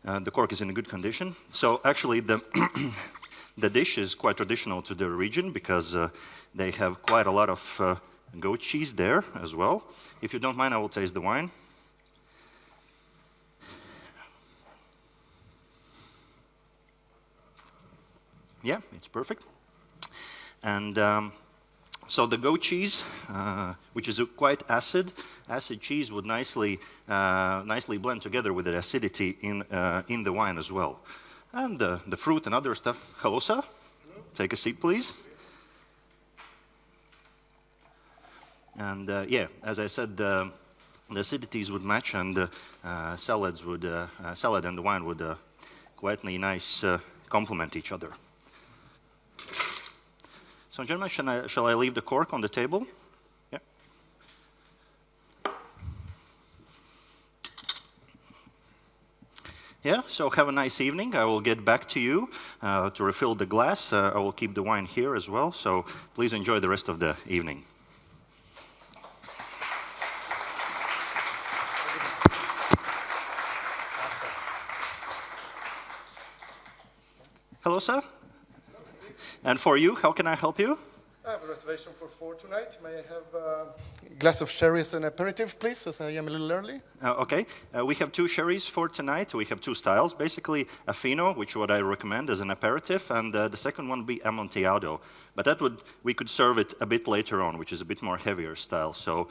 The cork is in good condition. So actually, the the dish is quite traditional to the region because they have quite a lot of goat cheese there as well. If you don't mind, I will taste the wine. Yeah, it's perfect. And so the goat cheese, which is a quite acid cheese, would nicely blend together with the acidity in the wine as well. And the fruit and other stuff. Hello, sir. Hello. Take a seat, please. And yeah, as I said, the acidities would match, and salad and the wine would quite nice complement each other. So, gentlemen, shall I leave the cork on the table? Yeah. Yeah, so have a nice evening. I will get back to you to refill the glass. I will keep the wine here as well, so please enjoy the rest of the evening. Hello, sir. And for you, how can I help you? I have a reservation for 4 tonight. May I have a glass of sherry as an aperitif, please, as I am a little early? Okay. We have 2 sherries for tonight. We have 2 styles. Basically, a fino, which what I recommend as an aperitif, and the second one would be amontillado. But we could serve it a bit later on, which is a bit more heavier style. So,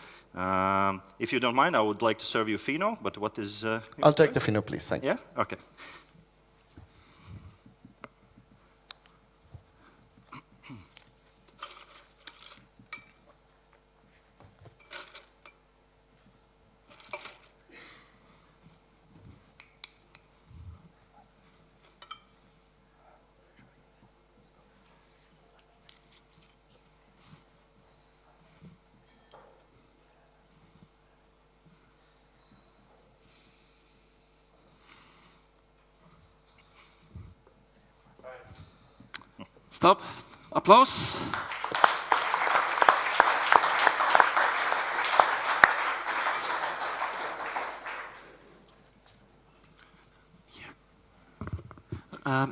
if you don't mind, I would like to serve you fino. But what is? I'll take the fino, please. Thank you. Yeah. Okay. Stop. Applause.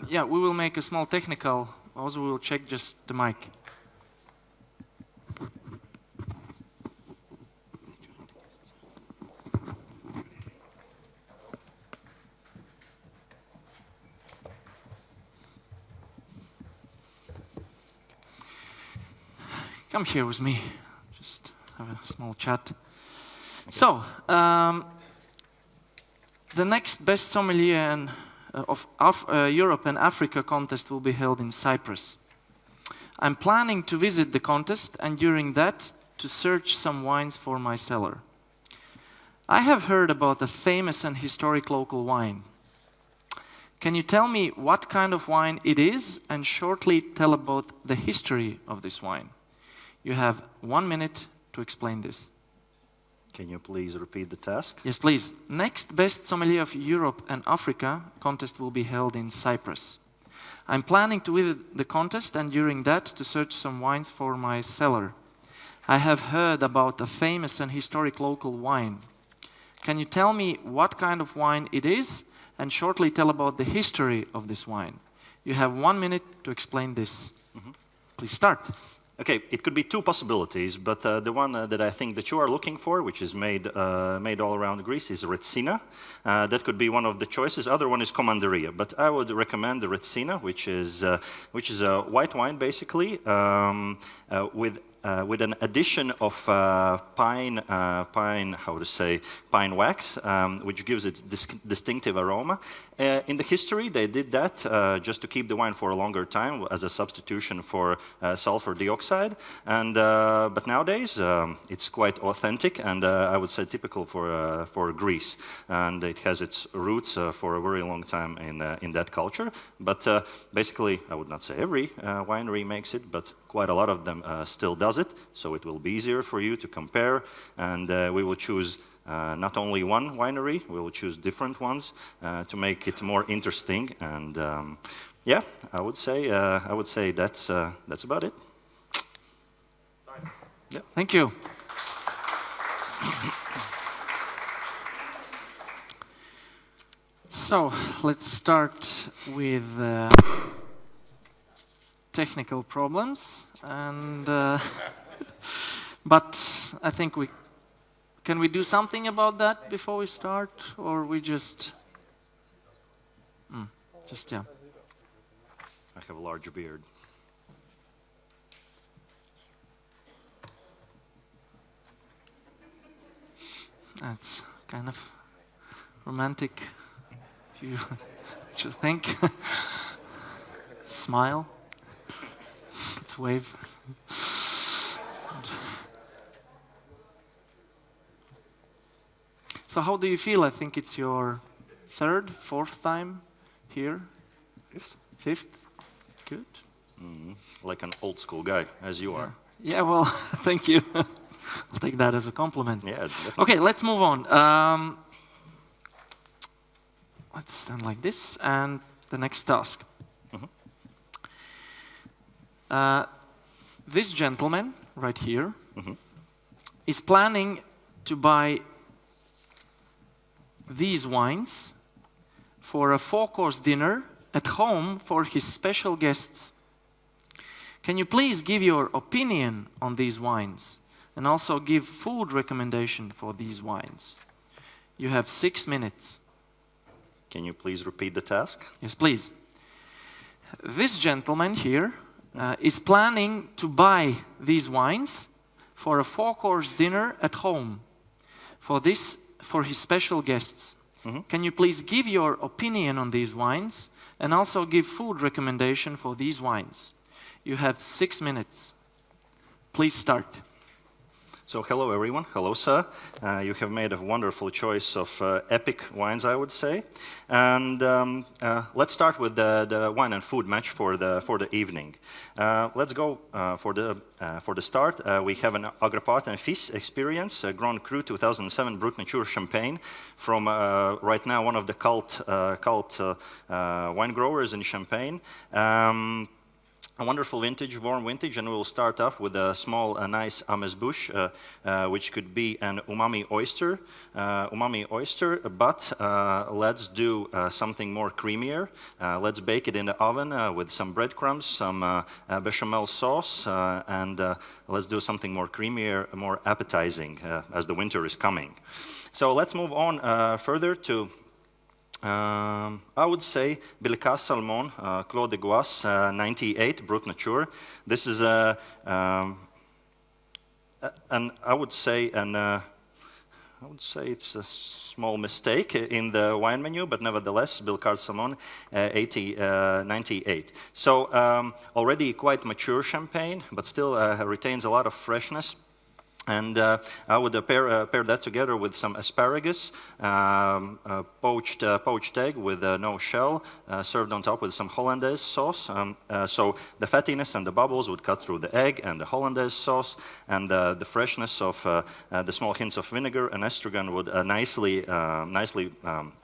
Yeah, we will make a small technical. Also, we will check just the mic. Come here with me, just have a small chat. So, the next Best Sommelier of Europe and Africa contest will be held in Cyprus. I'm planning to visit the contest and during that to search some wines for my cellar. I have heard about a famous and historic local wine. Can you tell me what kind of wine it is and shortly tell about the history of this wine? You have 1 minute to explain this. Can you please repeat the task? Yes, please. Next Best Sommelier of Europe and Africa contest will be held in Cyprus. I'm planning to visit the contest and during that to search some wines for my cellar. I have heard about a famous and historic local wine. Can you tell me what kind of wine it is and shortly tell about the history of this wine? You have 1 minute to explain this. Please start. Okay, it could be 2 possibilities, but the one that I think that you are looking for, which is made all around Greece, is Retsina. That could be one of the choices. Other one is Commanderia, but I would recommend the Retsina, which is a white wine basically with an addition of pine wax, which gives it distinctive aroma. In the history, they did that just to keep the wine for a longer time as a substitution for sulfur dioxide. And but nowadays, it's quite authentic and I would say typical for Greece. And it has its roots for a very long time in that culture. But basically, I would not say every winery makes it, but quite a lot of them still does it. So it will be easier for you to compare, and we will choose not only one winery, we will choose different ones to make it more interesting. And yeah, I would say that's about it. Yeah. Thank you. So, let's start with technical problems, and but I think can we do something about that before we start, or we just yeah. I have a large beard. That's kind of romantic. You think? Smile. Let's wave. So how do you feel? I think it's your third, fourth time here? Fifth? Good. Like an old school guy, as you are. Yeah, well, thank you. I'll take that as a compliment. Yeah, definitely. Okay, let's move on. Let's stand like this, and the next task. This gentleman, right here, is planning to buy these wines for a 4-course dinner at home for his special guests. Can you please give your opinion on these wines and also give food recommendation for these wines? You have 6 minutes. Can you please repeat the task? Yes, please. This gentleman here is planning to buy these wines for a 4-course dinner at home for his special guests. Can you please give your opinion on these wines and also give food recommendation for these wines? You have 6 minutes. Please start. So hello everyone, hello sir. You have made a wonderful choice of epic wines, I would say. And let's start with the wine and food match for the evening. Let's go for the start. We have an Agrippart and Fils experience, Grand Cru 2007 Brut Mature Champagne from right now one of the cult wine growers in Champagne. A wonderful vintage, warm vintage, and we'll start off with a small, nice amuse-bouche, which could be an umami oyster, but let's do something more creamier. Let's bake it in the oven with some breadcrumbs, some bechamel sauce, and let's do something more creamier, more appetizing as the winter is coming. So let's move on further to I would say Bellecas Salmon, Clos de Goisse, 98, Brut Nature. This is I would say it's a small mistake in the wine menu, but nevertheless, Bellecas Salmon, 98. So already quite mature champagne, but still retains a lot of freshness. And I would pair that together with some asparagus, poached egg with no shell, served on top with some hollandaise sauce. So the fattiness and the bubbles would cut through the egg and the hollandaise sauce, and the freshness of the small hints of vinegar and estrogen would nicely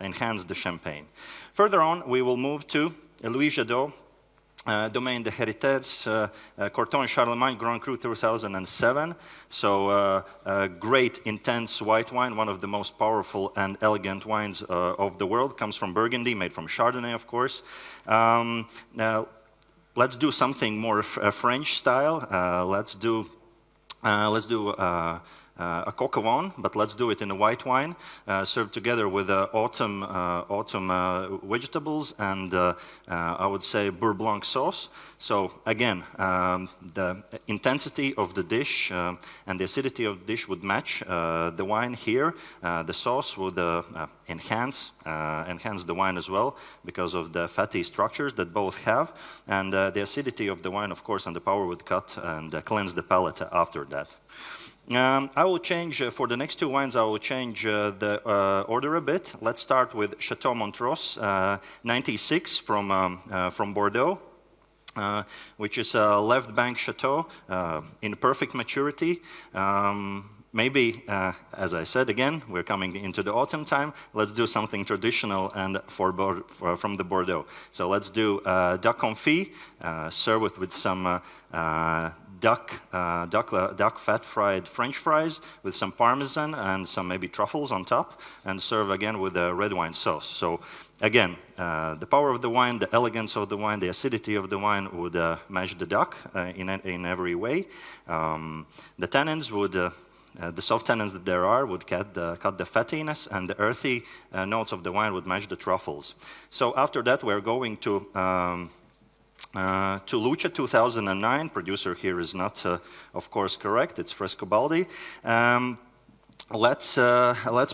enhance the champagne. Further on, we will move to Louis Jadot, Domaine de Heritage, Corton Charlemagne Grand Cru 2007. So great, intense white wine, one of the most powerful and elegant wines of the world. Comes from Burgundy, made from Chardonnay, of course. Now, let's do something more French style. Let's do a coq au vin, but let's do it in a white wine, served together with autumn vegetables and I would say beurre blanc sauce. So again, the intensity of the dish and the acidity of the dish would match the wine here. The sauce would enhance the wine as well because of the fatty structures that both have, and the acidity of the wine, of course, and the power would cut and cleanse the palate after that. I will change, for the next two wines, I will change the order a bit. Let's start with Chateau Montrose, 96 from Bordeaux, which is a left bank chateau in perfect maturity. Maybe, as I said again, we're coming into the autumn time. Let's do something traditional and from the Bordeaux. So let's do duck confit, serve it with some duck fat fried French fries with some parmesan and some maybe truffles on top, and serve again with a red wine sauce. So again, the power of the wine, the elegance of the wine, the acidity of the wine would match the duck in every way. The tannins would, the soft tannins that there are would cut the fattiness, and the earthy notes of the wine would match the truffles. So after that, we're going to Luce 2009. Producer here is not, of course, correct. It's Frescobaldi. Let's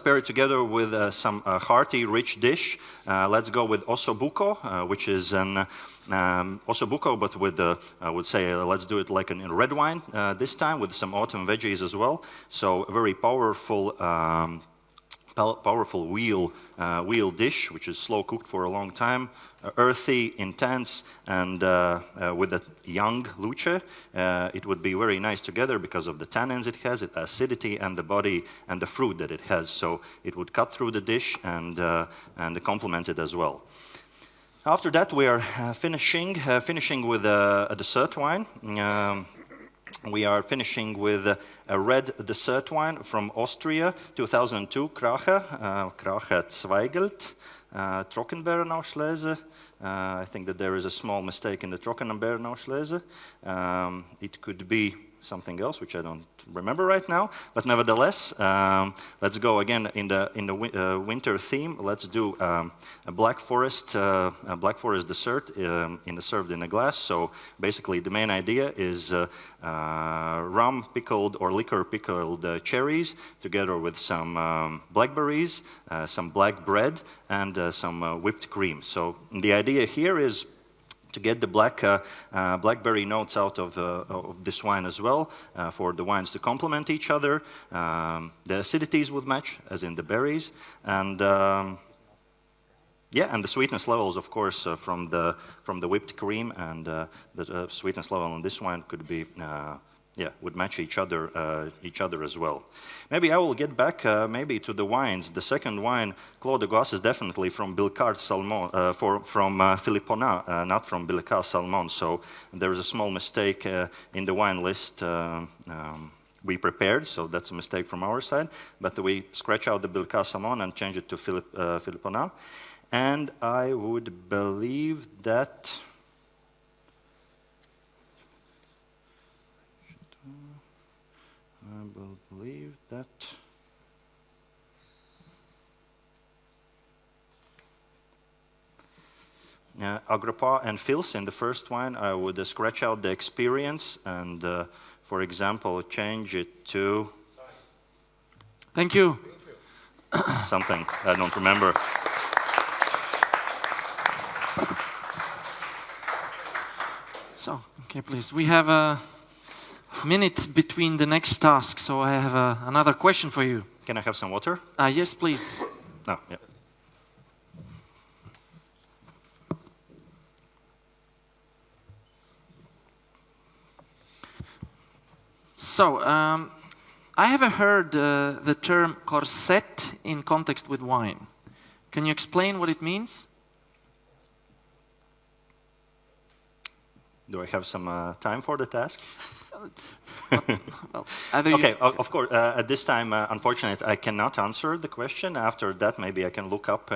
pair it together with some hearty, rich dish. Let's go with ossobuco, which is an ossobuco, but with, I would say, let's do it like in red wine this time, with some autumn veggies as well. So a very powerful, powerful wheel dish, which is slow cooked for a long time, earthy, intense, and with a young luce, it would be very nice together because of the tannins it has, the acidity, and the body and the fruit that it has. So it would cut through the dish and complement it as well. After that, we are finishing with a dessert wine. We are finishing with a red dessert wine from Austria, 2002, Krache Zweigelt, Trockenbeerenauslese. I think that there is a small mistake in the Trockenbeerenauslese. It could be something else, which I don't remember right now. But nevertheless, let's go again in the winter theme. Let's do a black forest dessert served in a glass. So basically, the main idea is rum pickled or liquor pickled cherries, together with some blackberries, some black bread, and some whipped cream. So the idea here is to get the blackberry notes out of this wine as well, for the wines to complement each other. The acidities would match, as in the berries, and yeah, and the sweetness levels, of course, from the whipped cream, and the sweetness level on this wine could be. Yeah, would match each other as well. Maybe I will get back maybe to the wines. The second wine, Clos de Goisse, is definitely from Billecart Salmon, from Philippona, not from Billecart Salmon. So there is a small mistake in the wine list we prepared, so that's a mistake from our side. But we scratch out the Billecart Salmon and change it to Philippona. And I would believe that. I will believe that Agrapa and Fils in the first wine, I would scratch out the experience and, for example, change it to... Thank you. Something, I don't remember. So, okay, please. We have a minute between the next task, so I have another question for you. Can I have some water? Yes, please. No, yeah. So, I have heard the term corset in context with wine. Can you explain what it means? Do I have some time for the task? Well, okay, of course. At this time, unfortunately, I cannot answer the question. After that, maybe I can look up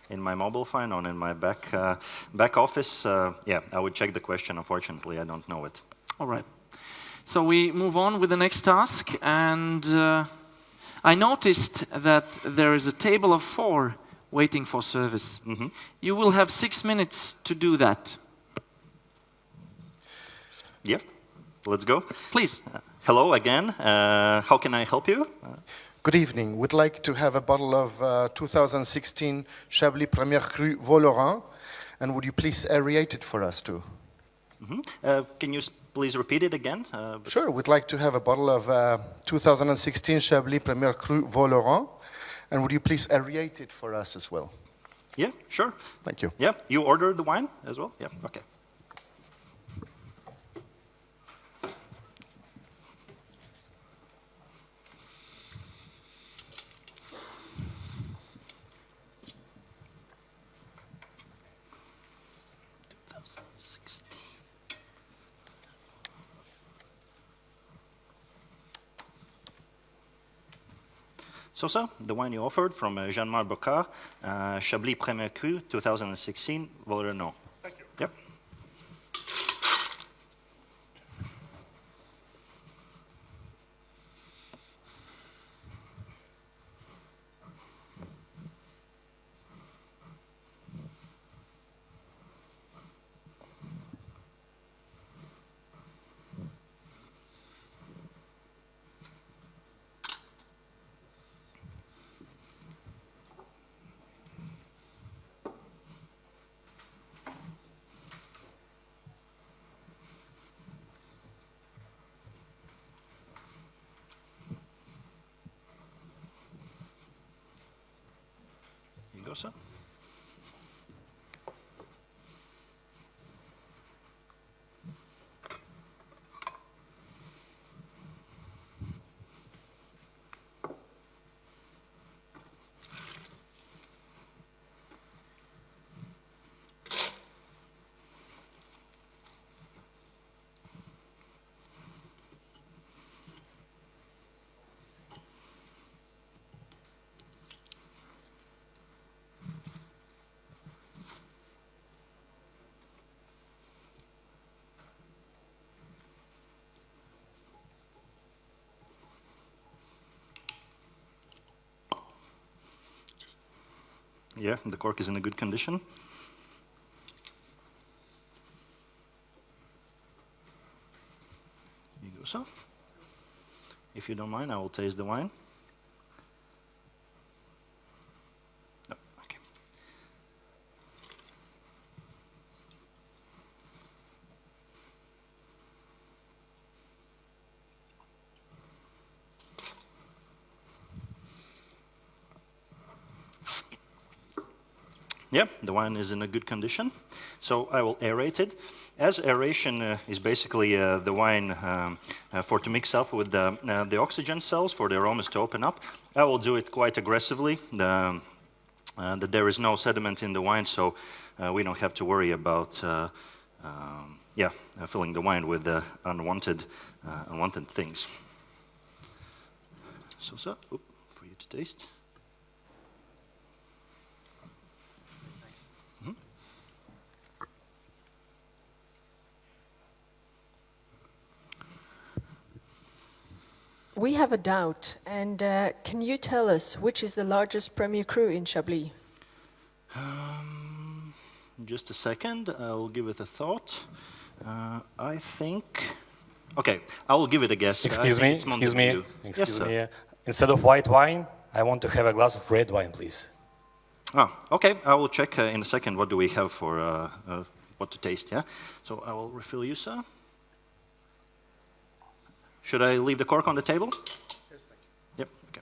in my mobile phone or in my back office. Yeah, I would check the question. Unfortunately, I don't know it. All right. So we move on with the next task, and I noticed that there is a table of 4 waiting for service. Mm-hmm. You will have 6 minutes to do that. Yeah, let's go. Please. Hello again. How can I help you? Good evening. We'd like to have a bottle of 2016 Chablis Premier Cru Vaux-Laurent, and would you please aerate it for us too? Mm-hmm. Can you please repeat it again? Sure. We'd like to have a bottle of 2016 Chablis Premier Cru Vaux-Laurent, and would you please aerate it for us as well? Yeah, sure. Thank you. Yeah, you ordered the wine as well? Yeah, okay. So, the wine you offered from Jean-Marc Bocard, Chablis Premier Cru, 2016, Volerano. Thank you. Yep. Here you go, sir. Yeah, the cork is in a good condition. Here you go, sir. If you don't mind, I will taste the wine. No, okay. Yeah, the wine is in a good condition. So I will aerate it. As aeration is basically the wine for to mix up with the oxygen cells for the aromas to open up, I will do it quite aggressively. That there is no sediment in the wine, so we don't have to worry about filling the wine with unwanted things. So, for you to taste. We have a doubt, and can you tell us which is the largest Premier Cru in Chablis? Just a second, I'll give it a thought. I think... Okay, I will give it a guess. Excuse me. Yes, sir. Instead of white wine, I want to have a glass of red wine, please. Okay, I will check in a second what do we have for what to taste, yeah? So I will refill you, sir. Should I leave the cork on the table? Yes, thank you. Yep, okay.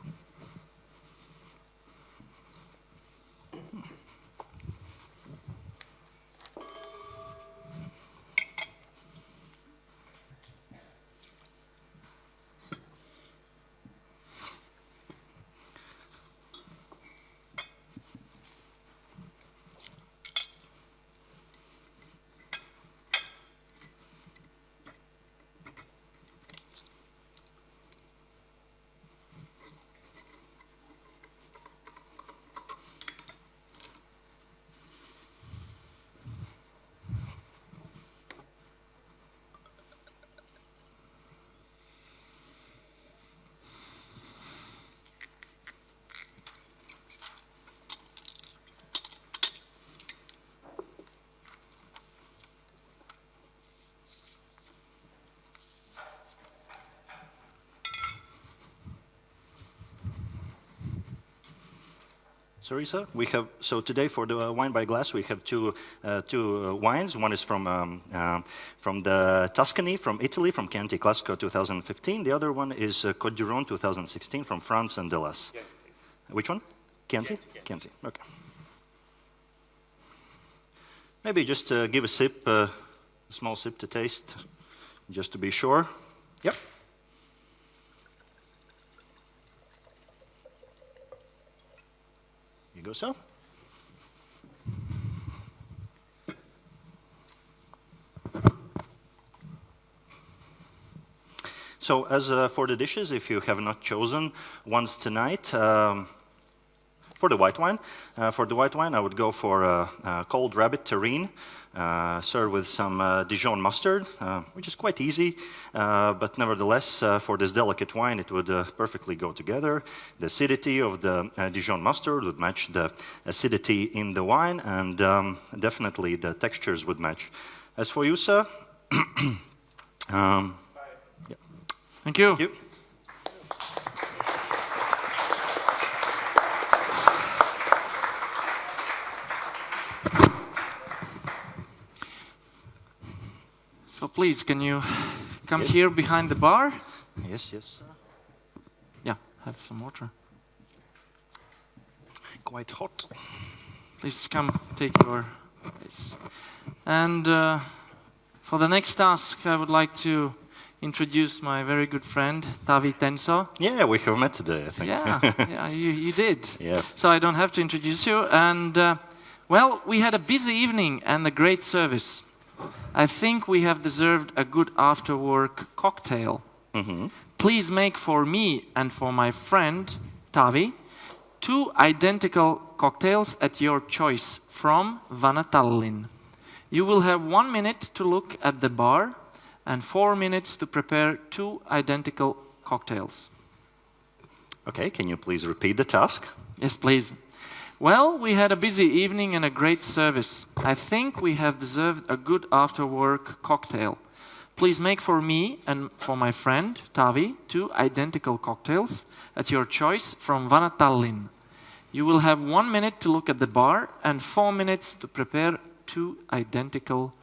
Sorry, sir. We have so today for the wine by glass we have two wines. One is from the Tuscany, from Italy, from Chianti Classico 2015. The other one is Côte du Rhône 2016 from France and Delas. Yes, please. Which one? Chianti? Chianti. Okay. Maybe just give a sip, a small sip to taste, just to be sure. Yep. You go, sir. So as for the dishes, if you have not chosen ones tonight, for the white wine, I would go for a cold rabbit terrine, served with some Dijon mustard, which is quite easy, but nevertheless, for this delicate wine, it would perfectly go together. The acidity of the Dijon mustard would match the acidity in the wine, and definitely the textures would match. As for you, sir, Thank you. Thank you. So please, can you come here behind the bar? Yes, yes, sir. Yeah, have some water. Quite hot. Please come take your place. And for the next task, I would like to introduce my very good friend, Tavi Tenso. Yeah, we have met today, I think. Yeah, you did. Yeah. So I don't have to introduce you. And, well, we had a busy evening and a great service. I think we have deserved a good after-work cocktail. Mm-hmm. Please make for me and for my friend, Tavi, 2 identical cocktails at your choice from Vana, Tallinn. You will have 1 minute to look at the bar and 4 minutes to prepare 2 identical cocktails. Okay, can you please repeat the task? Yes, please. Well, we had a busy evening and a great service. I think we have deserved a good after-work cocktail. Please make for me and for my friend, Tavi, 2 identical cocktails at your choice from Vana, Tallinn. You will have 1 minute to look at the bar and 4 minutes to prepare 2 identical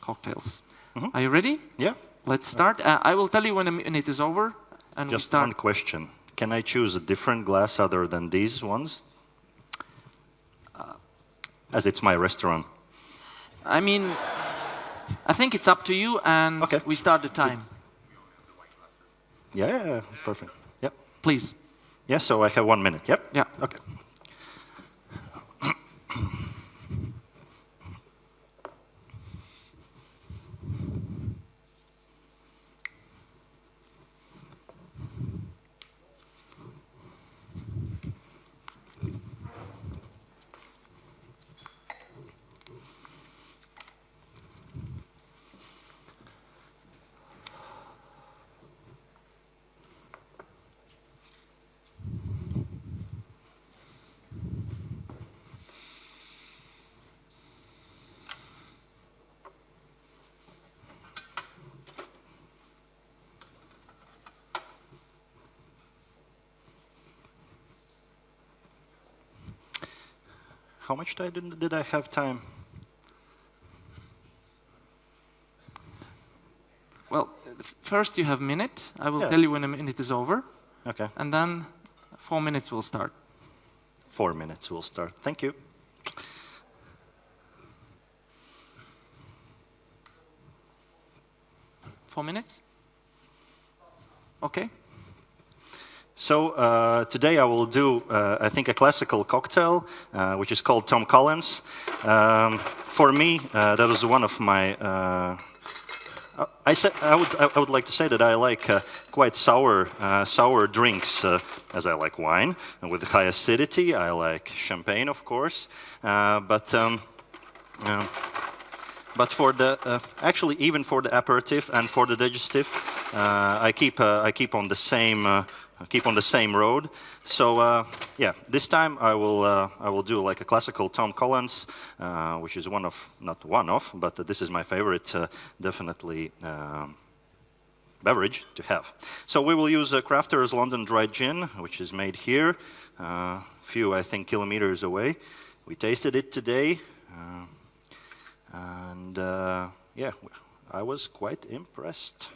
cocktails. Mm-hmm. Are you ready? Yeah. Let's start. I will tell you when a minute is over, and we Just start. one question. Can I choose a different glass other than these ones? As it's my restaurant. I mean, I think it's up to you, and Okay. we start the time. Yeah, perfect. Yep. Please. Yeah, so I have 1 minute. Yep. Yeah. Okay. How much time did I have time? Well, first you have minute. I will Yeah. tell you when a minute is over, Okay. and then 4 minutes will start. 4 minutes will start. Thank you. Four minutes? Okay. So today I will do, I think, a classical cocktail, which is called Tom Collins. For me, that was one of my. I would like to say that I like quite sour drinks, as I like wine with high acidity. I like champagne, of course, but for the actually even for the aperitif and for the digestive, I keep on the same road. So yeah, this time I will do like a classical Tom Collins, which is not one of, but this is my favorite, definitely beverage to have. So we will use Crafter's London Dry Gin, which is made here, few I think kilometers away. We tasted it today, and yeah, I was quite impressed.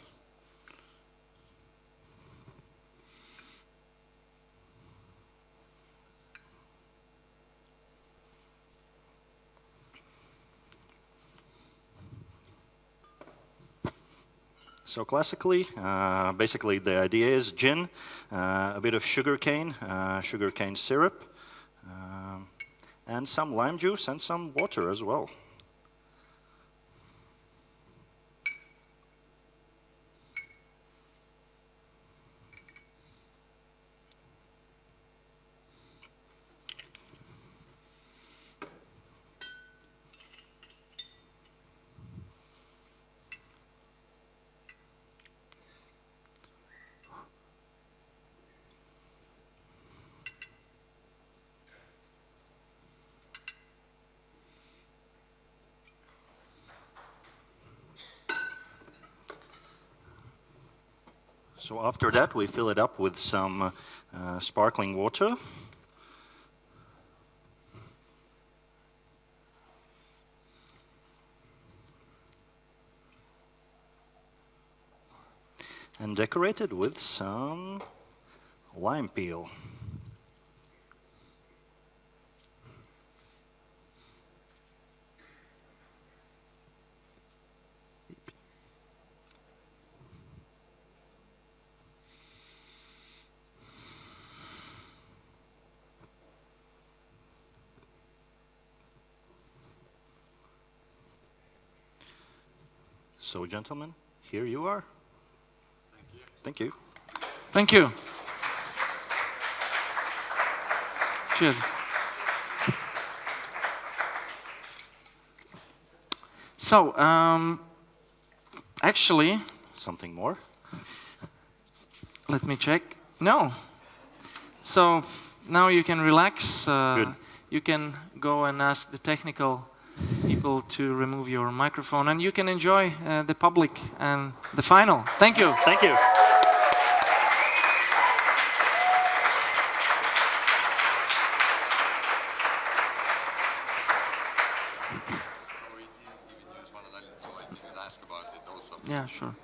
So classically, basically the idea is gin, a bit of sugarcane syrup, and some lime juice and some water as well. So after that, we fill it up with some sparkling water. And decorate it with some lime peel. So, gentlemen, here you are. Thank you. Thank you. Cheers. So, actually, Something more? let me check. No. So now you can relax. Good. You can go and ask the technical people to remove your microphone, and you can enjoy the public and the final. Thank you. Thank you. Yeah, sure.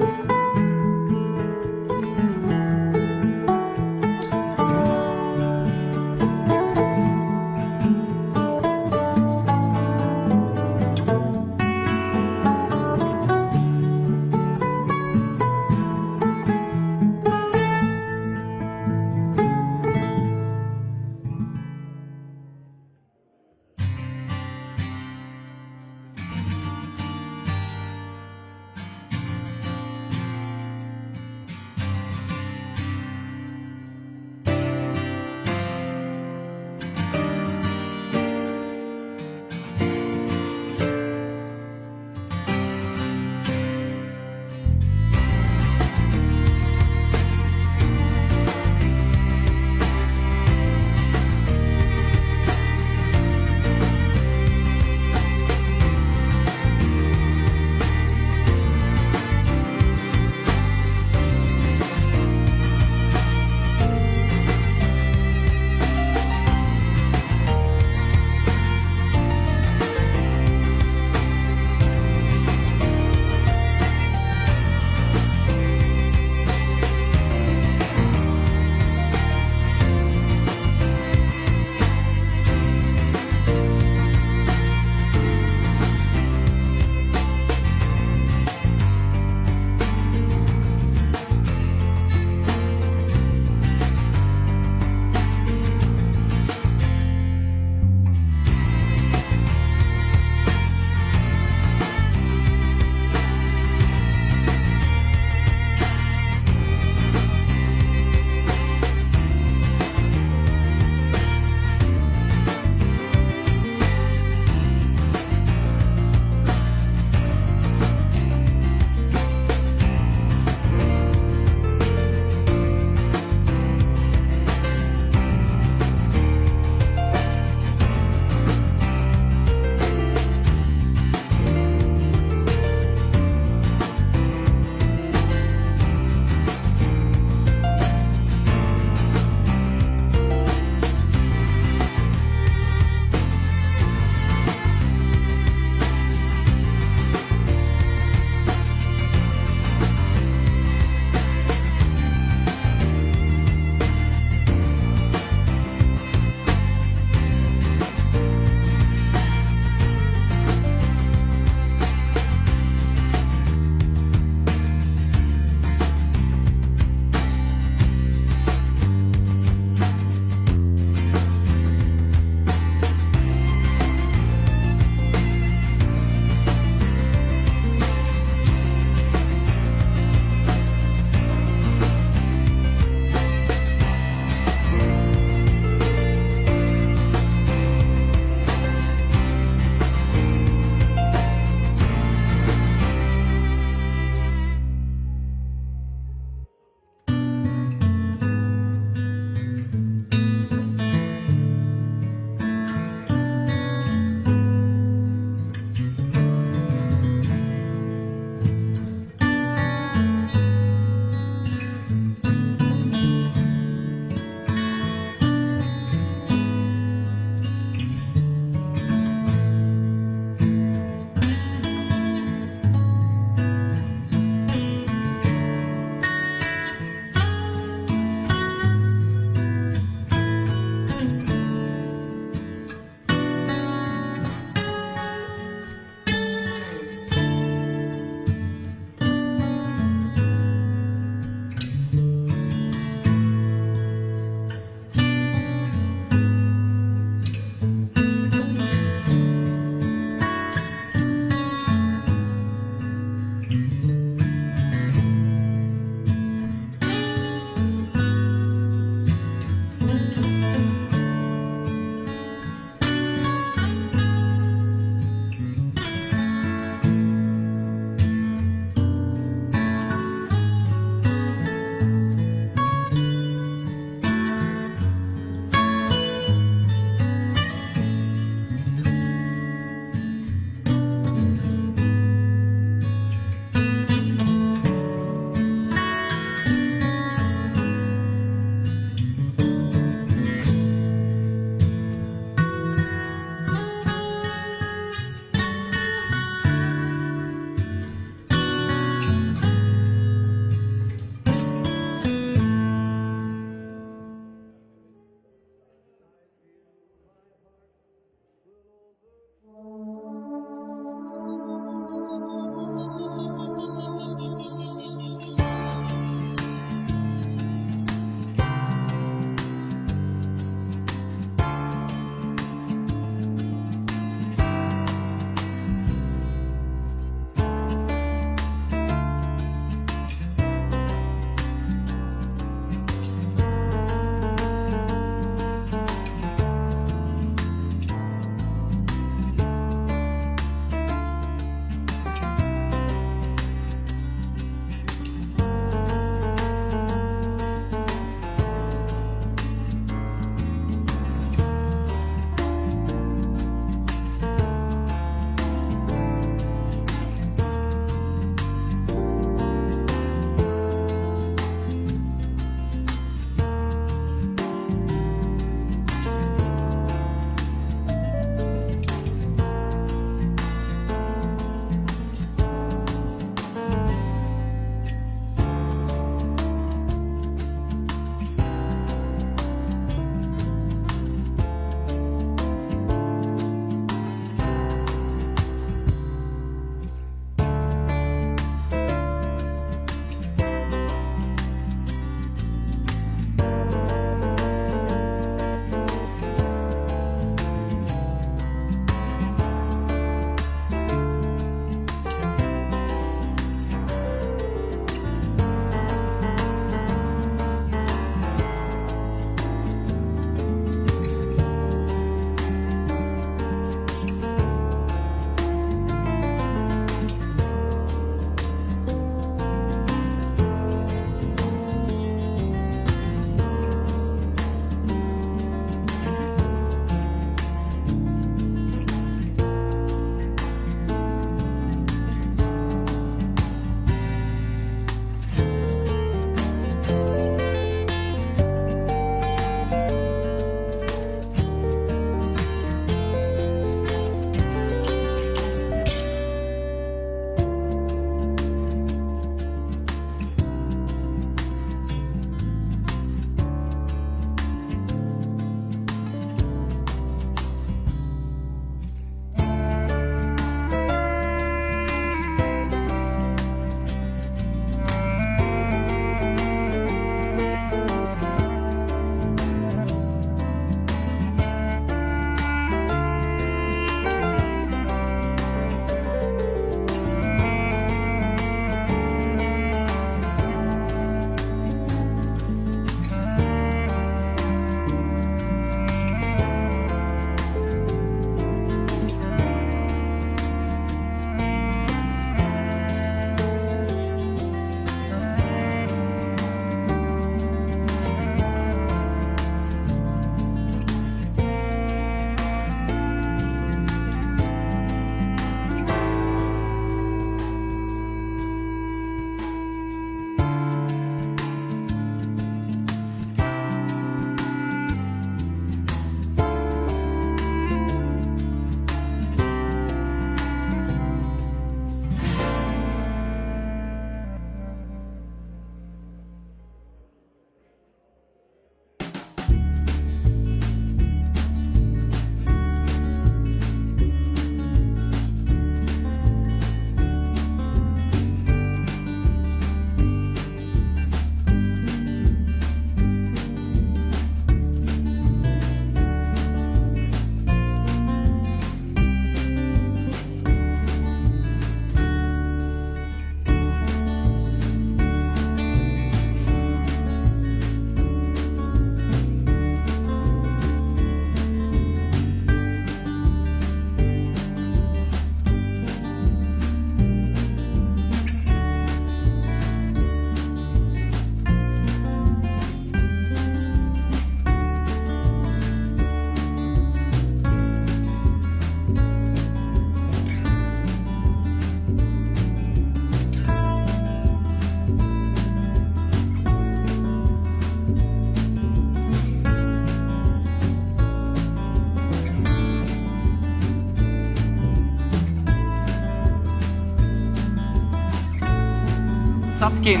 Pumpkin.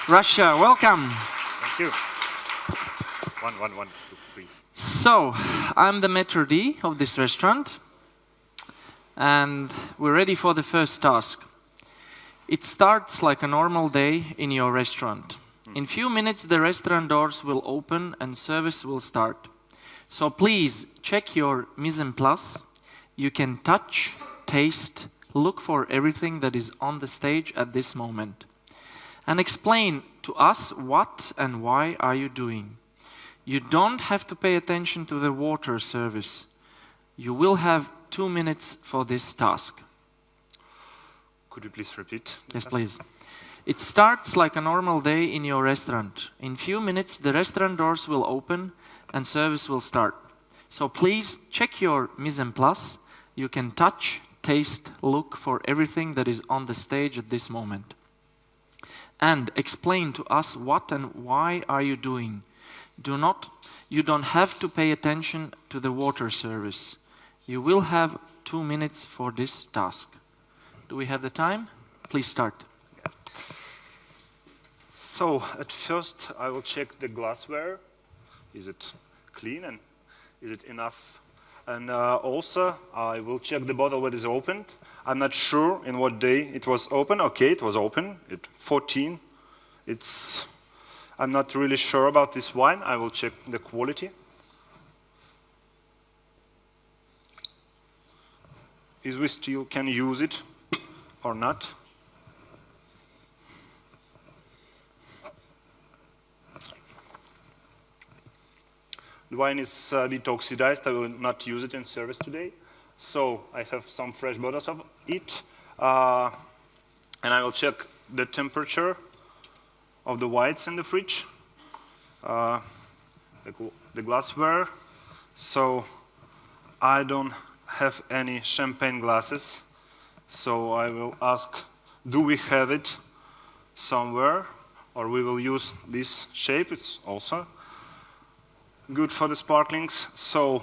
Russia, welcome. Thank you. One, two, three. So, I'm the maître d' of this restaurant, and we're ready for the first task. It starts like a normal day in your restaurant. In few minutes, the restaurant doors will open and service will start. So please check your mise en place. You can touch, taste, look for everything that is on the stage at this moment. And explain to us what and why are you doing. You don't have to pay attention to the water service. You will have 2 minutes for this task. Could you please repeat? Yes, please. It starts like a normal day in your restaurant. In few minutes, the restaurant doors will open and service will start. So please check your mise en place. You can touch, taste, look for everything that is on the stage at this moment. And explain to us what and why are you doing. You don't have to pay attention to the water service. You will have 2 minutes for this task. Do we have the time? Please start. So, at first, I will check the glassware. Is it clean and is it enough? And also, I will check the bottle when it is opened. I'm not sure in what day it was open. Okay, it was open at 14. I'm not really sure about this wine. I will check the quality. Is we still can use it or not? The wine is a bit oxidized. I will not use it in service today. So I have some fresh bottles of it. And I will check the temperature of the whites in the fridge. The glassware. So I don't have any champagne glasses. So I will ask, do we have it somewhere? Or we will use this shape. It's also good for the sparklings. So,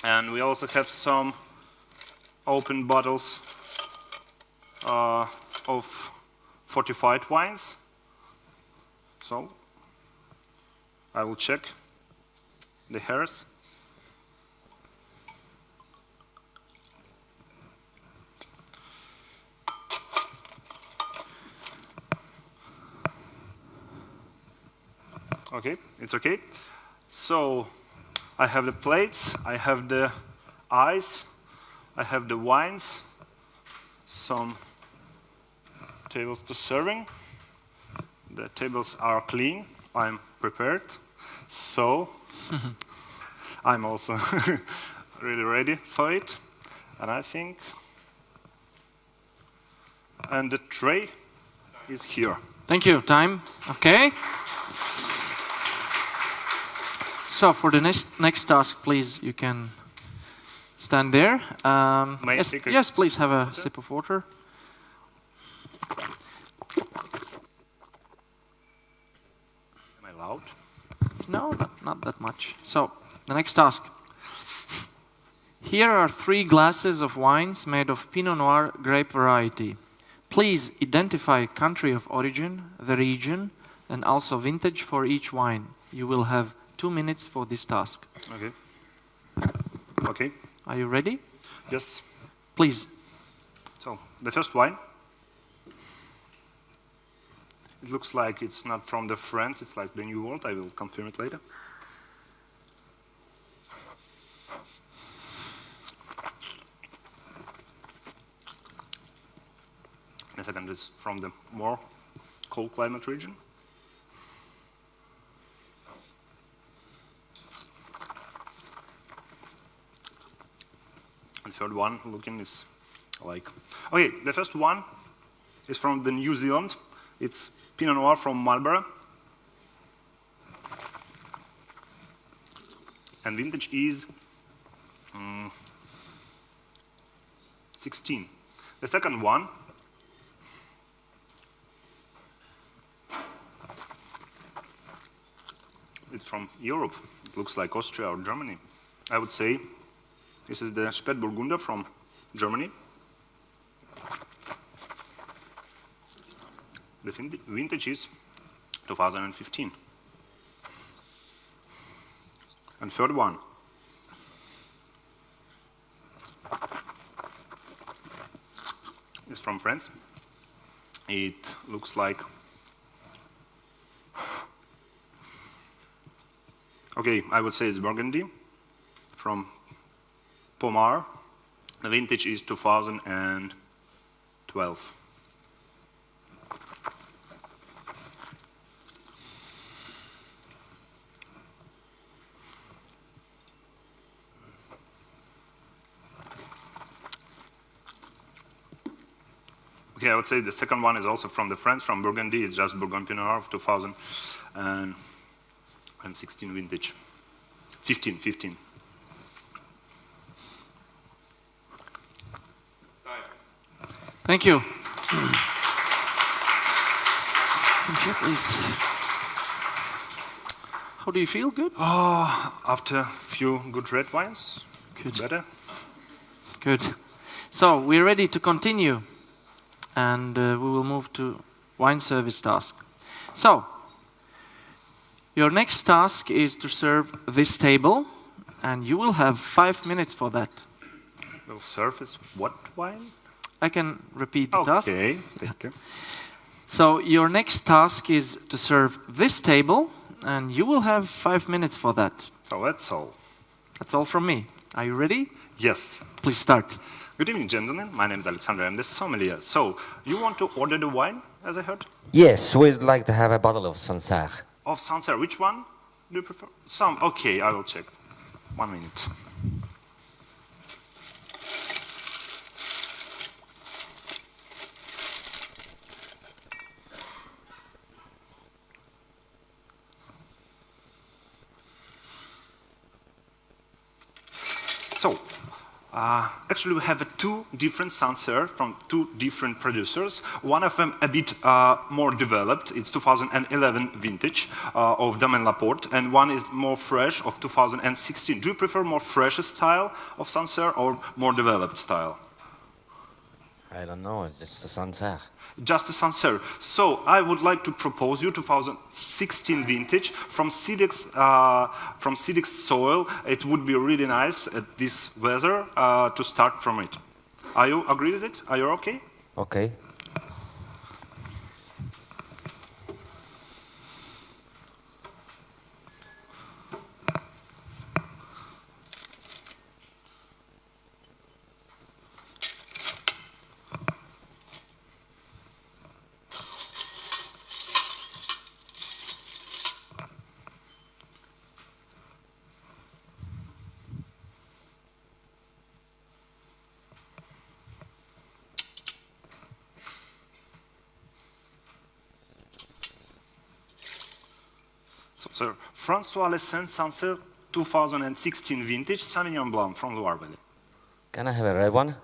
and we also have some open bottles of fortified wines. So, I will check the hairs. Okay, it's okay. So, I have the plates, I have the eyes, I have the wines, some tables to serving. The tables are clean, I'm prepared. So, I'm also really ready for it. And I think, and the tray is here. Thank you. Time. Okay. So for the next task, please, you can stand there. Yes, please have a sip of water. Am I loud? No, not that much. So the next task. Here are 3 glasses of wines made of Pinot Noir grape variety. Please identify country of origin, the region, and also vintage for each wine. You will have 2 minutes for this task. Okay. Okay. Are you ready? Yes. Please. So, the first wine. It looks like it's not from the France, it's like the New World. I will confirm it later. The second is from the more cold climate region. The third one looking is like... Okay, the first one is from the New Zealand. It's Pinot Noir from Marlborough. And vintage is 16. The second one it's from Europe. It looks like Austria or Germany. I would say this is the Spätburgunder from Germany. The vintage is 2015. And third one. Is from France. It looks like, okay, I would say it's Burgundy from Pomar. The vintage is 2012. Okay, I would say the second one is also from the France, from Burgundy. It's just Bourgogne Pinot Noir of 2016 vintage. 15. Thank you. Please. How do you feel? Good? After a few good red wines, it's better. Good. So we're ready to continue, and we will move to wine service task. So your next task is to serve this table, and you will have 5 minutes for that. Will serve as what wine? I can repeat the task. Okay, thank you. So your next task is to serve this table, and you will have 5 minutes for that. So that's all. That's all from me. Are you ready? Yes. Please start. Good evening, gentlemen. My name is Alexander. I'm the sommelier. So, you want to order the wine, as I heard? Yes, we'd like to have a bottle of Sancerre. Of Sancerre. Which one do you prefer? Some. Okay, I will check. 1 minute. So, actually we have two different Sancerre from two different producers. One of them a bit more developed, it's 2011 vintage of Dame Laporte, and one is more fresh of 2016. Do you prefer more fresh style of Sancerre or more developed style? I don't know, it's just a Sancerre. Just a Sancerre. So I would like to propose you 2016 vintage from Silex soil. It would be really nice at this weather to start from it. Are you agree with it? Are you okay? Okay. So, sir, François Lessin Sancerre 2016 vintage Sauvignon Blanc from Loire Valley. Can I have a red one?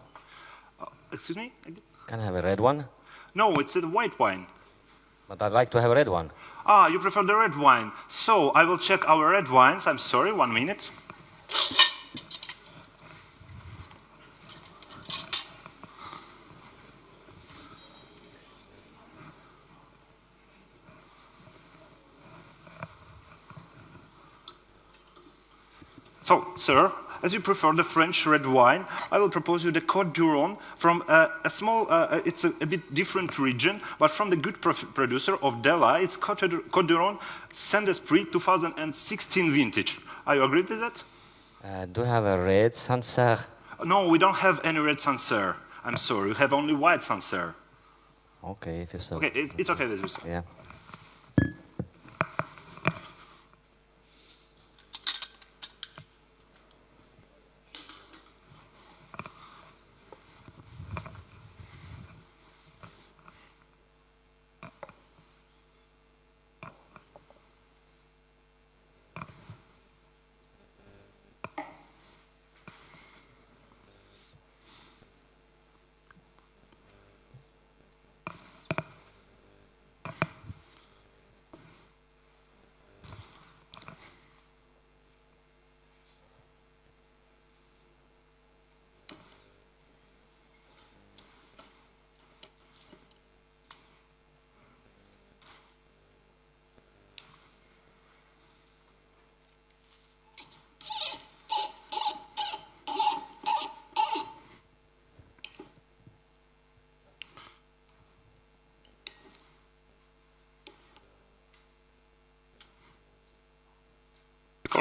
Excuse me? Can I have a red one? No, it's a white wine. But I'd like to have a red one. Ah, you prefer the red wine. So I will check our red wines. I'm sorry, 1 minute. So, sir, as you prefer the French red wine, I will propose you the Côte d'Uron from a small, it's a bit different region, but from the good producer of Della, it's Côte d'Uron Saint-Esprit 2016 vintage. Are you agreed with that? Do you have a red Sancerre? No, we don't have any red Sancerre. I'm sorry, we have only white Sancerre. Okay, if you so. Okay, it's okay, this is. Yeah.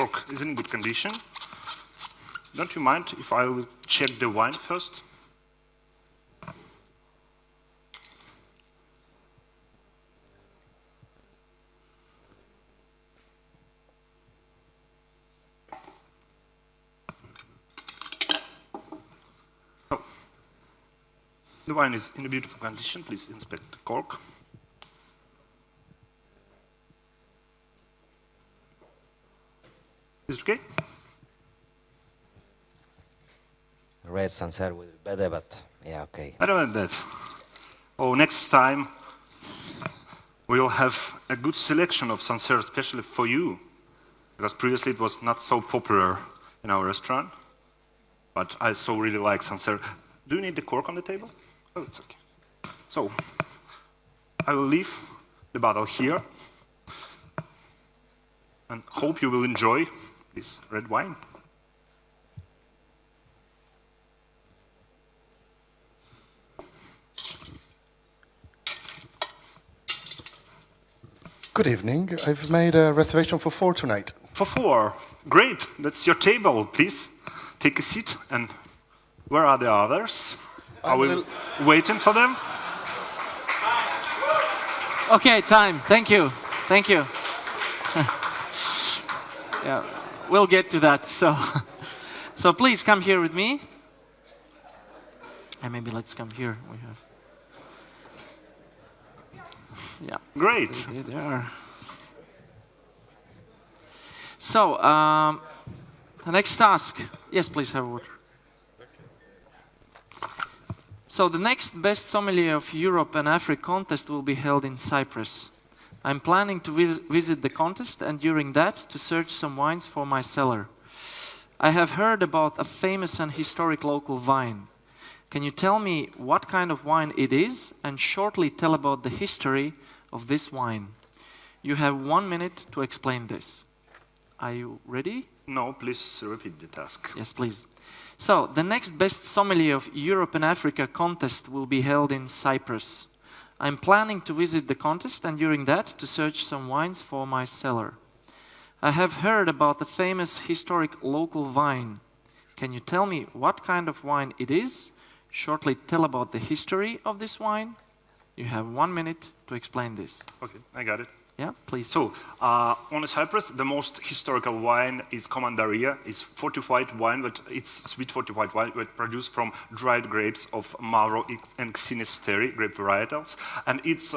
cork is in good condition. Don't you mind if I will check the wine first? Oh. The wine is in a beautiful condition. Please inspect the cork. Is it okay? Red Sancerre would be better, but yeah, okay. I don't like that. Oh, next time we'll have a good selection of Sancerre, especially for you, because previously it was not so popular in our restaurant. But I so really like Sancerre. Do you need the cork on the table? Oh, it's okay. So I will leave the bottle here, and hope you will enjoy this red wine. Good evening. I've made a reservation for 4 tonight. For 4. Great. That's your table. Please take a seat. And where are the others? Are we waiting for them? Okay, time. Thank you. Thank you. Yeah, we'll get to that. So please come here with me. And maybe let's come here. We have. Yeah. Great. There. So, the next task. Yes, please have a water. So, the next Best Sommelier of Europe and Africa contest will be held in Cyprus. I'm planning to visit the contest and during that to search some wines for my cellar. I have heard about a famous and historic local wine. Can you tell me what kind of wine it is and shortly tell about the history of this wine? You have 1 minute to explain this. Are you ready? No, please repeat the task. Yes, please. So, the next Best Sommelier of Europe and Africa contest will be held in Cyprus. I'm planning to visit the contest and during that to search some wines for my cellar. I have heard about the famous historic local wine. Can you tell me what kind of wine it is? Shortly tell about the history of this wine. You have 1 minute to explain this. Okay, I got it. Yeah, please. So, on Cyprus, the most historical wine is Commandaria. It's fortified wine, but it's sweet fortified wine, but produced from dried grapes of Mavro and Xynisteri grape varietals. And it's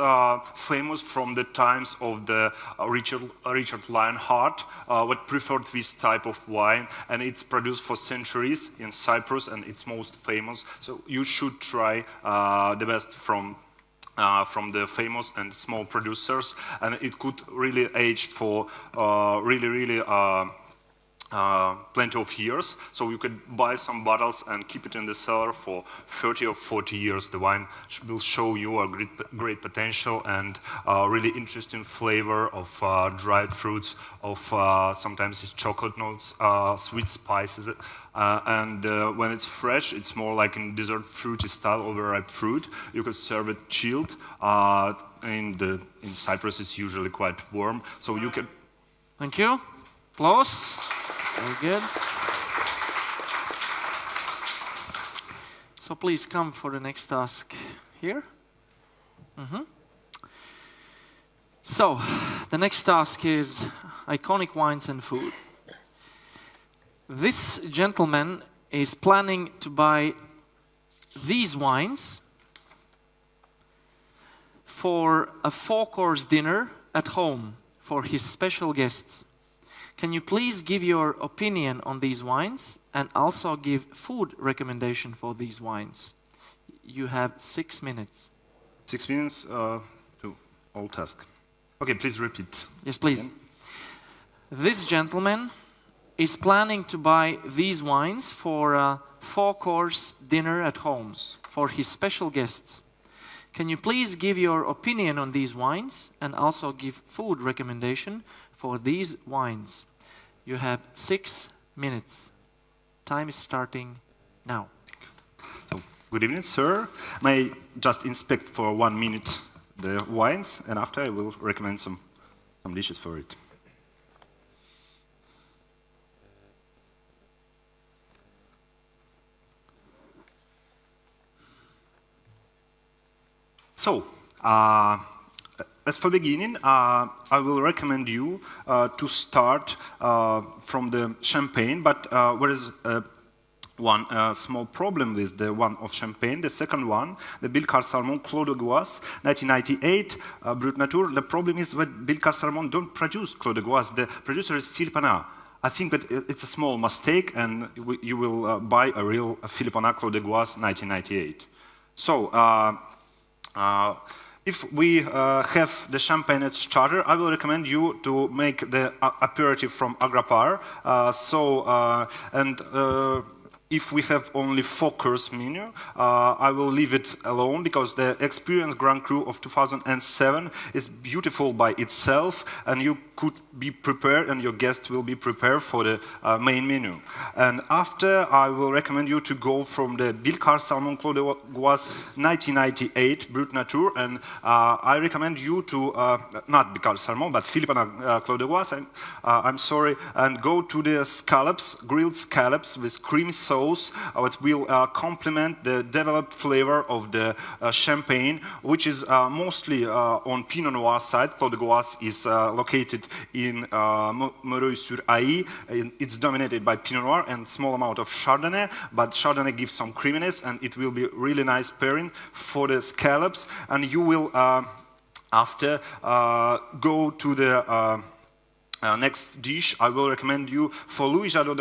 famous from the times of the Richard Lionheart, what preferred this type of wine. And it's produced for centuries in Cyprus, and it's most famous. So you should try the best from the famous and small producers, and it could really age for really plenty of years. So you could buy some bottles and keep it in the cellar for 30 or 40 years. The wine will show you a great potential and really interesting flavor of dried fruits, of sometimes it's chocolate notes, sweet spices. And when it's fresh, it's more like in dessert fruity style, overripe fruit. You could serve it chilled. In Cyprus, it's usually quite warm, so you can. Thank you. Applause. Very good. So please come for the next task here. So, the next task is iconic wines and food. This gentleman is planning to buy these wines for a 4-course dinner at home for his special guests. Can you please give your opinion on these wines and also give food recommendation for these wines? You have 6 minutes. 6 minutes to all task. Okay, please repeat. Yes, please. Again. This gentleman is planning to buy these wines for a 4-course dinner at home for his special guests. Can you please give your opinion on these wines and also give food recommendation for these wines? You have 6 minutes. Time is starting now. So, good evening, sir. May I just inspect for 1 minute the wines, and after I will recommend some dishes for it. As for beginning, I will recommend you to start from the champagne, but there is one small problem with the one of champagne. The second one, the Bilcar Salmon Clos de Gouas, 1998, Brut Nature. The problem is that Bilcar Salmon don't produce Clos de Gouas. The producer is Philippana. I think that it's a small mistake, and you will buy a real Philippana Clos de Gouas 1998. So, if we have the champagne at starter, I will recommend you to make the aperitif from Agrapar. If we have only 4-course menu, I will leave it alone because the Experience Grand Cru of 2007 is beautiful by itself, and you could be prepared and your guests will be prepared for the main menu. And after, I will recommend you to go from the Bilcar Salmon Clos de Gouas 1998 Brut Nature, and I recommend you to, not Bilcar Salmon, but Philippana Clos de Gouas, I'm sorry, and go to the scallops, grilled scallops with creamy sauce, which will complement the developed flavor of the champagne, which is mostly on Pinot Noir side. Clos de Gouas is located in Meureuil-sur-Aille. It's dominated by Pinot Noir and small amount of Chardonnay, but Chardonnay gives some creaminess, and it will be really nice pairing for the scallops. And you will, after, go to the next dish. I will recommend you for Louis Jadot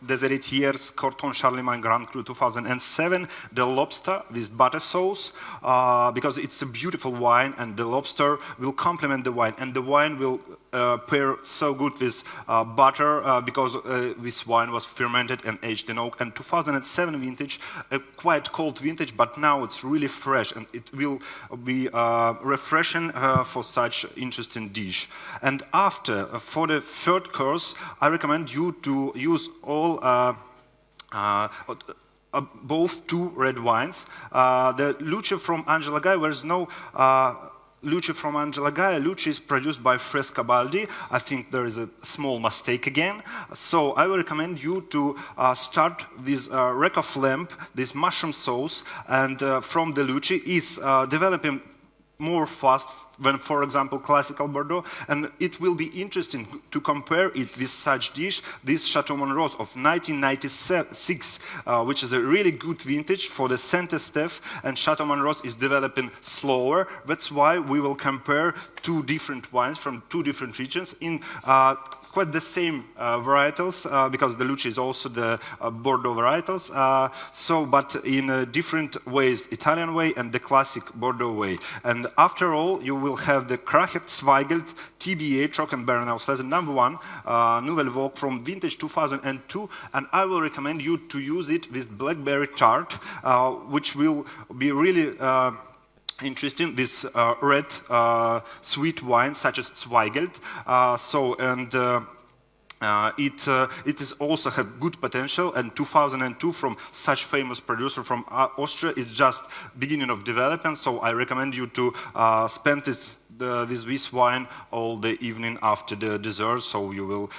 Desheretier's Corton Charlemagne Grand Cru 2007, the lobster with butter sauce, because it's a beautiful wine, and the lobster will complement the wine, and the wine will pair so good with butter, because this wine was fermented and aged in oak. And 2007 vintage, a quite cold vintage, but now it's really fresh, and it will be refreshing for such interesting dish. And after, for the third course, I recommend you to use all both two red wines. The Luce from Angela Gaia, there is no Luce from Angela Gaia. Luce is produced by Frescabaldi. I think there is a small mistake again. So I will recommend you to start this rack of lamb, this mushroom sauce, and from the Luce is developing more fast than, for example, classical Bordeaux, and it will be interesting to compare it with such dish, this Chateau Monrose of 1996, which is a really good vintage for the Saint-Estèphe, and Chateau Monrose is developing slower. That's why we will compare two different wines from two different regions in quite the same varietals, because the Luce is also the Bordeaux varietals, but in different ways, Italian way and the classic Bordeaux way. And after all, you will have the Krachert Zweigelt TBA Trockenbeeren Auslese #1 Nouvelle Vogue from vintage 2002, and I will recommend you to use it with blackberry tart, which will be really interesting, this red sweet wine such as Zweigelt. It is also have good potential, and 2002 from such famous producer from Austria is just beginning of development. So I recommend you to spend this wine all the evening after the dessert. So you will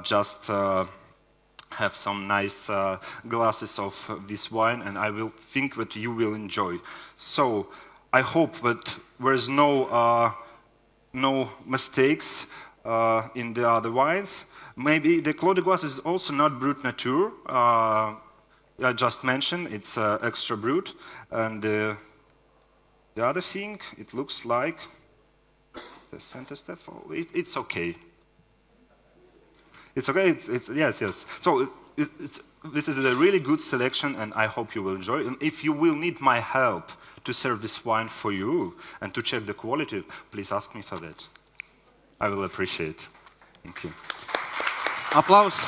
just have some nice glasses of this wine, and I will think that you will enjoy. So I hope that there is no mistakes in the other wines. Maybe the Clos de Gouas is also not Brut Nature. I just mentioned it's extra brut, and the other thing, it looks like the Saint-Estèphe. It's okay. It's okay. Yes. So this is a really good selection, and I hope you will enjoy it. And if you will need my help to serve this wine for you and to check the quality, please ask me for that. I will appreciate. Thank you. Applause.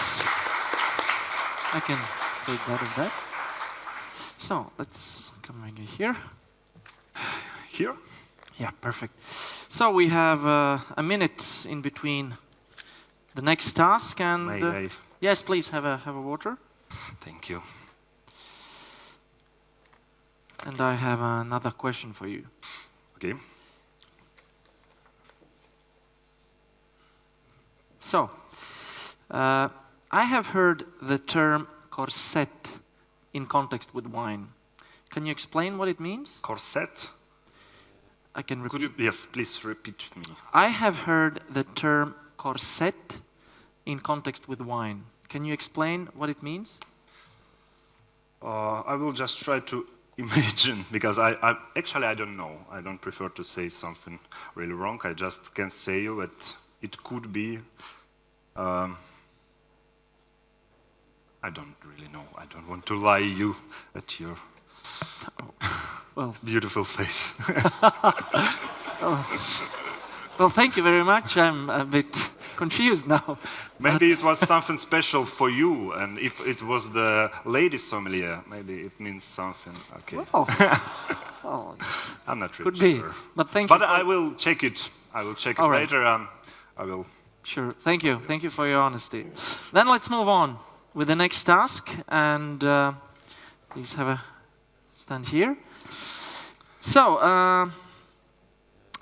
I can take that of that. So let's come over here. Here? Yeah, perfect. So we have a minute in between the next task, and yes, please have a water. Thank you. And I have another question for you. Okay. So, I have heard the term corset in context with wine. Can you explain what it means? Corset? I can repeat. Could you, yes, please repeat me. I have heard the term corset in context with wine. Can you explain what it means? I will just try to imagine, because actually I don't know. I don't prefer to say something really wrong. I just can say you that it could be. I don't really know. I don't want to lie you at your Well, beautiful face. well, thank you very much. I'm a bit confused now. Maybe it was something special for you, and if it was the lady sommelier, maybe it means something. Okay, Well, well, I'm not really could be. sure. But thank you. But I will check it. I will check it All right. later. I will. Sure. Thank you. Thank you for your honesty. Then let's move on with the next task. And please have a stand here. So,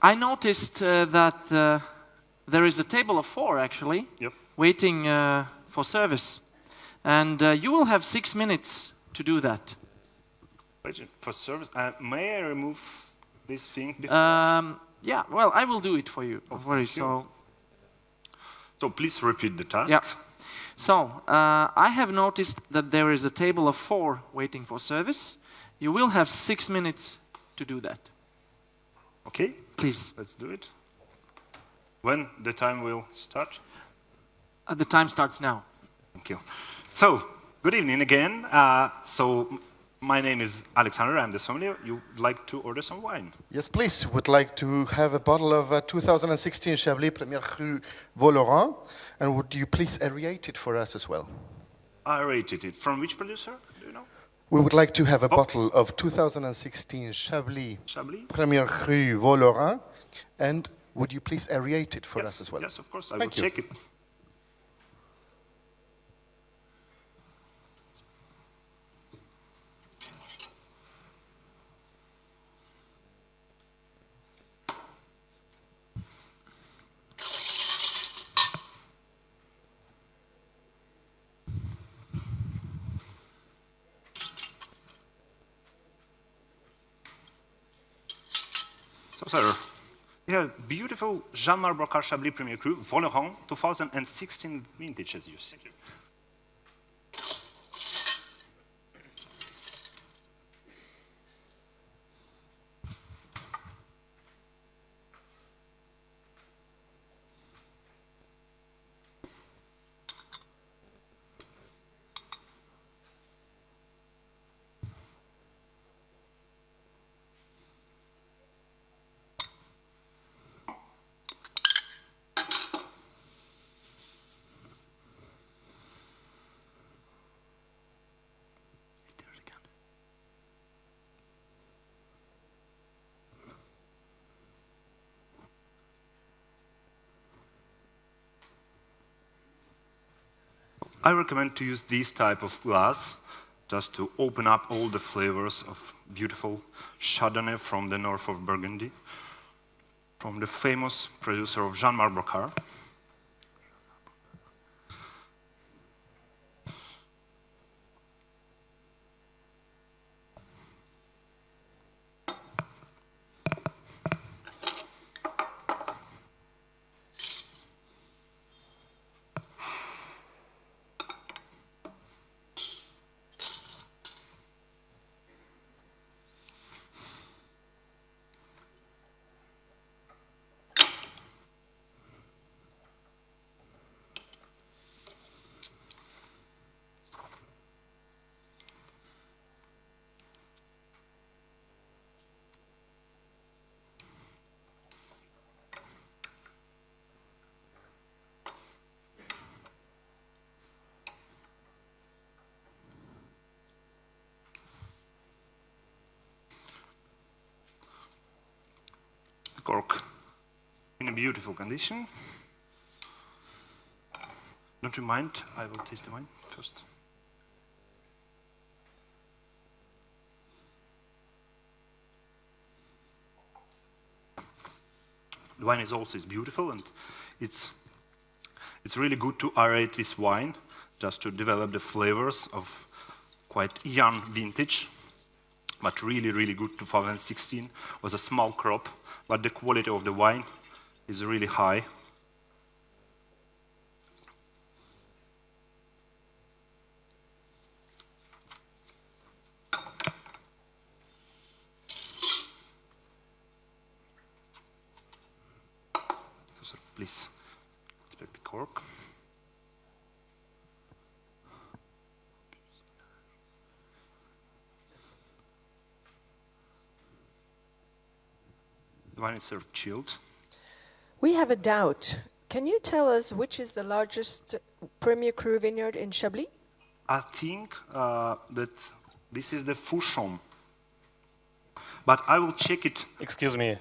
I noticed that there is a table of 4, actually, Yep. waiting for service. And you will have 6 minutes to do that. Wait, for service. May I remove this thing before? Yeah, well, I will do it for you. Don't worry. thank you. So, So please repeat the task. yeah. So, I have noticed that there is a table of 4 waiting for service. You will have 6 minutes to do that. Okay. Please. Let's do it. When the time will start? The time starts now. Thank you. So, good evening again. My name is Alexander. I'm the sommelier. You'd like to order some wine? Yes, please. Would like to have a bottle of 2016 Chablis Première Cru Vaux-Laurent, and would you please aerate it for us as well? I rated it. From which producer? Do you know? We would like to have a bottle of 2016 Chablis Chablis? Première Cru Vaux-Laurent, and would you please aerate it for us as well? Yes, of course. I Thank will you. check it. So, sir, we have beautiful Jean-Marc Brocard Chablis Premier Cru, Vaux-Laurent, 2016 vintage, as you see. Thank you. I recommend to use this type of glass just to open up all the flavors of beautiful Chardonnay from the north of Burgundy, from the famous producer of Jean-Marc Brocard. Cork in a beautiful condition. Don't you mind? I will taste the wine first. The wine is also beautiful, and it's really good to aerate this wine just to develop the flavors of quite young vintage. but really, really good. 2016 was a small crop, but the quality of the wine is really high. So please inspect the cork. The wine is served chilled. We have a doubt. Can you tell us which is the largest Premier Cru vineyard in Chablis? I think that this is the Fouchon, but I will check it. Excuse me,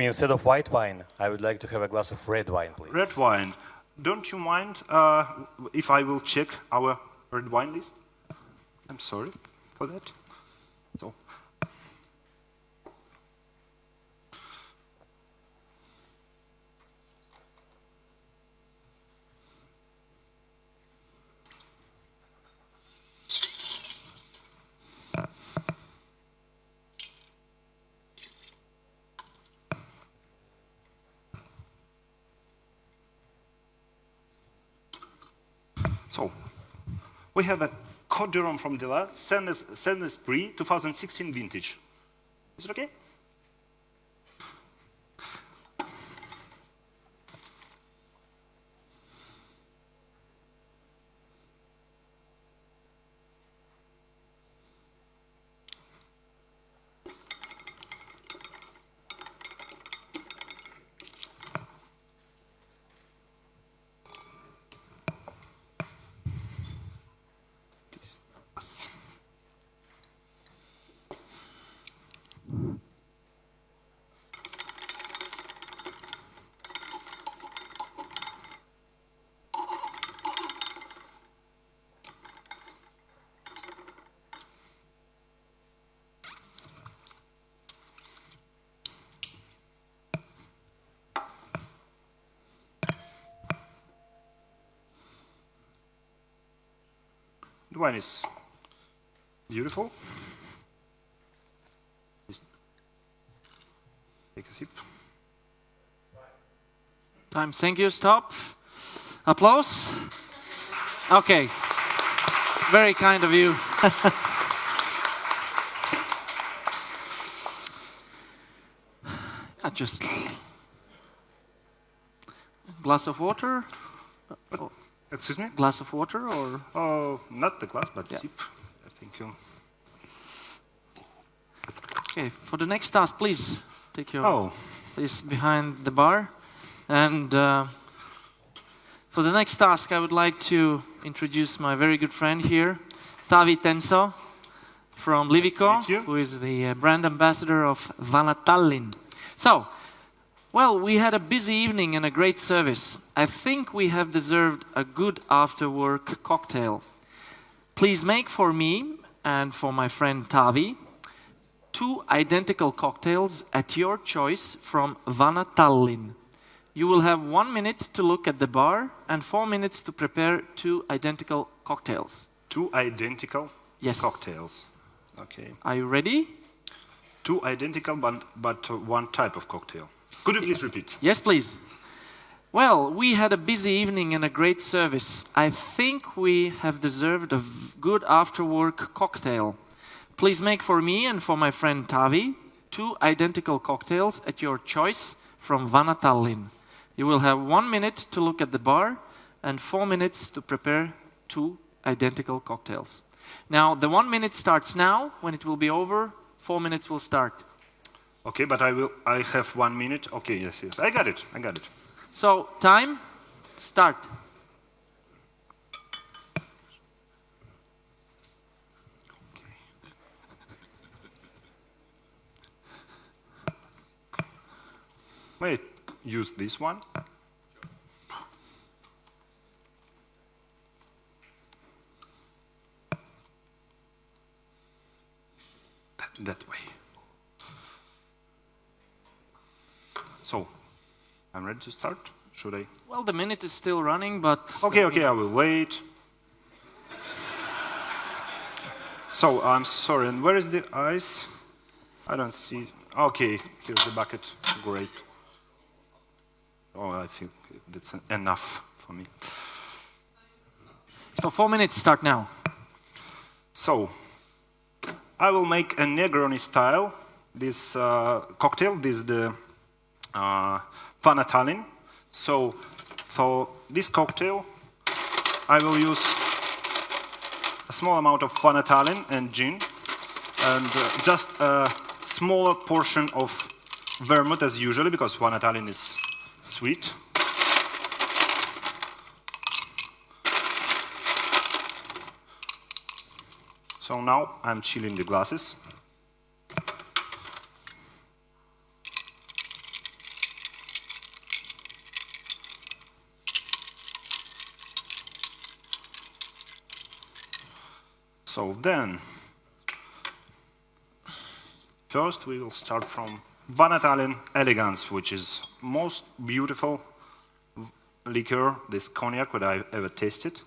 instead of white wine, I would like to have a glass of red wine, please. Red wine. Don't you mind if I will check our red wine list? I'm sorry for that. So. So, we have a Côte de Rhône from Dela, Sanders Prix 2016 vintage. Is it okay? The wine is beautiful. Just take a sip. Time, thank you, stop. Applause. Okay. Very kind of you. Just glass of water. Excuse me? Glass of water or? Oh, not the glass, but Yeah. sip. Thank you. Okay, for the next task, please take your Oh, place behind the bar. And for the next task, I would like to introduce my very good friend here, Tavi Tenso from Livico, meet you. who is the brand ambassador of Vana Tallinn. So, well, we had a busy evening and a great service. I think we have deserved a good after-work cocktail. Please make for me and for my friend Tavi 2 identical cocktails at your choice from Vana Tallinn. You will have 1 minute to look at the bar and 4 minutes to prepare 2 identical cocktails. 2 identical Yes. cocktails. Okay. Are you ready? 2 identical, but 1 type of cocktail. Could you please repeat? Yes, please. Well, we had a busy evening and a great service. I think we have deserved a good after-work cocktail. Please make for me and for my friend Tavi 2 identical cocktails at your choice from Vana Tallinn. You will have 1 minute to look at the bar and 4 minutes to prepare 2 identical cocktails. Now, the 1 minute starts now. When it will be over, 4 minutes will start. Okay, but I have 1 minute. Okay, yes. I got it. So, time, start. Wait, use this one. That way. So, I'm ready to start. Should I? Well, the minute is still running, but... Okay, I will wait. So, I'm sorry, and where is the ice? I don't see. Okay, here's the bucket. Great. Oh, I think that's enough for me. So 4 minutes start now. So, I will make a Negroni style. This cocktail, this is the Vana Tallinn. So, for this cocktail, I will use a small amount of Vana Tallinn and gin, and just a smaller portion of vermouth as usually, because Vana Tallinn is sweet. So now I'm chilling the glasses. So then, first we will start from Vana Tallinn Elegance, which is most beautiful liquor, this cognac that I've ever tasted.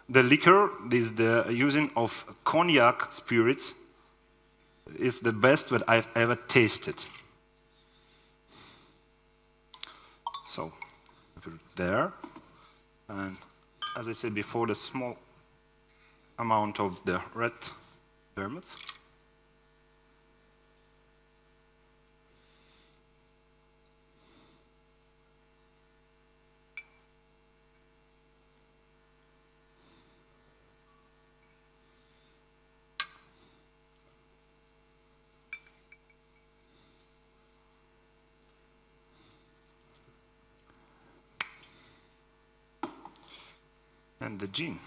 The liquor is the using of cognac spirits is the best that I've ever tasted. So, put it there. And as I said before, the small amount of the red vermouth. And the gin.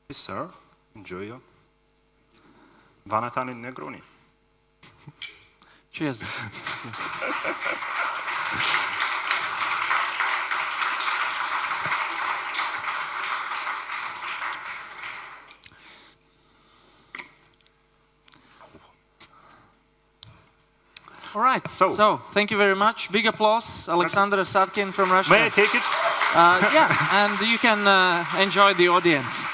Yes, sir. Enjoy your Vana Tallinn Negroni. Cheers. All right, so thank you very much. Big applause, Alexander Sadkin from Russia. May I take it? Yeah, and you can enjoy the audience.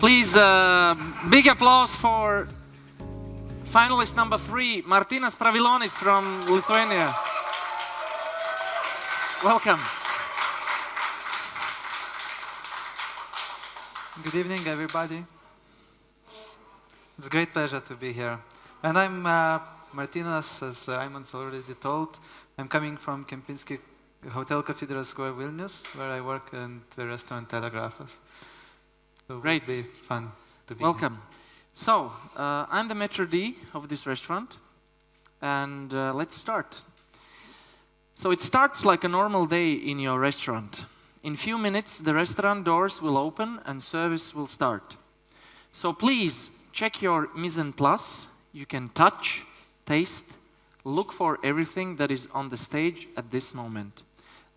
Please, big applause for finalist number 3, Martinas Pravilonis from Lithuania. Welcome. Good evening, everybody. It's a great pleasure to be here. And I'm Martinas, as Raimon's already told. I'm coming from Kempinski Hotel Cathedral Square, Vilnius, where I work in the restaurant Telegrafas. So Great. It will be fun to be Welcome. So, I'm the maitre d' of this restaurant, and let's start. So it starts like a normal day in your restaurant. In few minutes, the restaurant doors will open and service will start. So please, check your mise en place. You can touch, taste, look for everything that is on the stage at this moment,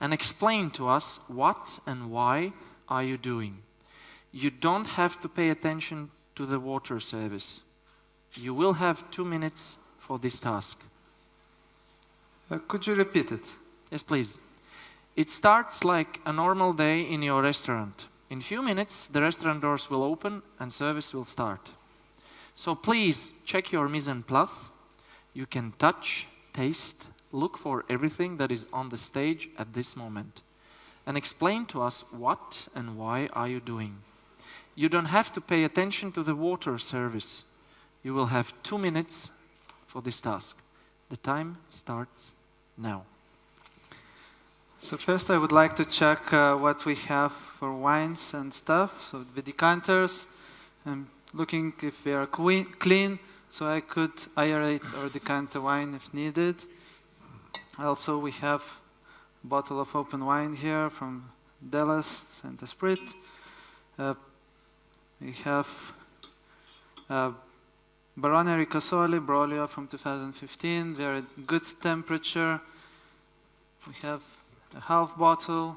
and explain to us what and why are you doing. You don't have to pay attention to the water service. You will have 2 minutes for this task. Could you repeat it? Yes, please. It starts like a normal day in your restaurant. In few minutes, the restaurant doors will open and service will start. So please check your mise en place. You can touch, taste, look for everything that is on the stage at this moment, and explain to us what and why are you doing. You don't have to pay attention to the water service. You will have 2 minutes for this task. The time starts now. So first I would like to check what we have for wines and stuff. So the decanters, I'm looking if they are clean, so I could aerate or decant the wine if needed. Also we have a bottle of open wine here from Delas, Saint Esprit. We have Barone Ricasoli, Broglio from 2015, very good temperature. We have a half bottle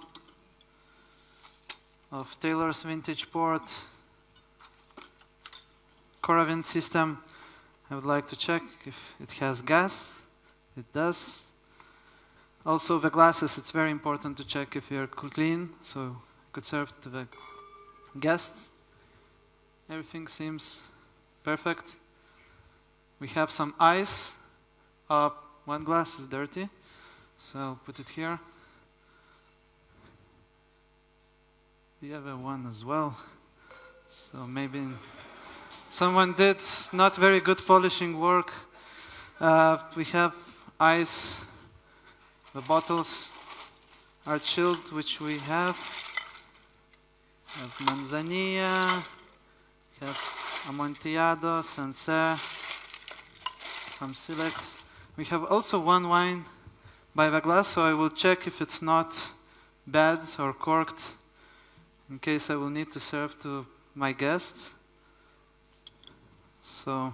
of Taylor's Vintage Port Coravin system. I would like to check if it has gas. It does. Also the glasses, it's very important to check if they're clean, so you could serve to the guests. Everything seems perfect. We have some ice. One glass is dirty, so I'll put it here. The other one as well. So maybe someone did not very good polishing work. We have ice. The bottles are chilled, which we have. We have Manzanilla. We have Amontillado, Sancerre from Silex. We have also one wine by the glass, so I will check if it's not bad or corked, in case I will need to serve to my guests. So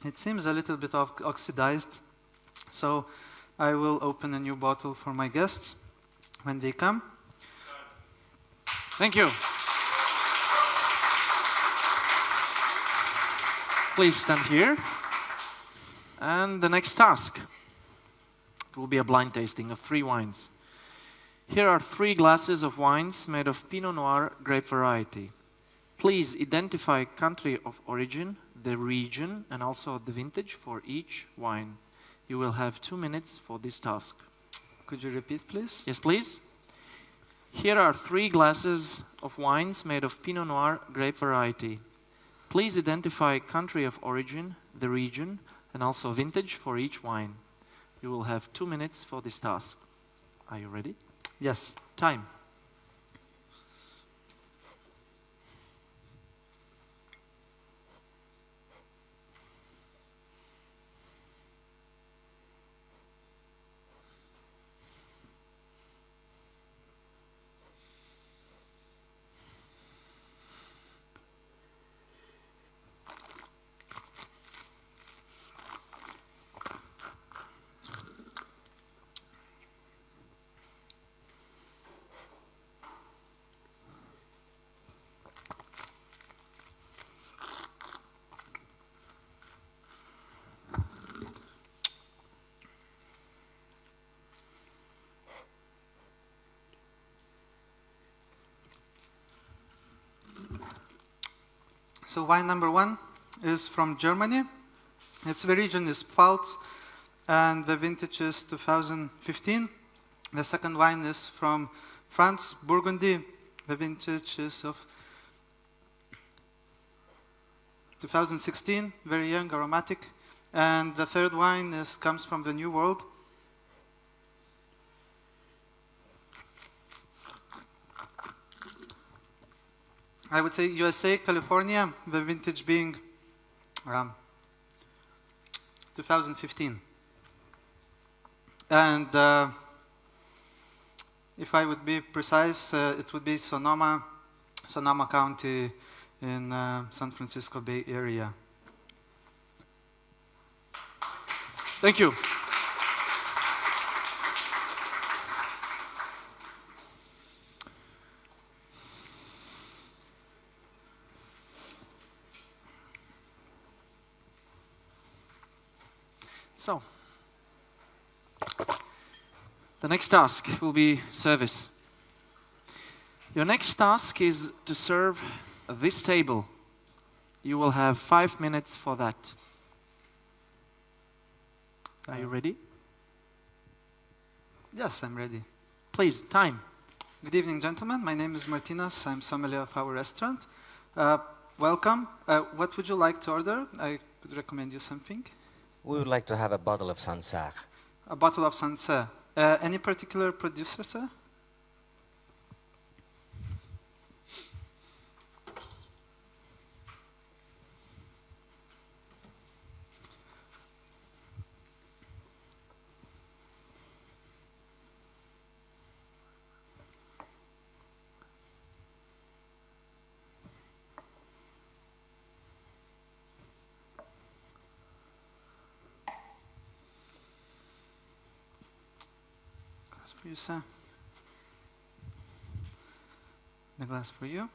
it seems a little bit oxidized, so I will open a new bottle for my guests when they come. Thank you. Please stand here. And the next task. It will be a blind tasting of 3 wines. Here are 3 glasses of wines made of Pinot Noir grape variety. Please identify country of origin, the region, and also the vintage for each wine. You will have 2 minutes for this task. Could you repeat, please? Yes, please. Here are 3 glasses of wines made of Pinot Noir grape variety. Please identify country of origin, the region, and also vintage for each wine. You will have 2 minutes for this task. Are you ready? Yes. Time. So wine number 1 is from Germany. The region is Pfalz, and the vintage is 2015. The second wine is from France, Burgundy. The vintage is of 2016, very young, aromatic. And the third wine comes from the New World. I would say USA, California, the vintage being 2015. And if I would be precise, it would be Sonoma County in San Francisco Bay Area. Thank you. So, the next task will be service. Your next task is to serve this table. You will have 5 minutes for that. Are you ready? Yes, I'm ready. Please, time. Good evening, gentlemen. My name is Martinas. I'm sommelier of our restaurant. Welcome. What would you like to order? I could recommend you something. We would like to have a bottle of Sancerre. A bottle of Sancerre. Any particular producer, sir? For you, sir. The glass for you.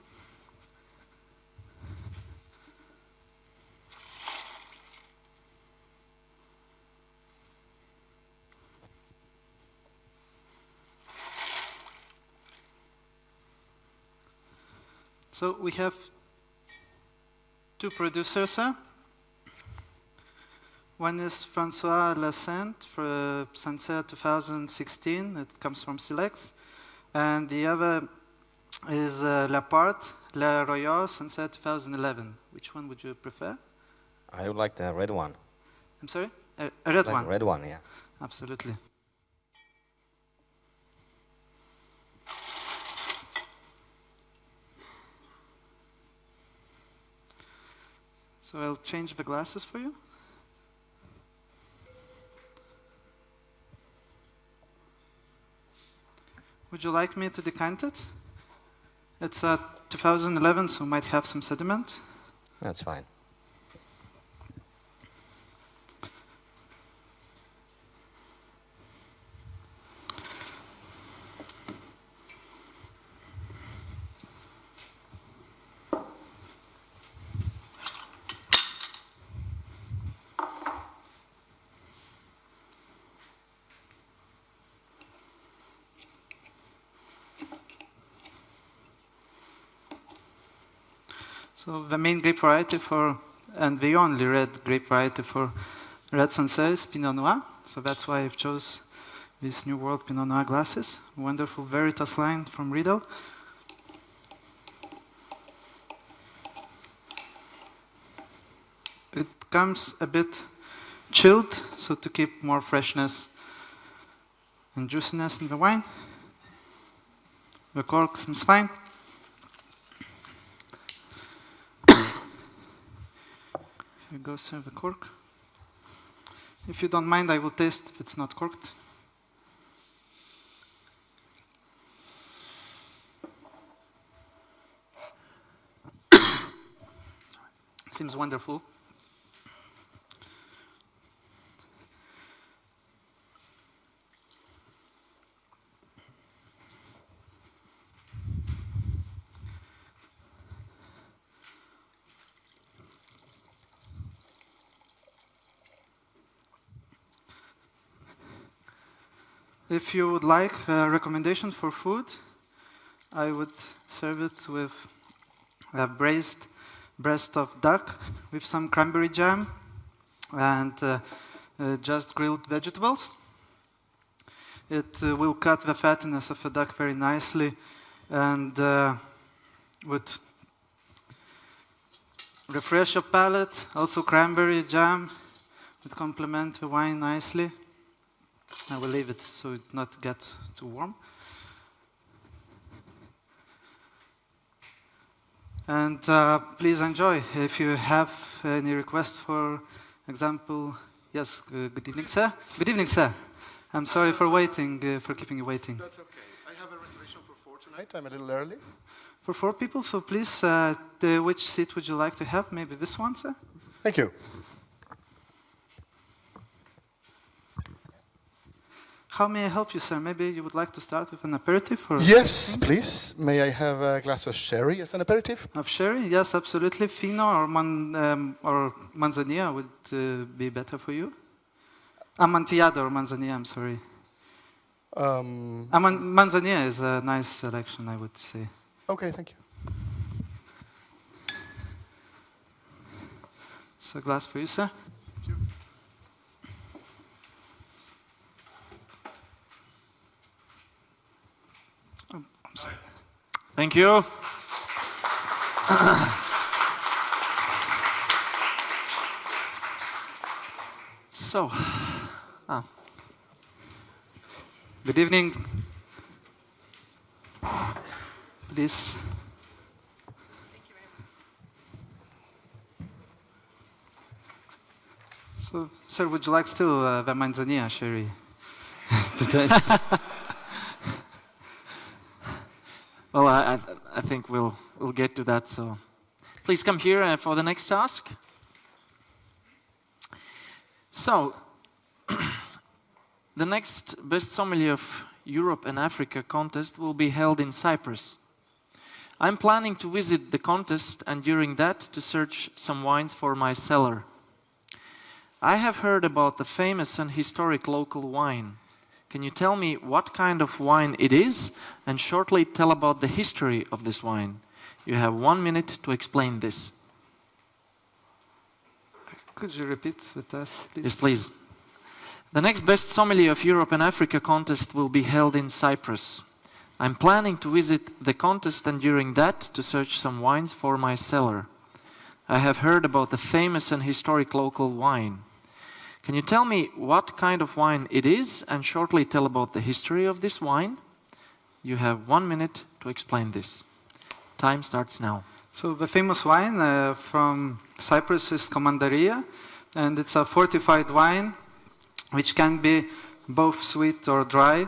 So we have 2 producers, sir. One is François Lassante for Sancerre 2016. It comes from Silex. And the other is Lapart, La Royale, Sancerre 2011. Which one would you prefer? I would like the red one. I'm sorry? A red Like one? the red one, yeah. Absolutely. So I'll change the glasses for you. Would you like me to decant it? It's 2011, so might have some sediment. That's fine. So the main grape variety and the only red grape variety for red Sancerre is Pinot Noir. So that's why I've chose these New World Pinot Noir glasses. Wonderful Veritas line from Riedel. It comes a bit chilled, so to keep more freshness and juiciness in the wine. The cork seems fine. Here goes sir, the cork. If you don't mind, I will taste if it's not corked. Seems wonderful. If you would like a recommendation for food, I would serve it with braised breast of duck with some cranberry jam and just grilled vegetables. It will cut the fattiness of the duck very nicely and would refresh your palate. Also cranberry jam would complement the wine nicely. I will leave it so it not gets too warm. And please enjoy. If you have any requests, for example, yes, good evening, sir. Good evening, sir. I'm sorry for waiting, for keeping you waiting. That's okay. I have a reservation for 4 tonight. I'm a little early. For 4 people, so please, which seat would you like to have? Maybe this one, sir? Thank you. How may I help you, sir? Maybe you would like to start with an aperitif? Or Yes, please. May I have a glass of sherry as an aperitif? of sherry? Yes, absolutely. Fino or manzanilla would be better for you. Amontillado or manzanilla, I'm sorry. Manzanilla is a nice selection, I would say. Okay, thank you. So, glass for you, sir. Oh, I'm sorry. Thank you. So, Good evening. Please. So, sir, would you like still the manzanilla sherry? To taste? well, I think we'll get to that. So, please come here for the next task. So, the next Best Sommelier of Europe and Africa contest will be held in Cyprus. I'm planning to visit the contest and during that to search some wines for my cellar. I have heard about the famous and historic local wine. Can you tell me what kind of wine it is and shortly tell about the history of this wine? You have 1 minute to explain this. Could you repeat with us, please? Yes, please. The next Best Sommelier of Europe and Africa contest will be held in Cyprus. I'm planning to visit the contest and during that to search some wines for my cellar. I have heard about the famous and historic local wine. Can you tell me what kind of wine it is and shortly tell about the history of this wine? You have 1 minute to explain this. Time starts now. So the famous wine from Cyprus is Commandaria, and it's a fortified wine which can be both sweet or dry.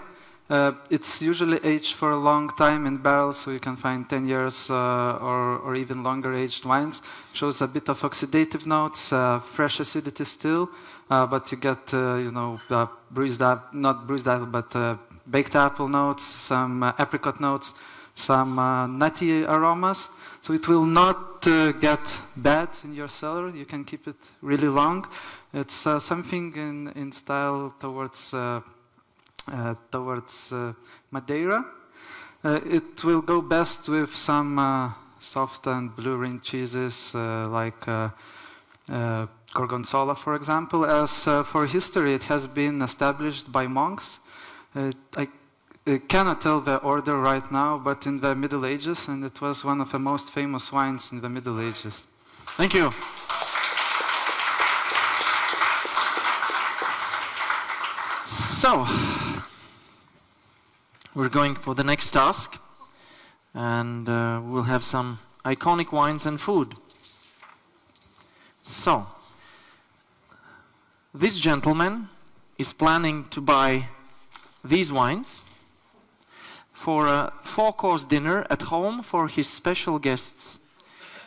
It's usually aged for a long time in barrels, so you can find 10 years or even longer aged wines. Shows a bit of oxidative notes, fresh acidity still, but you get, not bruised apple, but baked apple notes, some apricot notes, some nutty aromas. So it will not get bad in your cellar. You can keep it really long. It's something in style towards Madeira. It will go best with some soft and blue-ring cheeses like Gorgonzola, for example. As for history, it has been established by monks. I cannot tell the order right now, but in the Middle Ages, and it was one of the most famous wines in the Middle Ages. Thank you. So, we're going for the next task, and we'll have some iconic wines and food. So, this gentleman is planning to buy these wines for a 4-course dinner at home for his special guests.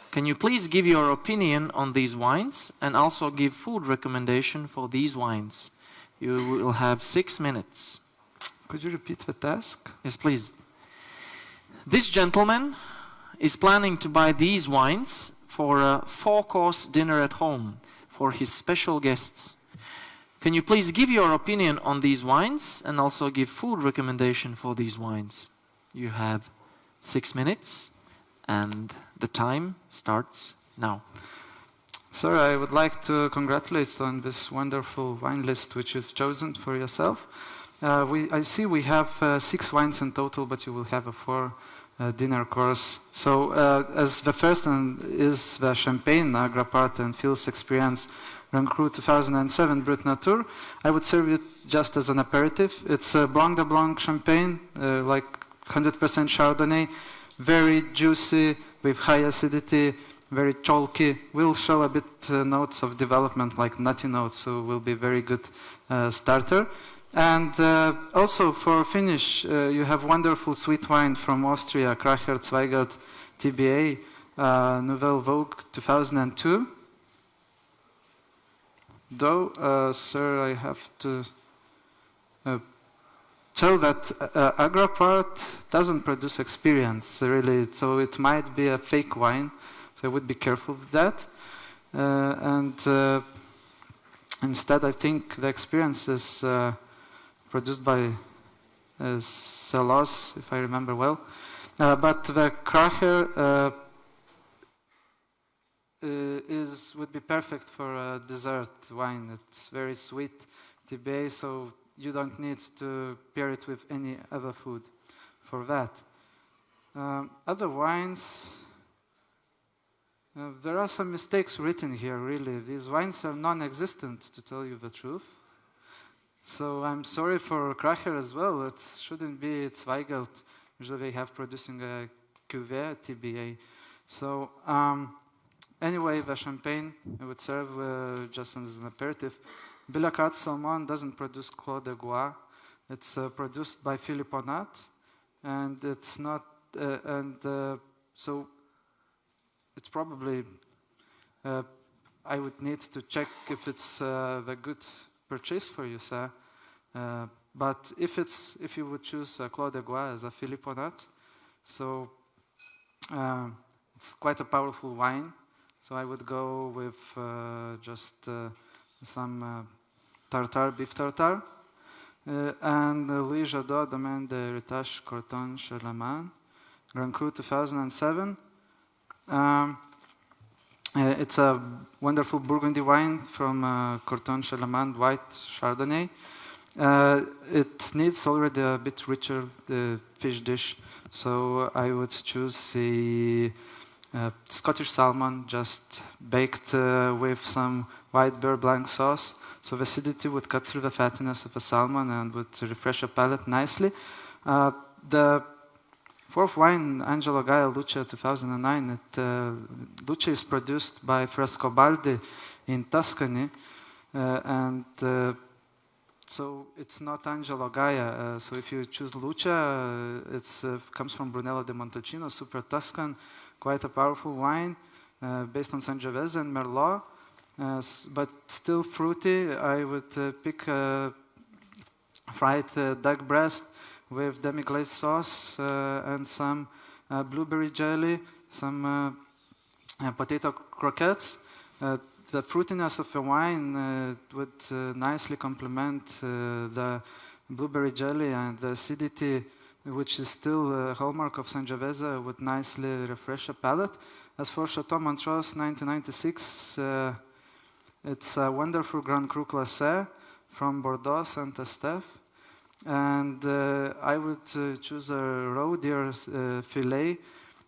Can you please give your opinion on these wines and also give food recommendation for these wines? You will have 6 minutes. Could you repeat the task? Yes, please. This gentleman is planning to buy these wines for a 4-course dinner at home for his special guests. Can you please give your opinion on these wines and also give food recommendation for these wines? You have 6 minutes and the time starts now. Sir, I would like to congratulate on this wonderful wine list which you've chosen for yourself. I see we have 6 wines in total, but you will have a 4 dinner course. So as the first one is the Champagne Agrapart and Fields Experience Grand Cru 2007 Brut Nature, I would serve it just as an aperitif. It's a Blanc de Blanc Champagne, like 100% Chardonnay, very juicy with high acidity, very chalky. Will show a bit notes of development, like nutty notes, so will be very good starter. And also for finish, you have wonderful sweet wine from Austria, Kracher Zweigelt TBA, Nouvelle Vogue 2002. Though, sir, I have to tell that Agrapart doesn't produce experience, really, so it might be a fake wine, so I would be careful with that. Instead, I think the experience is produced by Celos, if I remember well. But the Kracher would be perfect for a dessert wine. It's very sweet TBA, so you don't need to pair it with any other food for that. Other wines, there are some mistakes written here, really. These wines are non-existent, to tell you the truth. So I'm sorry for Kracher as well. It shouldn't be Zweigelt. Usually they have producing a cuvée TBA. So anyway, the champagne I would serve just as an aperitif. Billacard Salmon doesn't produce Clos de Gois. It's produced by Philippe Onat, and it's not. So it's probably. I would need to check if it's the good purchase for you, sir. But if you would choose Clos de Gois as a Philippe Onat, so it's quite a powerful wine. So I would go with just some tartare, beef tartare, and Louis Jadot, Domaine de Retache, Corton, Charlemagne, Grand Cru 2007. It's a wonderful Burgundy wine from Corton Charlemagne, white Chardonnay. It needs already a bit richer fish dish, so I would choose a Scottish salmon just baked with some white beurre blanc sauce. So the acidity would cut through the fattiness of the salmon and would refresh your palate nicely. The fourth wine, Angelo Gaia Luce 2009, Luce is produced by Frescobaldi in Tuscany, so it's not Angelo Gaia. So if you choose Luce, it comes from Brunello de Montalcino, super Tuscan, quite a powerful wine based on Sangiovese and Merlot, but still fruity. I would pick fried duck breast with demi-glazed sauce and some blueberry jelly, some potato croquettes. The fruitiness of the wine would nicely complement the blueberry jelly, and the acidity, which is still a hallmark of Sangiovese, would nicely refresh the palate. As for Chateau Montrose 1996, it's a wonderful Grand Cru Classé from Bordeaux, Saint-Estèphe. And I would choose a roe deer filet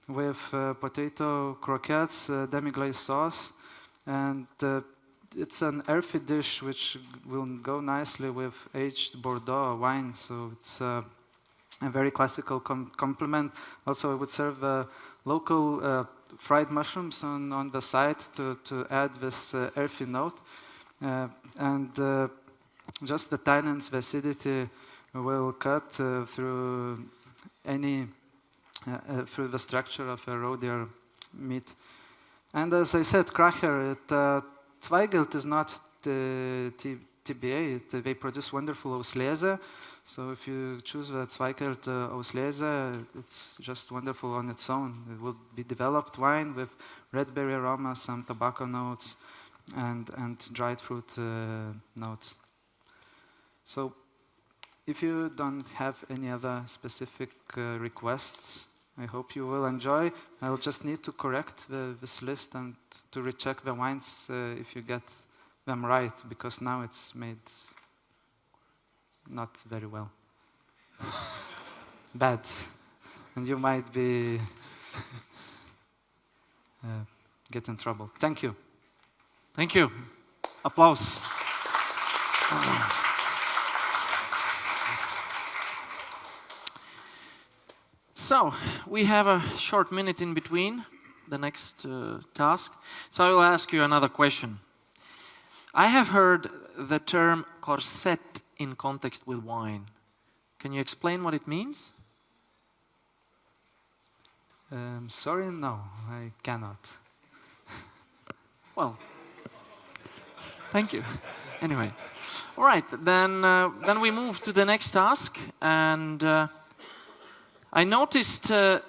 with potato croquettes, demi-glazed sauce. And it's an earthy dish which will go nicely with aged Bordeaux wine. So it's a very classical complement. Also, I would serve local fried mushrooms on the side to add this earthy note. And just the tannins, the acidity will cut through through the structure of a roe deer meat. And as I said, Kracher, Zweigelt is not the TBA. They produce wonderful Auslese. So if you choose the Zweigelt Auslese, it's just wonderful on its own. It will be developed wine with red berry aroma, some tobacco notes, and dried fruit notes. So if you don't have any other specific requests, I hope you will enjoy. I'll just need to correct this list and to recheck the wines if you get them right, because now it's made not very well. Bad. And you might be get in trouble. Thank you. Thank you. Applause. So, we have a short minute in between the next task. So I will ask you another question. I have heard the term corset in context with wine. Can you explain what it means? Sorry, no, I cannot. Well, thank you. Anyway, all right, then we move to the next task, and I noticed that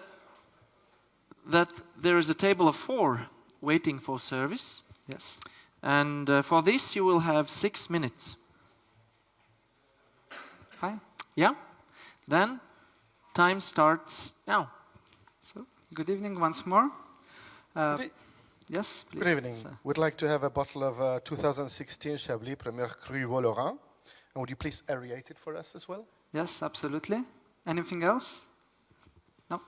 there is a table of 4 waiting for service, Yes. and for this you will have 6 minutes. Fine. Yeah? Then time starts now. So, good evening once more. Good Yes, please. Good evening. We'd like to have a bottle of 2016 Chablis Premier Cru Volorin. And would you please aerate it for us as well? Yes, absolutely. Anything else? No?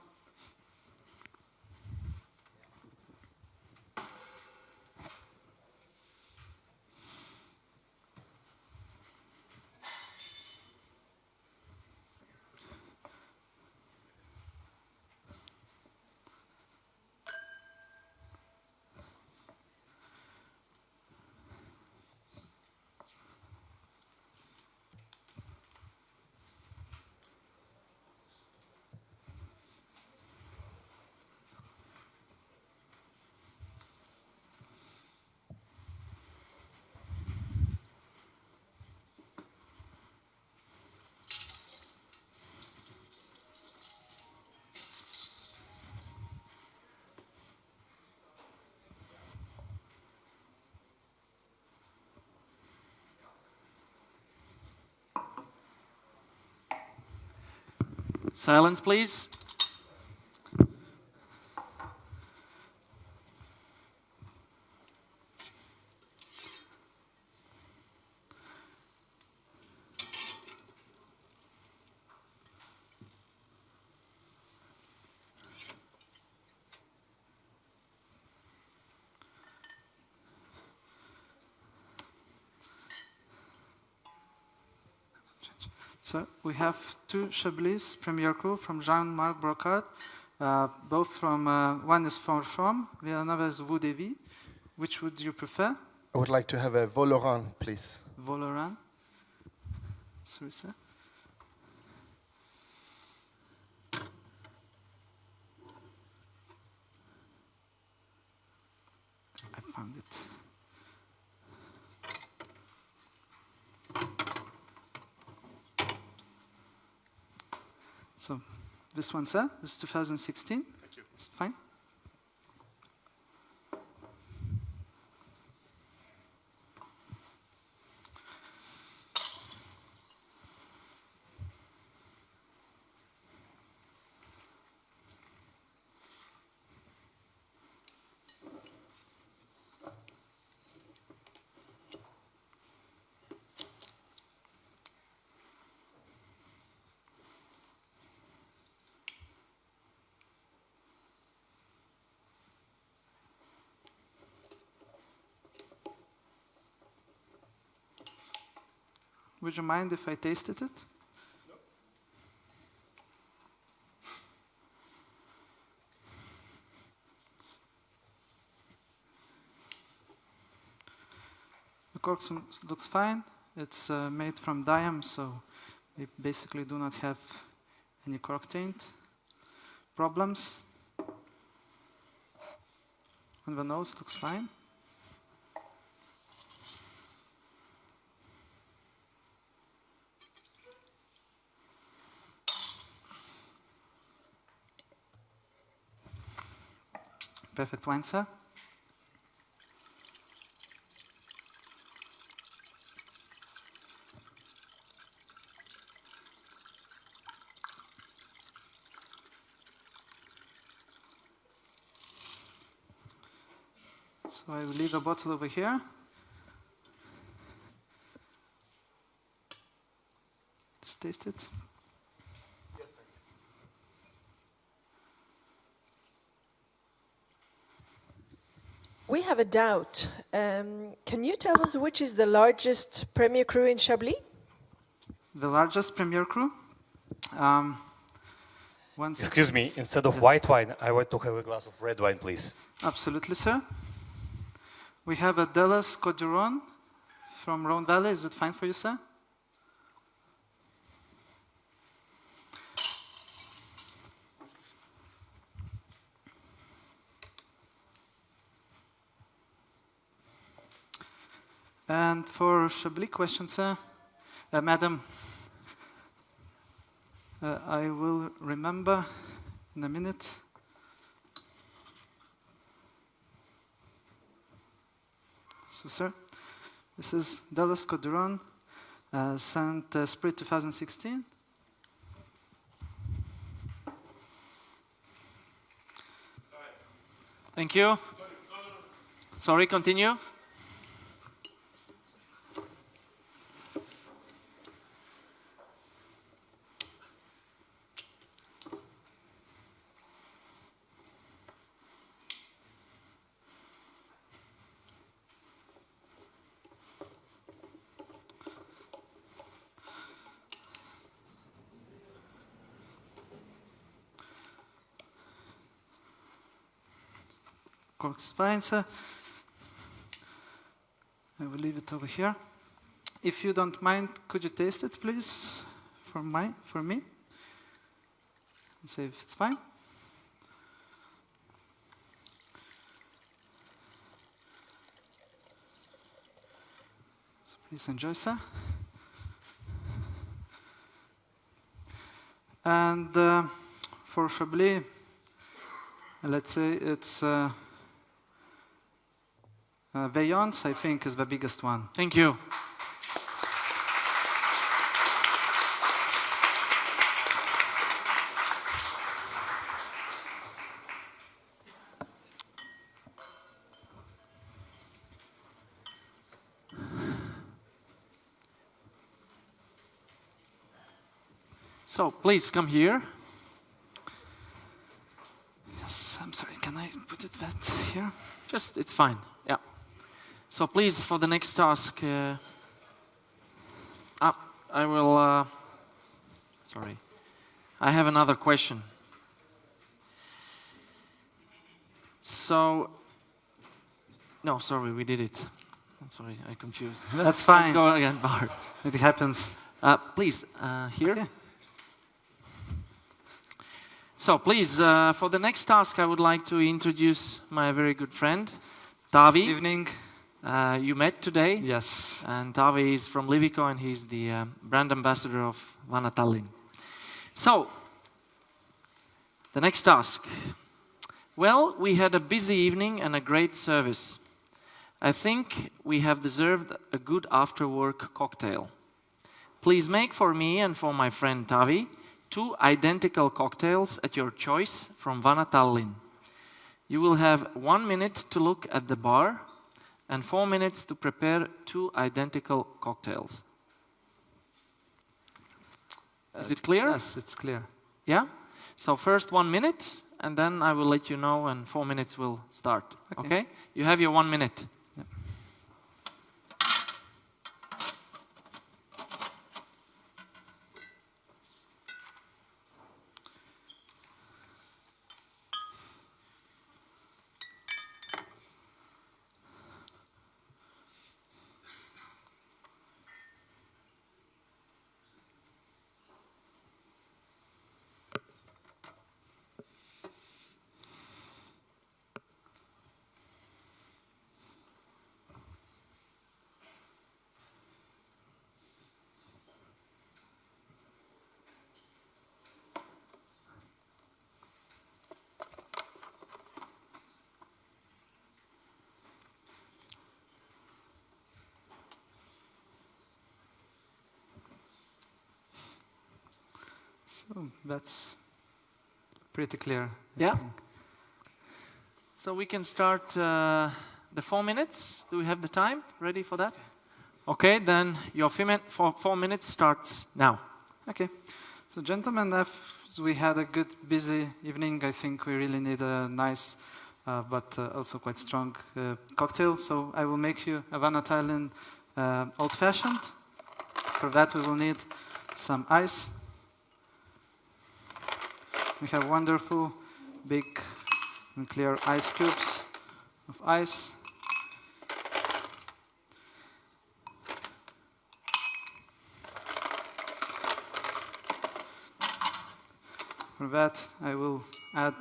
Silence, please. So we have 2 Chablis Premier Cru from Jean-Marc Brocard. Both from, one is from Chaume, the other is Vaudeville. Which would you prefer? I would like to have a Volorin, please. Voloran? Sorry, sir. I found it. So, this one, sir, this is 2016. Thank you. It's fine. Would you mind if I tasted it? No. The cork looks fine. It's made from diam, so we basically do not have any cork taint problems. And the nose looks fine. Perfect wine, sir. So I will leave a bottle over here. Just taste it. We have a doubt. Can you tell us which is the largest Premier Cru in Chablis? The largest Premier Cru. One second. Excuse me, instead of white wine, I want to have a glass of red wine, please. Absolutely, sir. We have a Dallas Côte du Rhône from Rhone Valley. Is it fine for you, sir? And for Chablis question, sir, madam, I will remember in a minute. So, sir, this is Dallas Côte du Rhône, Saint-Esprit 2016. Thank you. Sorry, continue. Cork's fine, sir. I will leave it over here. If you don't mind, could you taste it, please, for me, and say if it's fine. So please enjoy, sir. And for Chablis, let's say it's Veillance, I think, is the biggest one. Thank you. So please come here. Yes, I'm sorry, can I put it that here? Just, it's fine. Yeah. So please, for the next task, I will. Sorry, I have another question. So, no, sorry, we did it. I'm sorry, I confused. That's fine. Let's go again, Bart. It happens. Please, here. Okay. So please, for the next task, I would like to introduce my very good friend, Tavi. Evening. You met today. Yes. And Tavi is from Livico, and he's the brand ambassador of Vana Tallinn. So, the next task. Well, we had a busy evening and a great service. I think we have deserved a good after-work cocktail. Please make for me and for my friend Tavi 2 identical cocktails at your choice from Vana Tallinn. You will have 1 minute to look at the bar and 4 minutes to prepare 2 identical cocktails. Is it clear? Yes, it's clear. Yeah? So first 1 minute, and then I will let you know, and 4 minutes will start. Okay? You have your 1 minute. Yep. So that's pretty clear. I Yeah. think. So we can start the 4 minutes? Do we have the time ready for that? Okay, then your 4 minutes starts now. Okay. So, gentlemen, as we had a good, busy evening, I think we really need a nice, but also quite strong cocktail. So, I will make you a Vana Tallinn old-fashioned. For that, we will need some ice. We have wonderful, big and clear ice cubes of ice. For that, I will add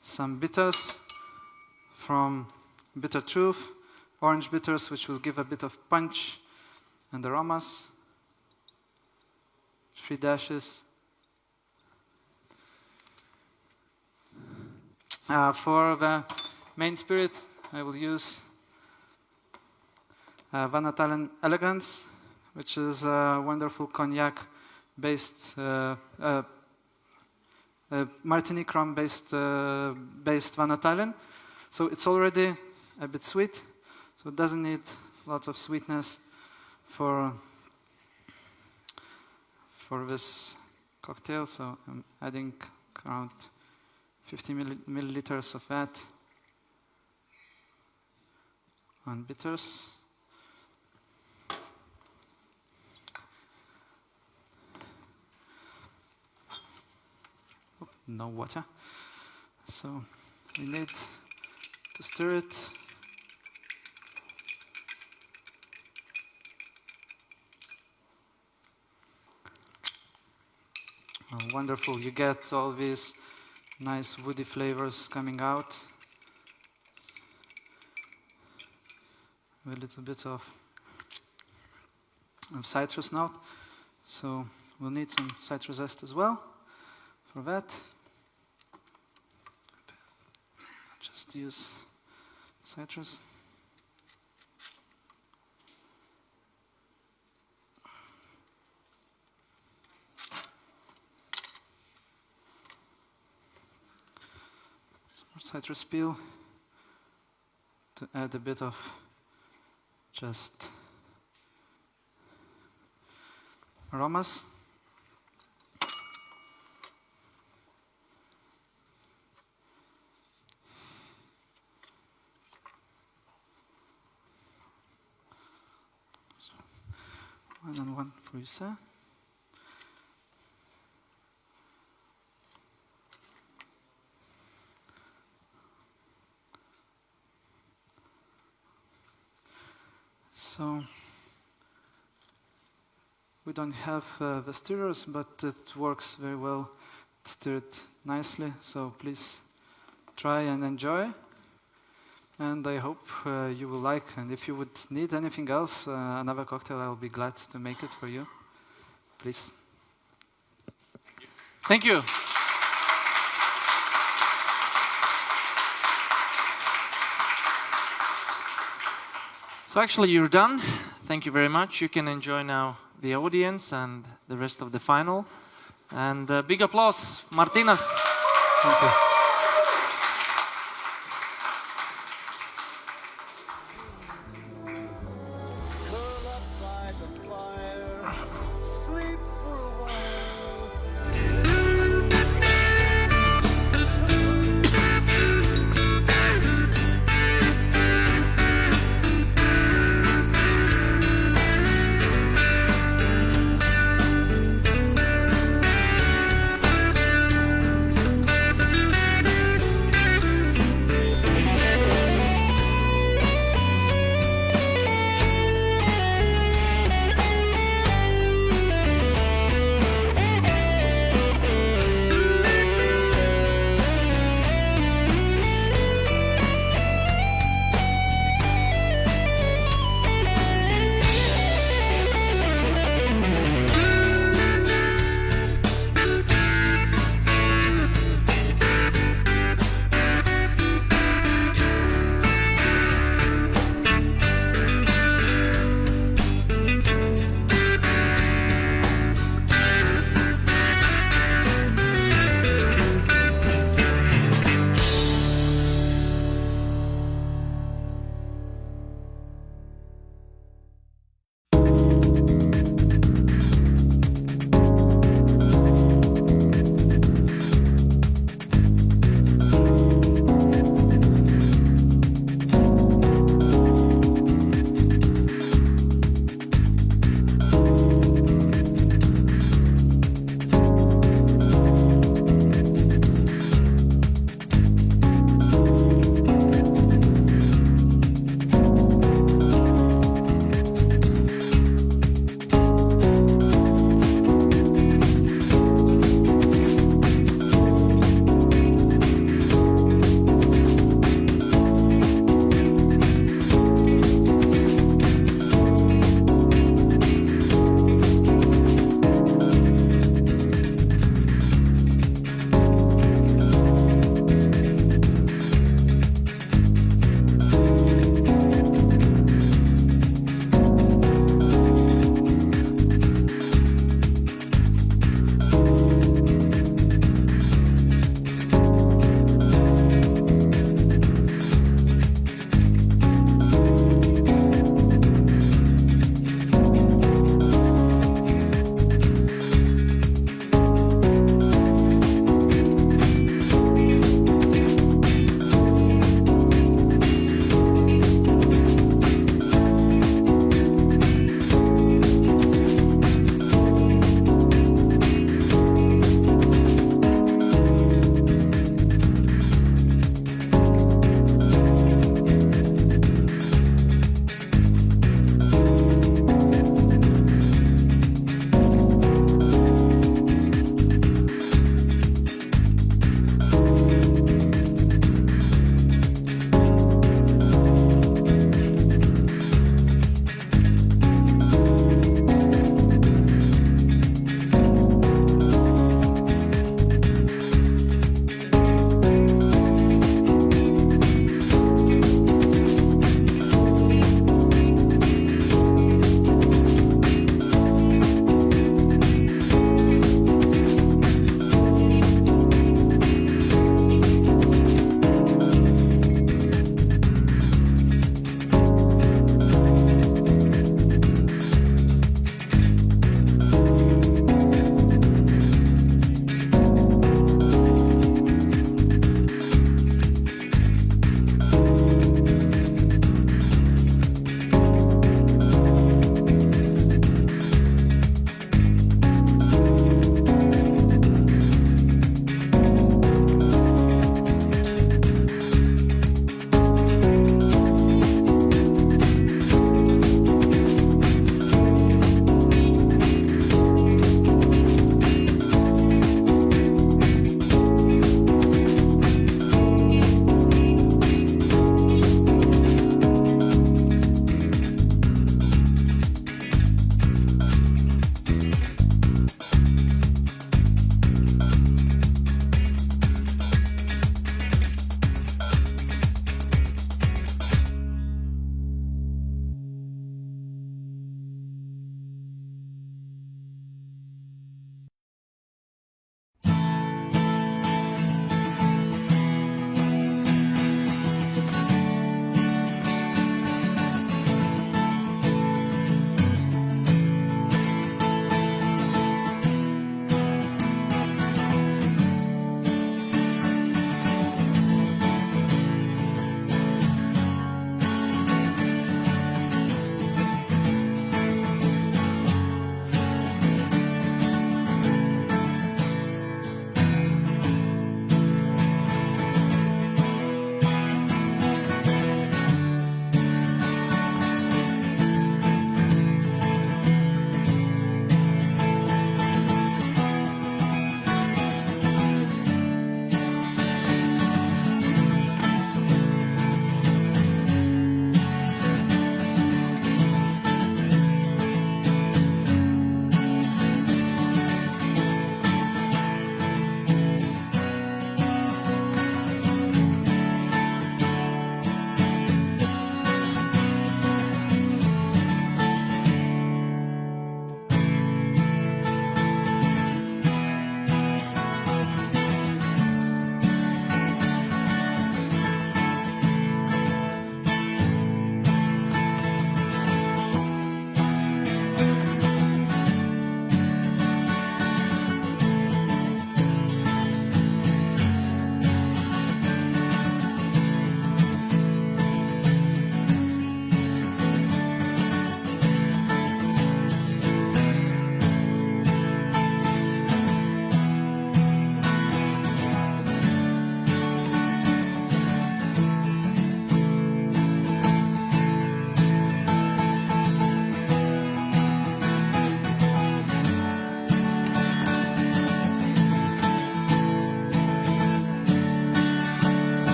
some bitters from Bitter Truth, orange bitters, which will give a bit of punch and aromas. 3 dashes. For the main spirit, I will use Vana Tallinn Elegance, which is a wonderful cognac-based Martinique rum-based Vana Tallinn. So it's already a bit sweet, so it doesn't need lots of sweetness for this cocktail. So I'm adding around 50 milliliters of that on bitters. No water. So we need to stir it. Oh, wonderful. You get all these nice woody flavors coming out. A little bit of citrus note. So we'll need some citrus zest as well for that. Just use citrus. Some more citrus peel to add a bit of just aromas. One and one for you, sir. So we don't have the stirrers, but it works very well. It's stirred nicely, so please try and enjoy. And I hope you will like. And if you would need anything else, another cocktail, I'll be glad to make it for you. Please. Thank you. So actually you're done. Thank you very much. You can enjoy now the audience and the rest of the final. And big applause, Martinas. Thank you.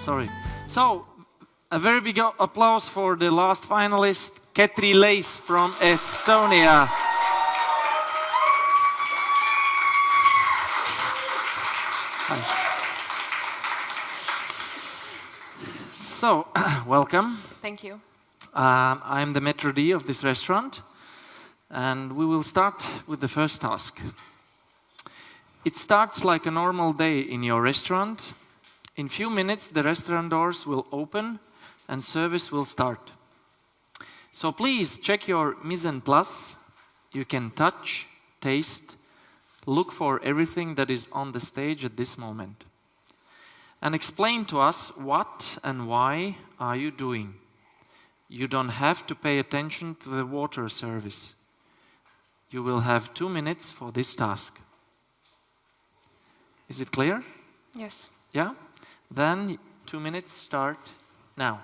sorry. So, a very big applause for the last finalist, Ketri Leis from Estonia. Nice. So, welcome. Thank you. I'm the maitre d' of this restaurant, and we will start with the first task. It starts like a normal day in your restaurant. In few minutes, the restaurant doors will open and service will start. So please check your mise en place. You can touch, taste, look for everything that is on the stage at this moment. And explain to us what and why are you doing. You don't have to pay attention to the water service. You will have 2 minutes for this task. Is it clear? Yes. Yeah? Then 2 minutes start now.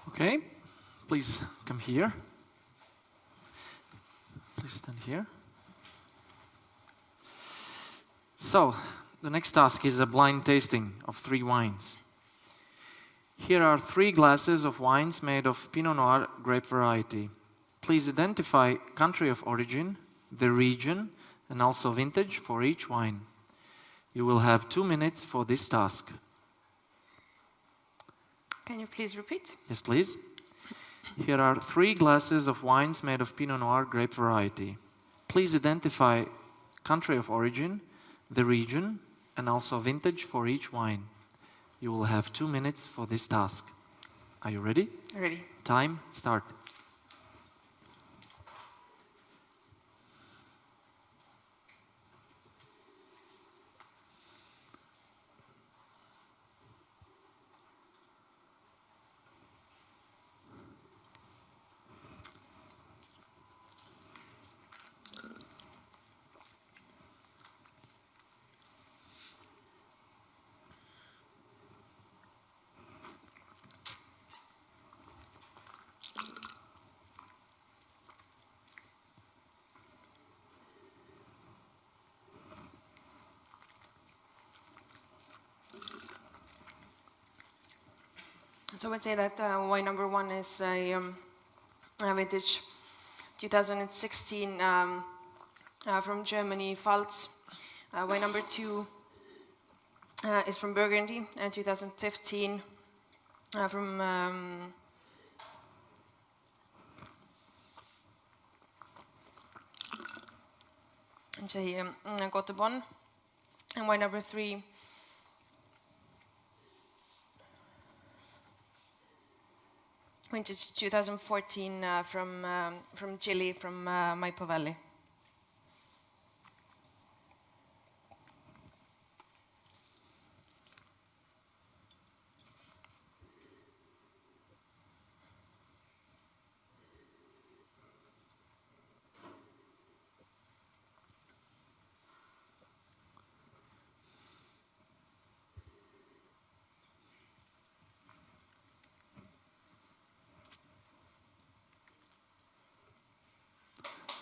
Okay, please come here. Please stand here. So, the next task is a blind tasting of 3 wines. Here are 3 glasses of wines made of Pinot Noir grape variety. Please identify country of origin, the region, and also vintage for each wine. You will have 2 minutes for this task. Can you please repeat? Yes, please. Here are 3 glasses of wines made of Pinot Noir grape variety. Please identify country of origin, the region, and also vintage for each wine. You will have 2 minutes for this task. Are you ready? Ready. Time, start. So I'd say that wine number 1 is a vintage 2016 from Germany, Pfalz. Wine number 2 is from Burgundy, 2015 from Cote de Bon. And wine number 3 vintage 2014 from Chile, from Maipo Valley.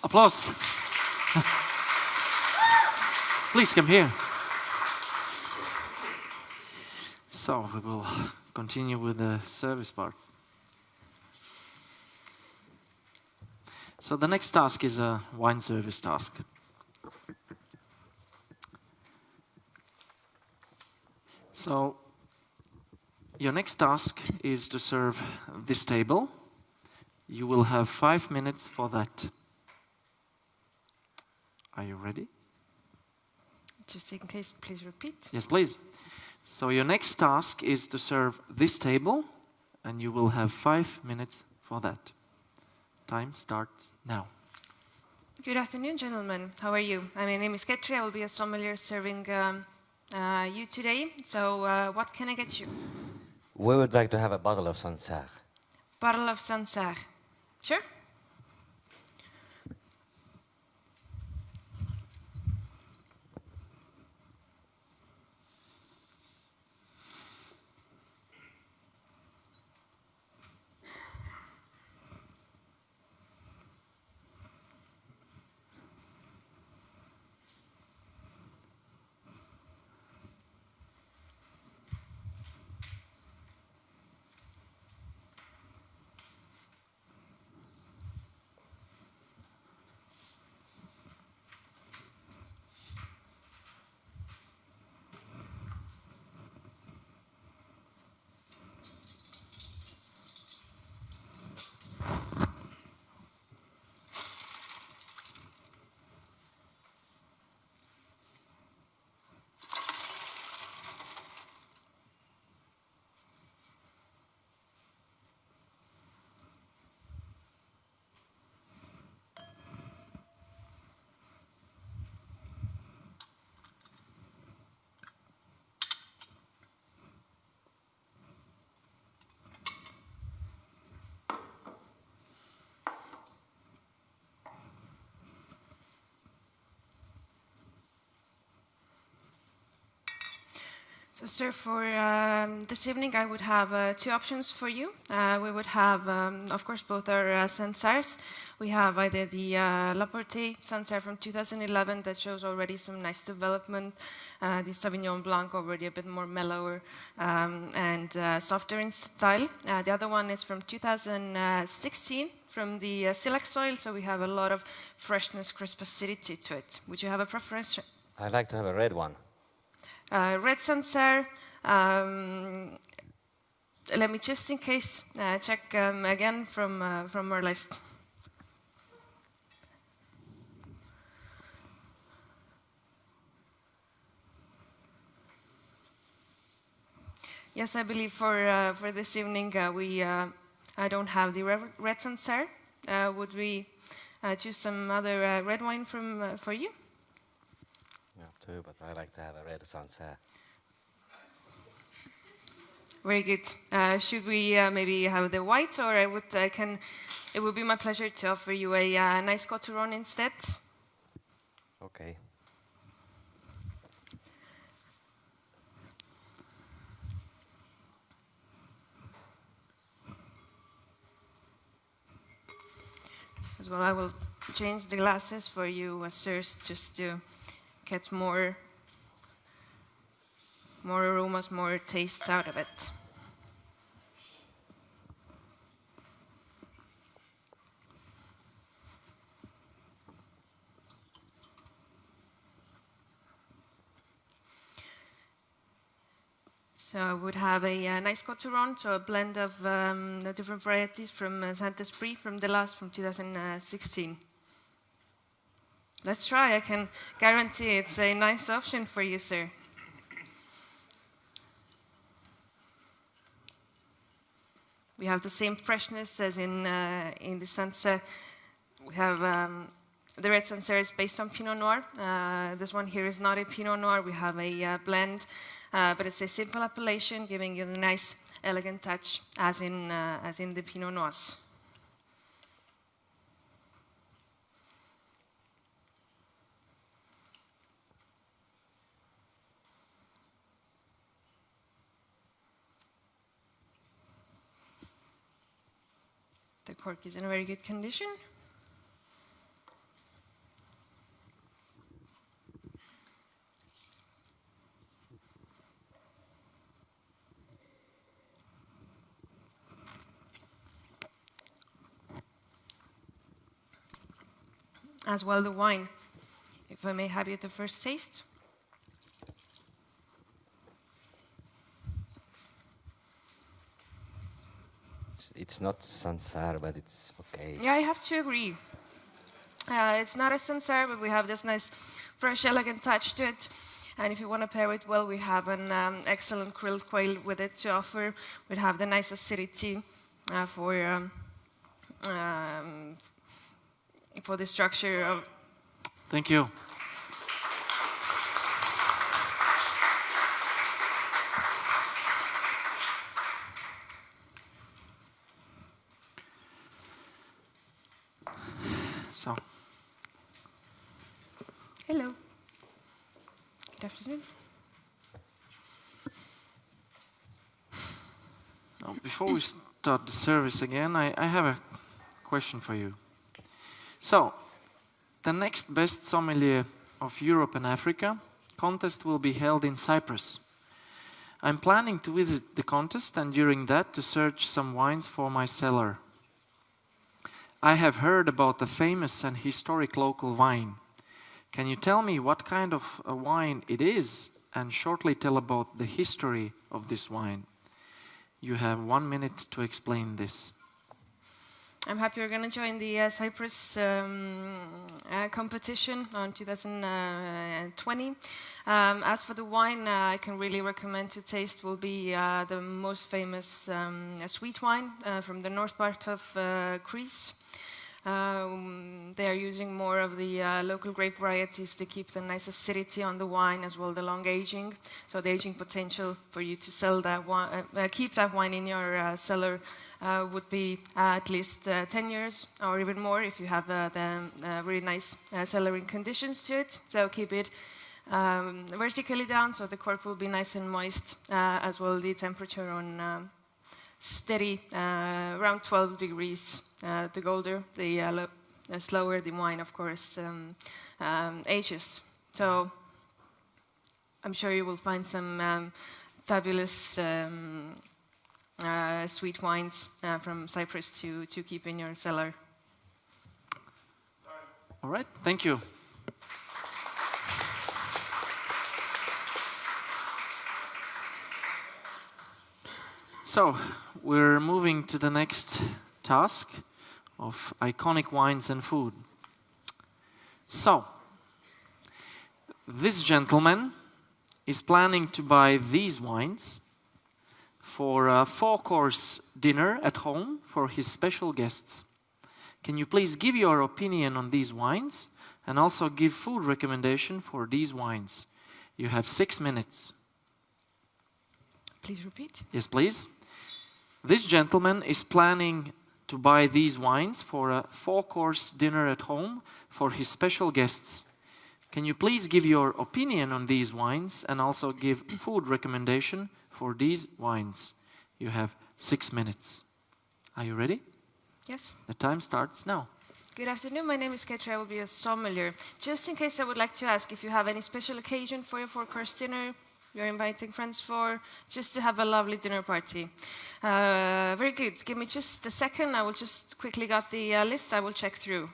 Applause. Please come here. So we will continue with the service part. So the next task is a wine service task. So your next task is to serve this table. You will have 5 minutes for that. Are you ready? Just in case, please repeat. Yes, please. So your next task is to serve this table, and you will have 5 minutes for that. Time starts now. Good afternoon, gentlemen. How are you? My name is Ketri. I will be a sommelier serving you today. So what can I get you? We would like to have a bottle of Sancerre. Bottle of Sancerre. Sure. So, sir, for this evening, I would have 2 options for you. We would have, of course, both our Sancerres. We have either the La Porte Sancerre from 2011 that shows already some nice development, the Sauvignon Blanc already a bit more mellower and softer in style. The other one is from 2016 from the Silex soil, so we have a lot of freshness, crisp acidity to it. Would you have a preference? I'd like to have a red one. Red Sancerre, let me just in case check again from our list. Yes, I believe for this evening I don't have the red Sancerre. Would we choose some other red wine for you? You have to, but I like to have a red Sancerre. Very good. Should we maybe have the white, or it would be my pleasure to offer you a nice Coturon instead. Okay. As well, I will change the glasses for you, sirs, just to get more aromas, more tastes out of it. So I would have a nice Coturon, so a blend of the different varieties from Santa's Prix, from the last, from 2016. Let's try. I can guarantee it's a nice option for you, sir. We have the same freshness as in the Sancerre. We have the red Sancerre is based on Pinot Noir. This one here is not a Pinot Noir. We have a blend, but it's a simple appellation, giving you the nice, elegant touch as in the Pinot Noirs. The cork is in a very good condition. As well the wine, if I may have you the first taste. It's not Sancerre, but it's okay. Yeah, I have to agree. It's not a Sancerre, but we have this nice, fresh, elegant touch to it. And if you want to pair it well, we have an excellent grilled quail with it to offer. We have the nice acidity for the structure of. Thank you. So, Hello. Good afternoon. now before we start the service again, I have a question for you. So, the next best sommelier of Europe and Africa contest will be held in Cyprus. I'm planning to visit the contest and during that to search some wines for my cellar. I have heard about the famous and historic local wine. Can you tell me what kind of a wine it is and shortly tell about the history of this wine? You have 1 minute to explain this. I'm happy you're going to join the Cyprus competition on 2020. As for the wine, I can really recommend to taste will be the most famous sweet wine from the north part of Greece. They are using more of the local grape varieties to keep the nice acidity on the wine as well the long aging. So the aging potential for you to sell that wine, keep that wine in your cellar would be at least 10 years or even more if you have the really nice cellaring conditions to it. So keep it vertically down so the cork will be nice and moist as well the temperature on steady around 12 degrees. The colder, the slower the wine, of course, ages. So I'm sure you will find some fabulous sweet wines from Cyprus to keep in your cellar. All right, thank you. So, we're moving to the next task of iconic wines and food. So, this gentleman is planning to buy these wines for a 4-course dinner at home for his special guests. Can you please give your opinion on these wines and also give food recommendation for these wines? You have 6 minutes. Please repeat. Yes, please. This gentleman is planning to buy these wines for a 4-course dinner at home for his special guests. Can you please give your opinion on these wines and also give food recommendation for these wines? You have 6 minutes. Are you ready? Yes. The time starts now. Good afternoon. My name is Ketra. I will be a sommelier. Just in case, I would like to ask if you have any special occasion for your 4-course dinner. You're inviting friends for just to have a lovely dinner party. Very good. Give me just a second. I will just quickly get the list. I will check through.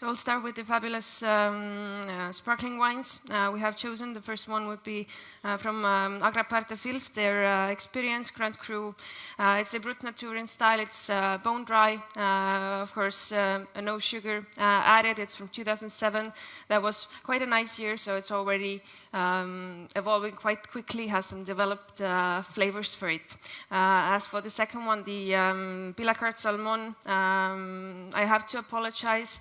So I'll start with the fabulous sparkling wines. We have chosen, the first one would be from Agraparte Fields, their Experience Grand Cru. It's a Brut Nature in style, it's bone dry, of course, no sugar added. It's from 2007. That was quite a nice year, so it's already evolving quite quickly, has some developed flavors for it. As for the second one, the Pilacard Salmon, I have to apologize.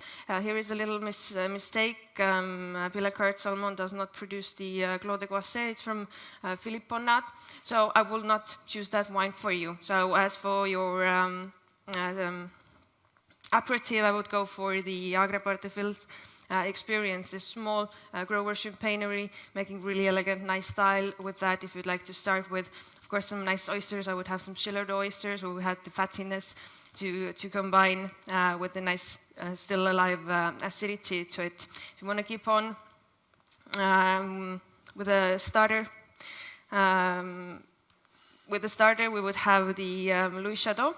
Here is a little mistake. Pilacard Salmon does not produce the Clos de Goisset. It's from Philippe Bonnat, so I will not choose that wine for you. So as for your aperitif, I would go for the Agraparte Fields Experience, a small grower champagnery, making really elegant, nice style with that. If you'd like to start with, of course, some nice oysters, I would have some Chillard oysters, where we had the fattiness to combine with the nice, still alive acidity to it. If you want to keep on with a starter, we would have the Louis Chateau.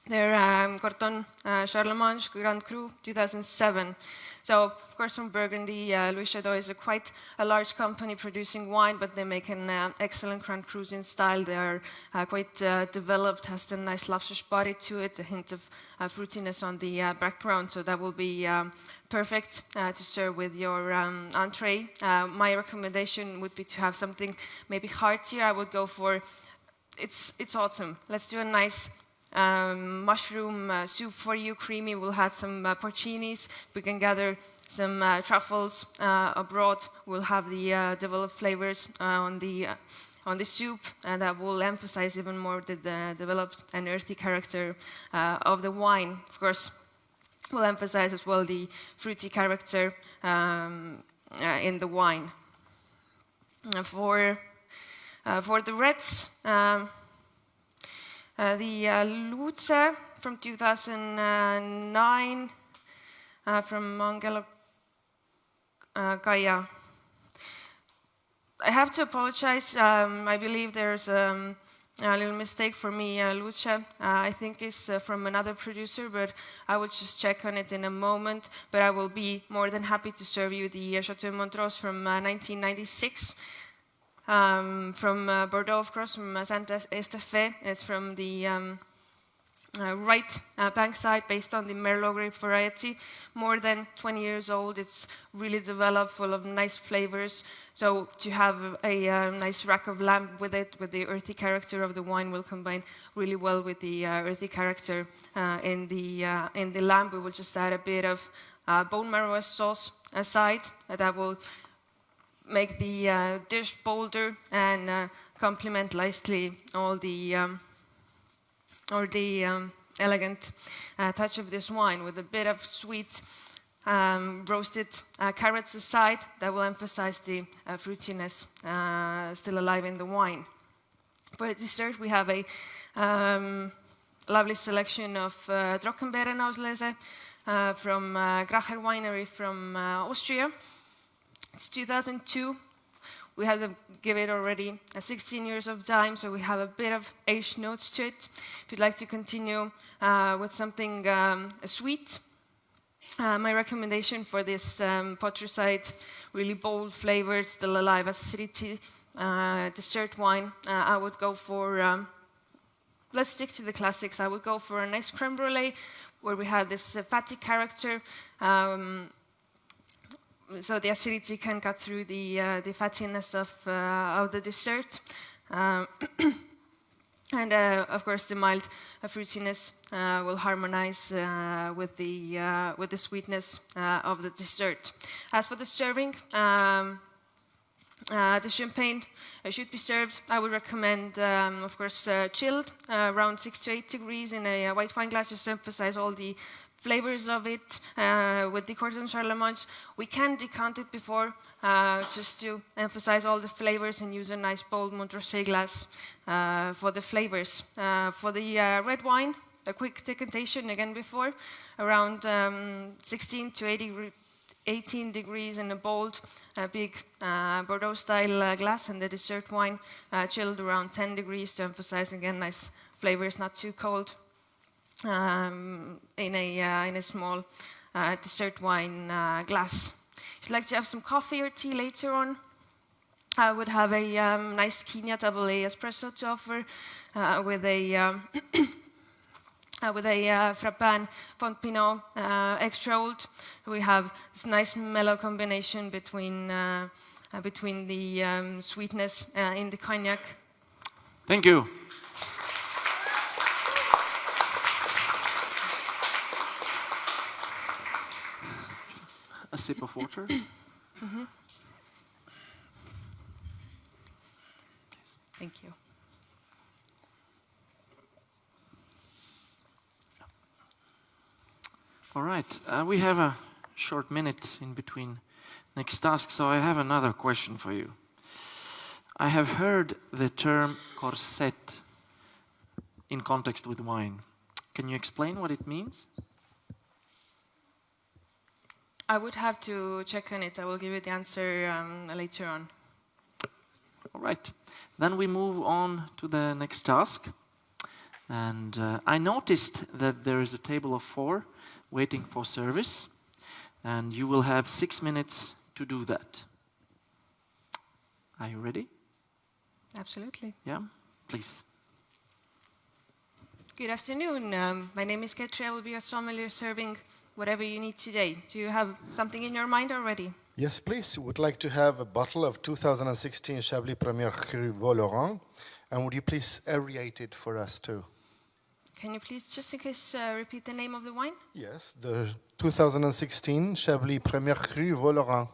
Their Corton Charlemagne Grand Cru 2007. So, of course, from Burgundy, Louis Chateau is quite a large company producing wine, but they make an excellent Grand Cru in style. They are quite developed, has a nice luscious body to it, a hint of fruitiness on the background, so that will be perfect to serve with your entree. My recommendation would be to have something maybe heartier. I would go for, it's autumn. Let's do a nice mushroom soup for you, creamy. We'll have some porcinis. We can gather some truffles abroad. We'll have the developed flavors on the soup, and that will emphasize even more the developed and earthy character of the wine. Of course, we'll emphasize as well the fruity character in the wine. For the reds, the Luce from 2009 from Angelo Gaia. I have to apologize. I believe there's a little mistake for me. Luce, I think, is from another producer, but I will just check on it in a moment. But I will be more than happy to serve you the Chateau Montrose from 1996. From Bordeaux, of course, from Saint-Estèphe. It's from the right bank side, based on the Merlot grape variety. More than 20 years old. It's really developed, full of nice flavors. So to have a nice rack of lamb with it, with the earthy character of the wine, will combine really well with the earthy character in the lamb. We will just add a bit of bone marrow sauce aside. That will make the dish bolder and complement nicely all the elegant touch of this wine, with a bit of sweet roasted carrots aside. That will emphasize the fruitiness still alive in the wine. For dessert, we have a lovely selection of Trockenbeeren Auslese from Gracher Winery from Austria. It's 2002. We had to give it already 16 years of time, so we have a bit of aged notes to it. If you'd like to continue with something sweet, my recommendation for this Potterside, really bold flavored, still alive acidity dessert wine, I would go for, let's stick to the classics. I would go for a nice creme brulee, where we have this fatty character. So the acidity can cut through the fattiness of the dessert. And of course, the mild fruitiness will harmonize with the sweetness of the dessert. As for the serving, the champagne should be served. I would recommend, of course, chilled, around 6 to 8 degrees in a white wine glass, just to emphasize all the flavors of it. With the Corton Charlemagne, we can decant it before, just to emphasize all the flavors, and use a nice bold Montrachet glass for the flavors. For the red wine, a quick decantation again before, around 16 to 18 degrees in a bold, big Bordeaux-style glass, and the dessert wine chilled around 10 degrees to emphasize again nice flavors, not too cold. In a small dessert wine glass. If you'd like to have some coffee or tea later on, I would have a nice Kenya double A espresso to offer with a Frappin Font Pinot extra old. We have this nice mellow combination between the sweetness in the cognac. Thank you. A sip of water. Thank you. All right, we have a short minute in between next task, so I have another question for you. I have heard the term corset in context with wine. Can you explain what it means? I would have to check on it. I will give you the answer later on. All right, then we move on to the next task. And I noticed that there is a table of 4 waiting for service, and you will have 6 minutes to do that. Are you ready? Absolutely. Yeah, please. Good afternoon. My name is Ketri. I will be your sommelier serving whatever you need today. Do you have something in your mind already? Yes, please. Would like to have a bottle of 2016 Chablis Premier Cru Voloran, and would you please aerate it for us too? Can you please, just in case, repeat the name of the wine? Yes, the 2016 Chablis Premier Cru Voloran.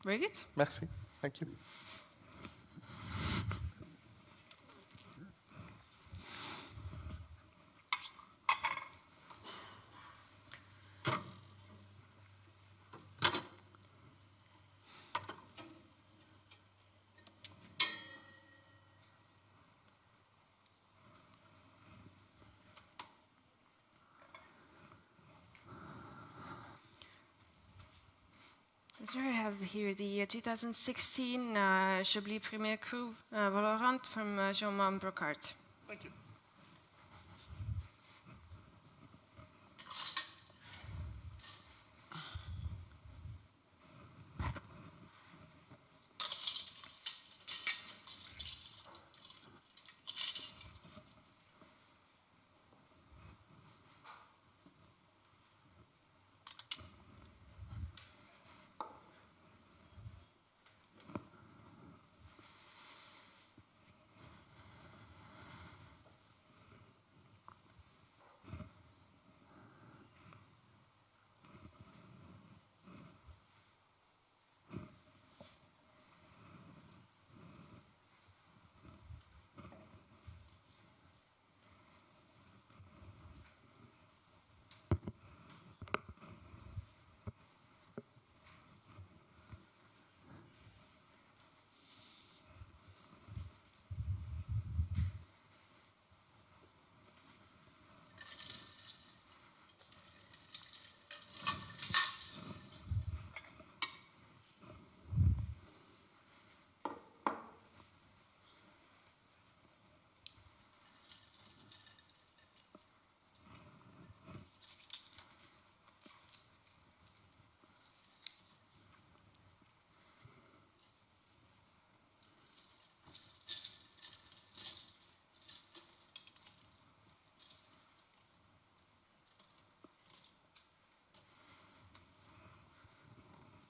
Very good. Merci. Thank you. So I have here the 2016 Chablis Premier Cru Valorant from Jean-Marc Brocard. Thank you.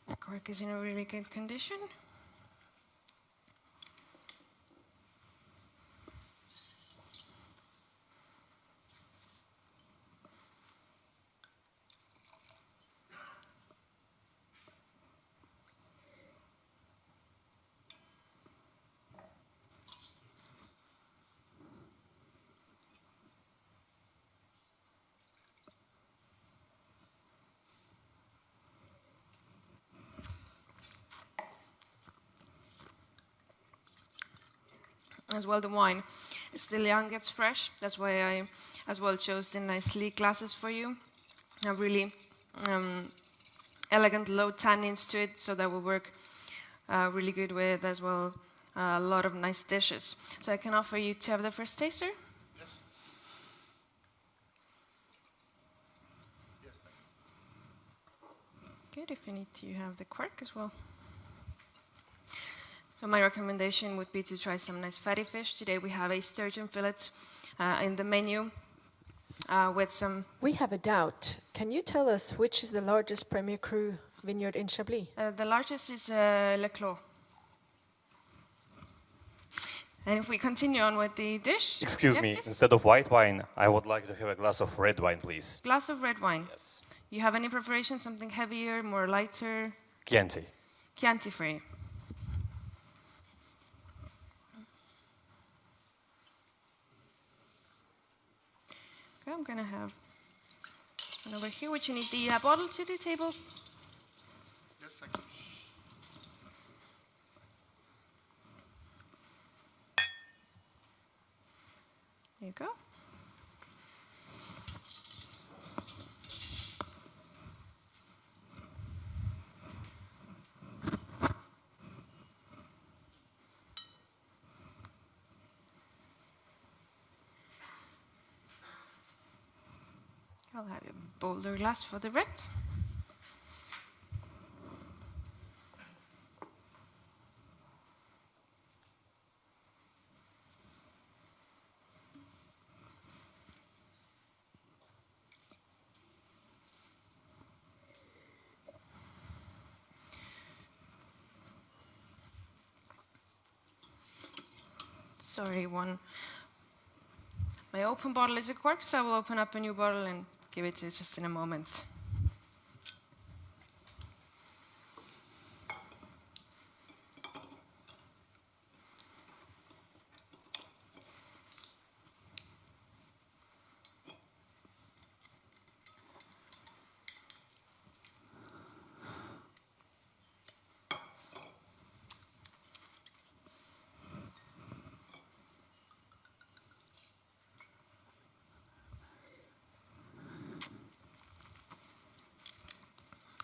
The cork is in a really good condition. As well, the wine is still young, it's fresh. That's why I as well chose the nice sleek glasses for you. A really elegant low tannins to it, so that will work really good with as well a lot of nice dishes. So I can offer you to have the first taster. Yes. Yes, thanks. Good, if you need to, you have the cork as well. So my recommendation would be to try some nice fatty fish. Today we have a sturgeon fillet in the menu with some... We have a doubt. Can you tell us which is the largest Premier Cru vineyard in Chablis? The largest is Le Clos. And if we continue on with the dish... Excuse Yeah, me, yes. instead of white wine, I would like to have a glass of red wine, please. Glass of red wine. Yes. You have any preparation, something heavier, more lighter? Chianti. Chianti free. Okay, I'm gonna have one over here. Would you need the bottle to the table? Yes, I can. There you go. I'll have a bolder glass for the red. Sorry, my open bottle is a cork, so I will open up a new bottle and give it to you just in a moment.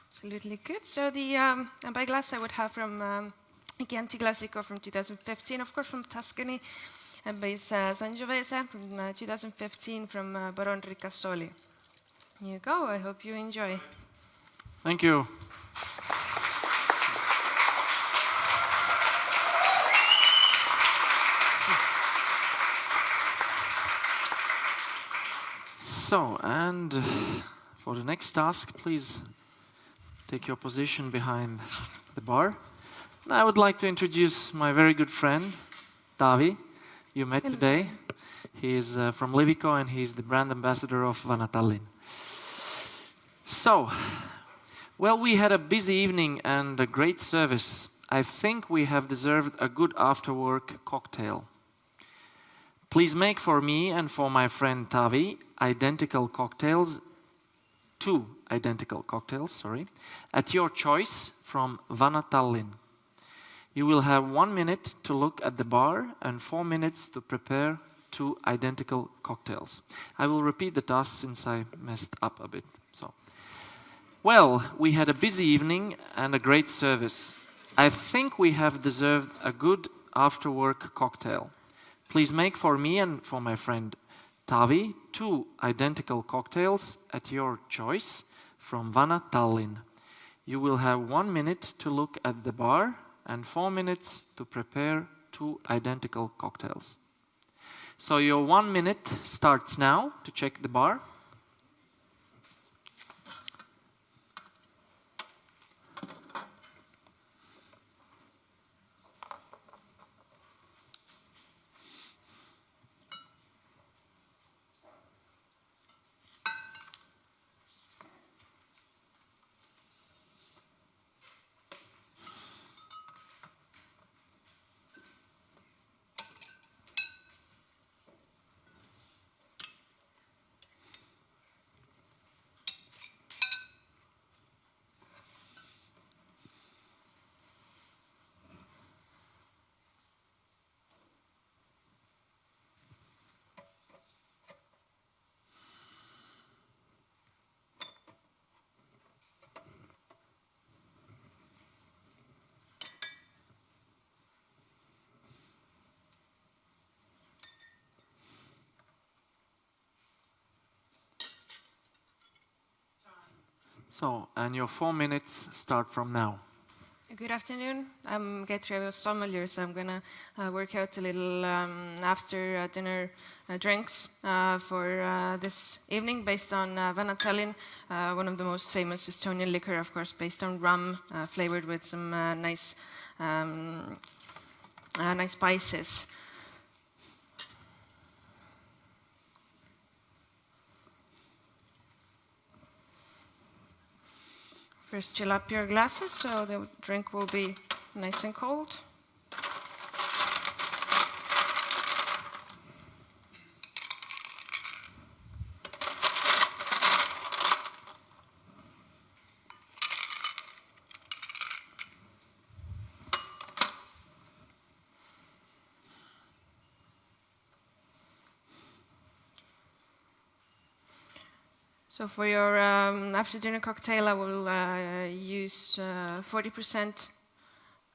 Absolutely good. So the by glass I would have from Chianti Classico from 2015, of course from Tuscany, and by Sangiovese from 2015 from Baron Ricasoli. Here you go. I hope you enjoy. Thank you. So, and for the next task, please take your position behind the bar. I would like to introduce my very good friend, Tavi, you met today. He is from Livico and he's the brand ambassador of Vana Tallinn. So, well, we had a busy evening and a great service. I think we have deserved a good after-work cocktail. Please make for me and for my friend Tavi identical cocktails, 2 identical cocktails, sorry, at your choice from Vana Tallinn. You will have 1 minute to look at the bar and 4 minutes to prepare 2 identical cocktails. I will repeat the task since I messed up a bit. So, well, we had a busy evening and a great service. I think we have deserved a good after-work cocktail. Please make for me and for my friend Tavi 2 identical cocktails at your choice from Vana Tallinn. You will have 1 minute to look at the bar and 4 minutes to prepare 2 identical cocktails. So your 1 minute starts now to check the bar. So, and your 4 minutes start from now. Good afternoon. I'm Getri Sommelier, so I'm going to work out a little after dinner drinks for this evening based on Vana Tallinn, one of the most famous Estonian liquor, of course, based on rum, flavored with some nice spices. First, chill up your glasses so the drink will be nice and cold. So for your after-dinner cocktail, I will use 40%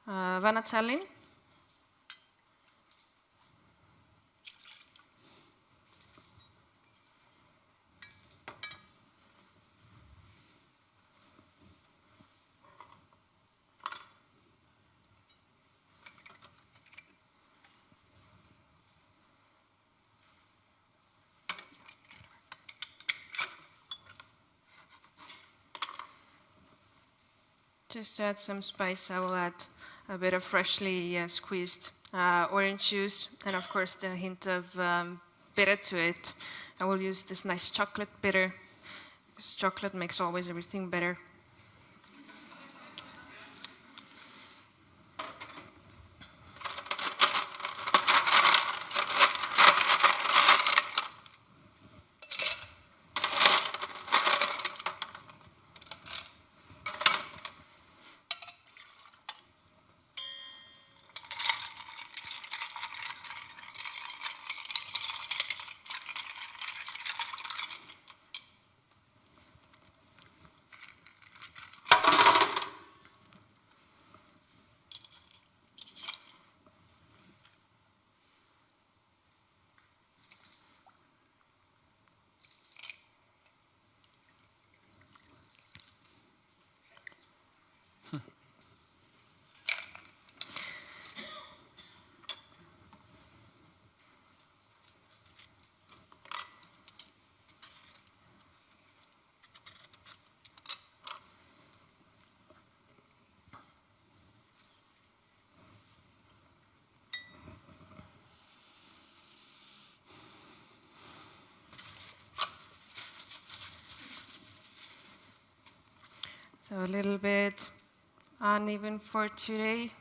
Vana Tallinn. Just to add some spice, I will add a bit of freshly squeezed orange juice, and of course the hint of bitter to it. I will use this nice chocolate bitter, because chocolate makes always everything better. So a little bit uneven for today,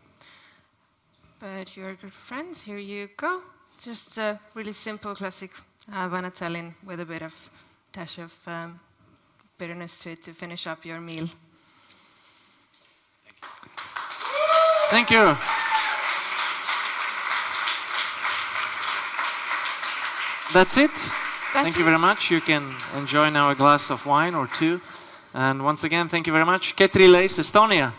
but you're good friends. Here you go. Just a really simple classic Vana Tallinn with a bit of dash of bitterness to it to finish up your meal. Thank you. That's it. Thank you very much. You can enjoy now a glass of wine or two. And once again, thank you very much. Ketri Leis, Estonia.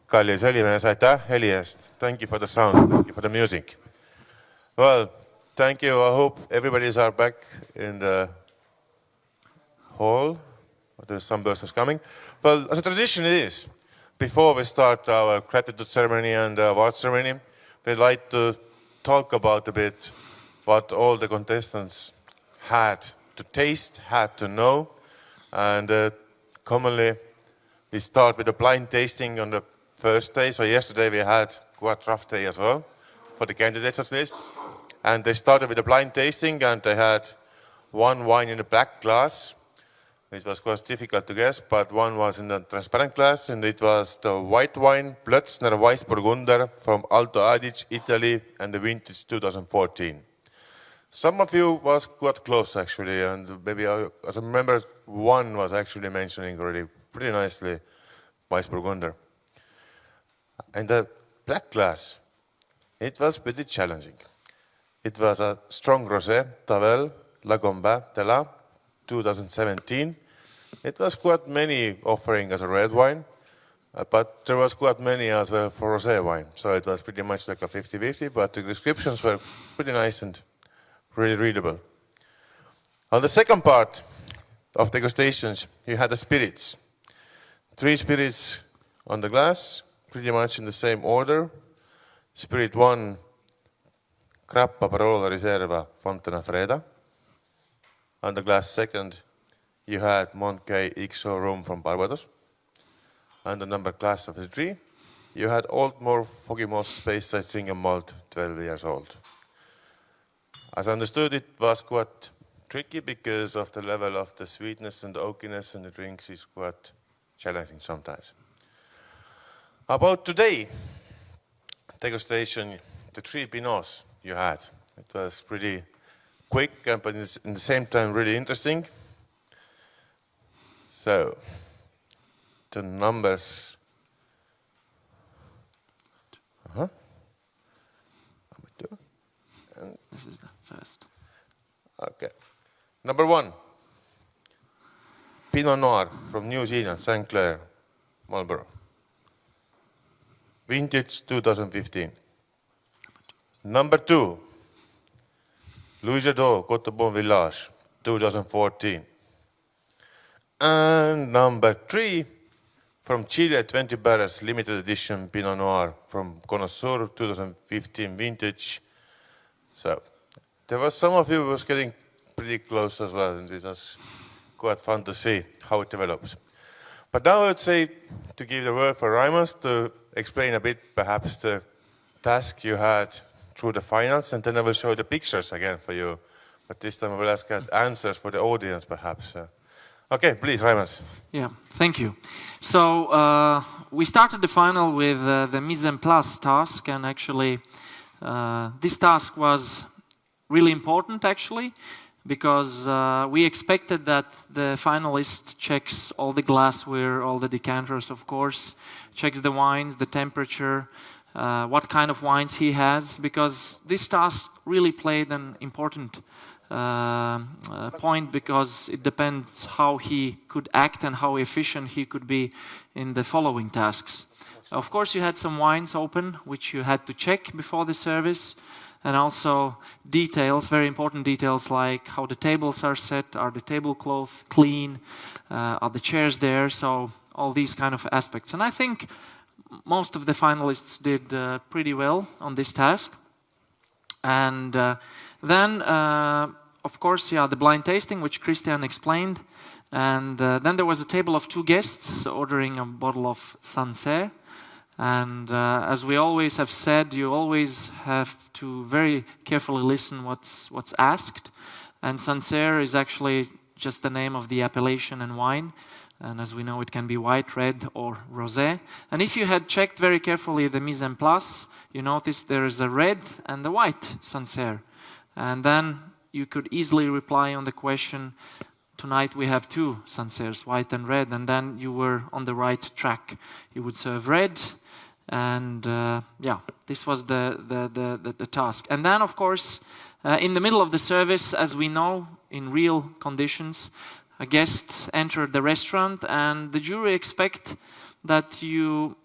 kallis helimees, aitäh heli eest. Thank you for the sound, thank you for the music. Well, thank you. I hope everybody's are back in the hall. There's some persons coming. Well, as a tradition is, before we start our gratitude ceremony and award ceremony, we'd like to talk about a bit what all the contestants had to taste, had to know. And commonly, we start with a blind tasting on the first day. So yesterday we had quite rough day as well for the candidates at least. And they started with a blind tasting and they had one wine in a black glass. It was quite difficult to guess, but one was in a transparent glass and it was the white wine, Plötzner Weissburgunder from Alto Adige, Italy, and the vintage 2014. Some of you was quite close actually, and maybe as I remember, one was actually mentioning already pretty nicely Weissburgunder. And the black glass, it was pretty challenging. It was a strong rosé, Tavel, La Combat, Tela, 2017. It was quite many offering as a red wine, but there was quite many as well for rosé wine. So it was pretty much like a 50-50, but the descriptions were pretty nice and really readable. On the second part of degustations, you had the spirits. 3 spirits on the glass, pretty much in the same order. Spirit 1, Grappa Parola Riserva Fontana Freda. On the glass second, you had Monkey XO Rum from Barbados. And the number glass of the 3, you had Oldmore Foggy Moss Speyside Single Malt, 12 years old. As I understood, it was quite tricky because of the level of the sweetness and the oakiness and the drinks is quite challenging sometimes. About today, degustation, the 3 Pinots you had. It was pretty quick, but in the same time really interesting. So, the numbers. Number 2. And this is the first. Okay. Number 1. Pinot Noir from New Zealand, St. Clair, Marlborough. Vintage 2015. Number 2. Louis Jadot, Cote Bon Village, 2014. And number 3, from Chile, 20 barrels, limited edition Pinot Noir from Connoisseur, 2015 vintage. So, there was some of you who was getting pretty close as well, and it was quite fun to see how it develops. But now I would say to give the word for Raimond to explain a bit perhaps the task you had through the finals, and then I will show the pictures again for you. But this time I will ask answers for the audience perhaps. Okay, please, Raimond. Yeah, thank you. So we started the final with the mise en place task, and actually this task was really important actually, because we expected that the finalist checks all the glassware, all the decanters, of course, checks the wines, the temperature, what kind of wines he has, because this task really played an important point, because it depends how he could act and how efficient he could be in the following tasks. Of course, you had some wines open, which you had to check before the service, and also details, very important details, like how the tables are set, are the tablecloth clean, are the chairs there, so all these kind of aspects. And I think most of the finalists did pretty well on this task. And then, of course, yeah, the blind tasting, which Christian explained. And then there was a table of 2 guests ordering a bottle of Sancerre. And as we always have said, you always have to very carefully listen what's asked. And Sancerre is actually just the name of the appellation and wine. And as we know, it can be white, red, or rosé. And if you had checked very carefully the mise en place, you notice there is a red and a white Sancerre. And then you could easily reply on the question, tonight we have 2 Sancerres, white and red, and then you were on the right track. You would serve red, and yeah, this was the task. And then, of course, in the middle of the service, as we know, in real conditions, a guest entered the restaurant, and the jury expect that you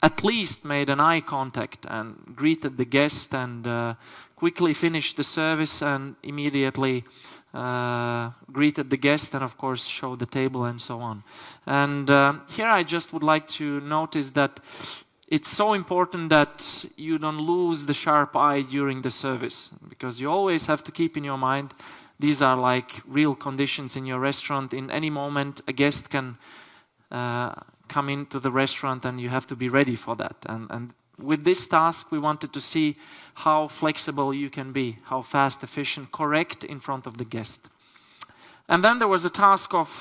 at least made an eye contact and greeted the guest and quickly finished the service and immediately greeted the guest and of course showed the table and so on. And here I just would like to notice that it's so important that you don't lose the sharp eye during the service, because you always have to keep in your mind these are like real conditions in your restaurant. In any moment a guest can come into the restaurant and you have to be ready for that. And with this task we wanted to see how flexible you can be, how fast, efficient, correct in front of the guest. And then there was a task of,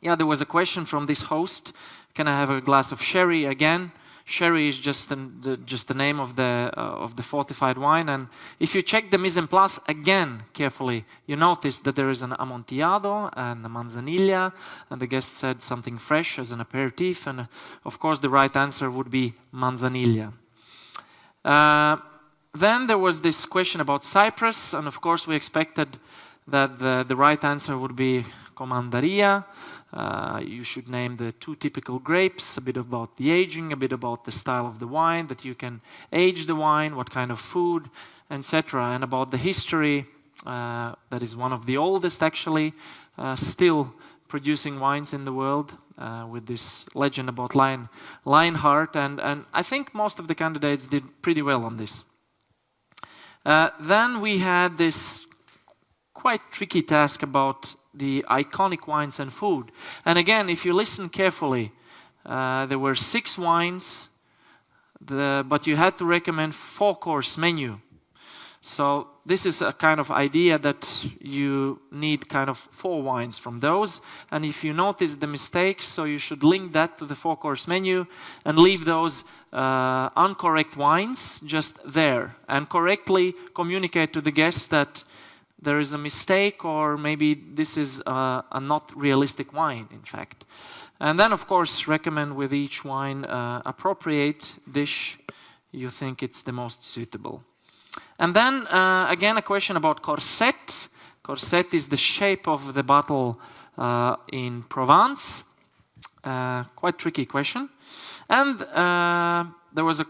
there was a question from this host, can I have a glass of sherry again? Sherry is just the name of the fortified wine, and if you check the mise en place again carefully, you notice that there is an amontillado and a manzanilla, and the guest said something fresh as an aperitif, and of course the right answer would be manzanilla. Then there was this question about Cyprus, and of course we expected that the right answer would be Commandaria. You should name the 2 typical grapes, a bit about the aging, a bit about the style of the wine, that you can age the wine, what kind of food, etc. And about the history, that is one of the oldest actually, still producing wines in the world, with this legend about Lionheart. And I think most of the candidates did pretty well on this. Then we had this quite tricky task about the iconic wines and food. And again, if you listen carefully, there were 6 wines, but you had to recommend 4-course menu. So this is a kind of idea that you need kind of 4 wines from those. And if you notice the mistakes, so you should link that to the 4-course menu and leave those incorrect wines just there. And correctly communicate to the guests that there is a mistake, or maybe this is a not realistic wine, in fact. And then, of course, recommend with each wine appropriate dish you think it's the most suitable. And then, again, a question about corset. Corset is the shape of the bottle in Provence. Quite tricky question. And there was a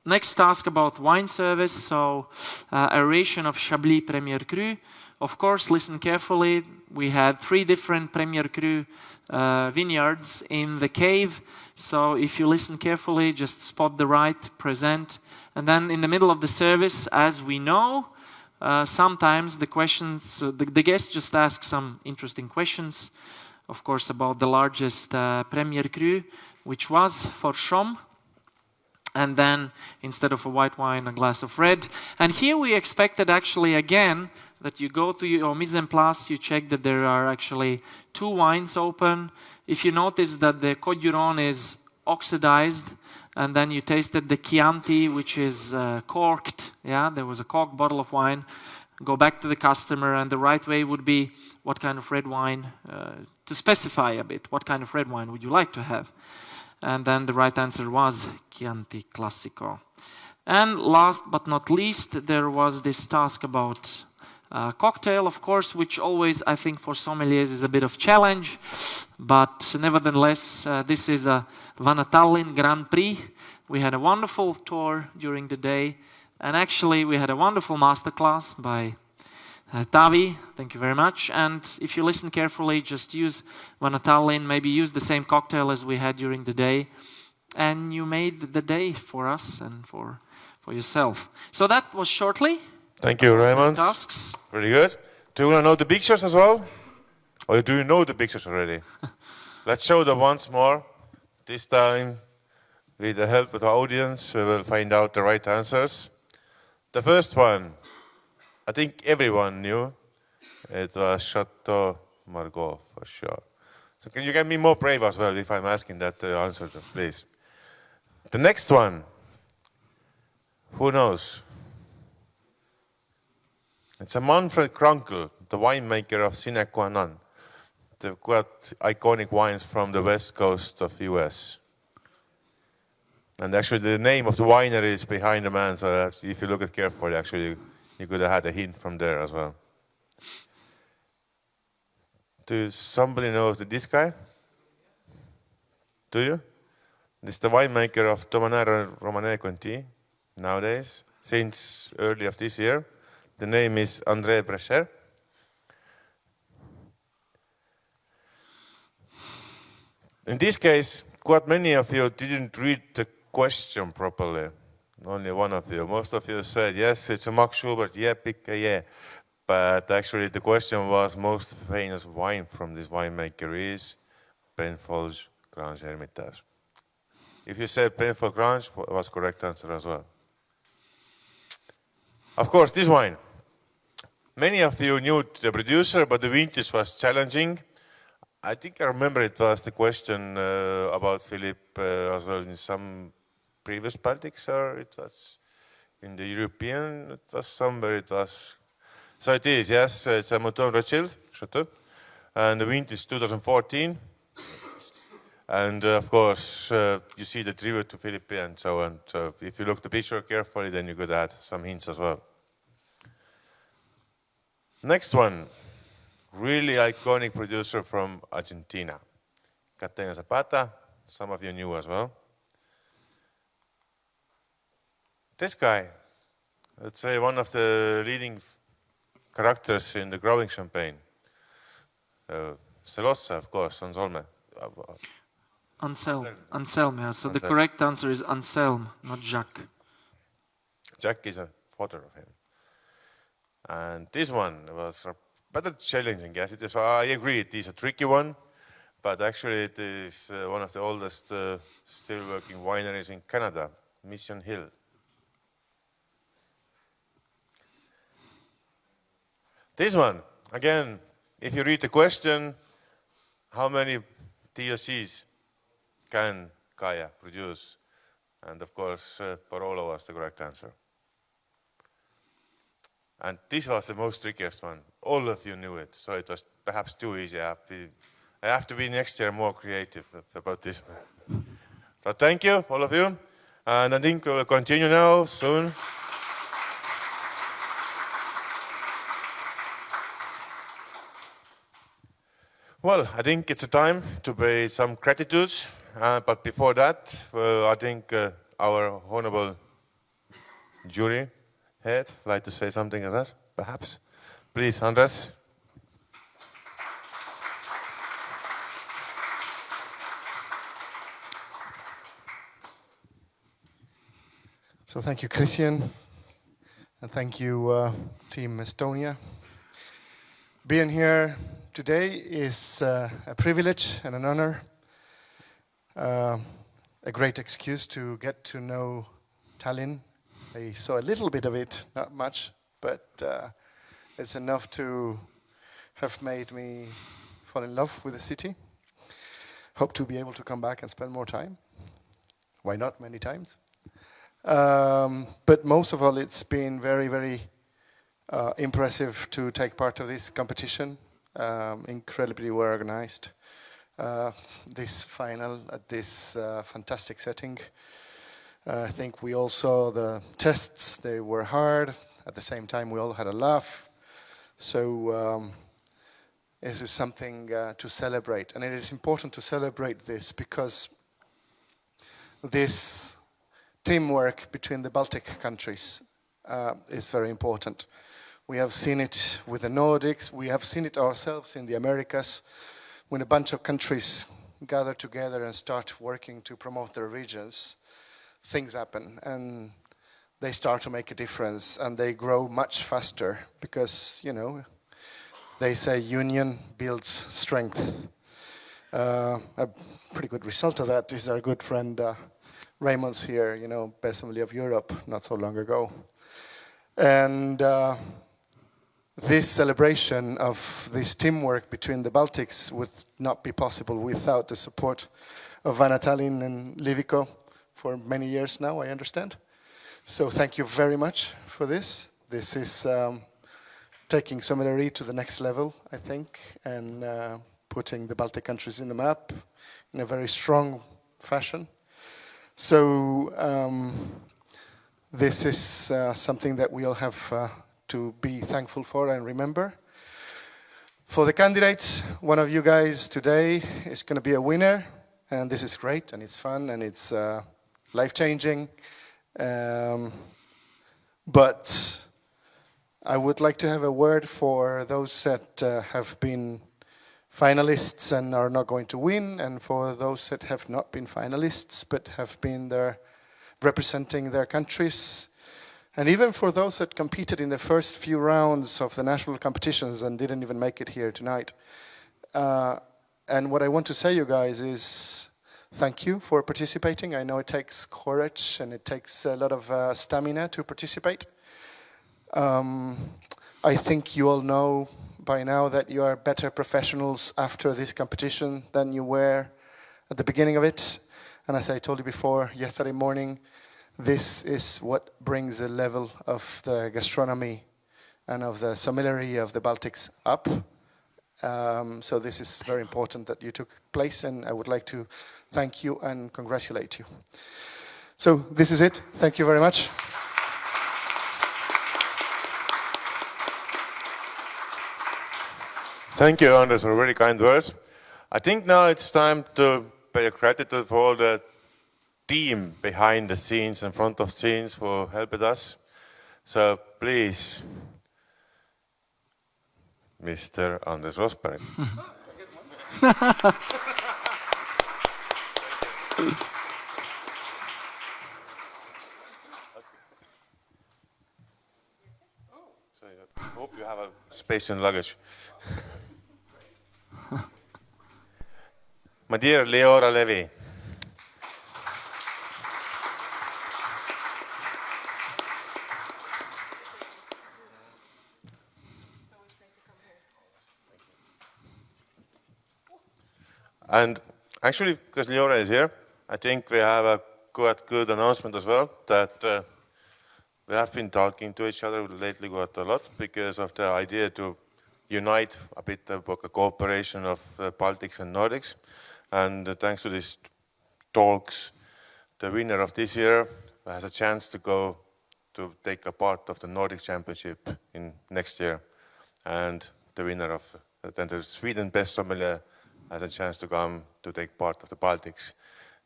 next task about wine service, so aeration of Chablis Premier Cru. Of course, listen carefully. We had 3 different Premier Cru vineyards in the cave. So if you listen carefully, just spot the right, present. And then in the middle of the service, as we know, sometimes the questions, the guests just ask some interesting questions. Of course, about the largest Premier Cru, which was for Chaume. And then, instead of a white wine, a glass of red. And here we expected actually again that you go to your mise en place, you check that there are actually 2 wines open. If you notice that the Côte du Rhône is oxidized, and then you tasted the Chianti, which is corked, there was a corked bottle of wine, go back to the customer, and the right way would be what kind of red wine, to specify a bit, what kind of red wine would you like to have? And then the right answer was Chianti Classico. And last but not least, there was this task about cocktail, of course, which always, I think, for sommeliers is a bit of challenge. But nevertheless, this is a Vana Tallinn Grand Prix. We had a wonderful tour during the day. And actually, we had a wonderful masterclass by Tavi, thank you very much. And if you listen carefully, just use Vana Tallinn, maybe use the same cocktail as we had during the day. And you made the day for us and for yourself. So that was shortly. Thank you, Raymond. Tasks. Very good. Do you want to know the pictures as well? Or do you know the pictures already? Let's show them once more. This time, with the help of the audience, we will find out the right answers. The first one, I think everyone knew. It was Chateau Margaux, for sure. So can you get me more brave as well if I'm asking that answer, please? The next one, who knows? It's a Manfred Krankel, the winemaker of Sine Qua Non. They've got iconic wines from the west coast of US. And actually the name of the winery is behind the man, so that if you look at carefully, actually you could have had a hint from there as well. Do somebody knows this guy? Do you? This is the winemaker of Domanera Romane Conti nowadays, since early of this year. The name is André Brecher. In this case, quite many of you didn't read the question properly. Only one of you. Most of you said, yes, it's a Max Schubert, yeah, yeah. But actually the question was, most famous wine from this winemaker is Penfolds Grange Hermitage. If you said Penfolds Grange, was correct answer as well. Of course, this wine. Many of you knew the producer, but the vintage was challenging. I think I remember it was the question about Philip as well in some previous Baltics, or it was in the European, it was somewhere it was. So it is, yes, it's a Mouton Rothschild, Chateau, and the vintage is 2014. And of course, you see the tribute to Philip and so on. So if you look the picture carefully, then you could add some hints as well. Next one, really iconic producer from Argentina, Catena Zapata. Some of you knew as well. This guy, let's say one of the leading characters in the growing champagne. Celosa, of course, Anselme. Anselm, yeah. So the correct answer is Anselm, not Jacques. Jacques is a father of him. And this one was rather challenging, yes. It is, I agree, it is a tricky one, but actually it is one of the oldest still working wineries in Canada, Mission Hill. This one, again, if you read the question, how many TOCs can Kaya produce? And of course, Barolo was the correct answer. And this was the most trickiest one. All of you knew it, so it was perhaps too easy. I have to be next year more creative about this one. So thank you, all of you. And I think we'll continue now soon. Well, I think it's a time to pay some gratitudes. But before that, I think our honorable jury head like to say something as that, perhaps. Please, Andres. So thank you, Christian, and thank you, Team Estonia. Being here today is a privilege and an honor, a great excuse to get to know Tallinn. I saw a little bit of it, not much, but it's enough to have made me fall in love with the city. Hope to be able to come back and spend more time. Why not many times? But most of all, it's been very, very impressive to take part of this competition. Incredibly well organized. This final at this fantastic setting. I think we all saw the tests. They were hard. At the same time, we all had a laugh. So this is something to celebrate. And it is important to celebrate this because this teamwork between the Baltic countries is very important. We have seen it with the Nordics. We have seen it ourselves in the Americas. When a bunch of countries gather together and start working to promote their regions, things happen and they start to make a difference and they grow much faster because, you know, they say union builds strength. A pretty good result of that is our good friend Raymond's here, you know, best sommelier of Europe not so long ago. And this celebration of this teamwork between the Baltics would not be possible without the support of Vana, Tallinn and Livico for many years now, I understand. So thank you very much for this. This is taking Sommelier to the next level, I think, and putting the Baltic countries in the map in a very strong fashion. So this is something that we all have to be thankful for and remember. For the candidates, one of you guys today is going to be a winner, and this is great, and it's fun, and it's life-changing. But I would like to have a word for those that have been finalists and are not going to win, and for those that have not been finalists but have been there representing their countries, and even for those that competed in the first few rounds of the national competitions and didn't even make it here tonight. And what I want to say, you guys, is thank you for participating. I know it takes courage and it takes a lot of stamina to participate. I think you all know by now that you are better professionals after this competition than you were at the beginning of it. And as I told you before, yesterday morning, this is what brings the level of the gastronomy and of the sommelier of the Baltics up. So this is very important that you took place, and I would like to thank you and congratulate you. So this is it. Thank you very much. Thank you, Anders, for very kind words. I think now it's time to pay a gratitude for all the team behind the scenes and front of scenes for helping us. So please, Mr. Anders Rosberg. So I hope you have a space in luggage. My dear Leora Levi, and actually, because Leora is here, I think we have a quite good announcement as well, that we have been talking to each other lately quite a lot because of the idea to unite a bit about the cooperation of Baltics and Nordics. And thanks to these talks, the winner of this year has a chance to go to take a part of the Nordic Championship in next year. And the winner of the Sweden Best Sommelier has a chance to come to take part of the Baltics.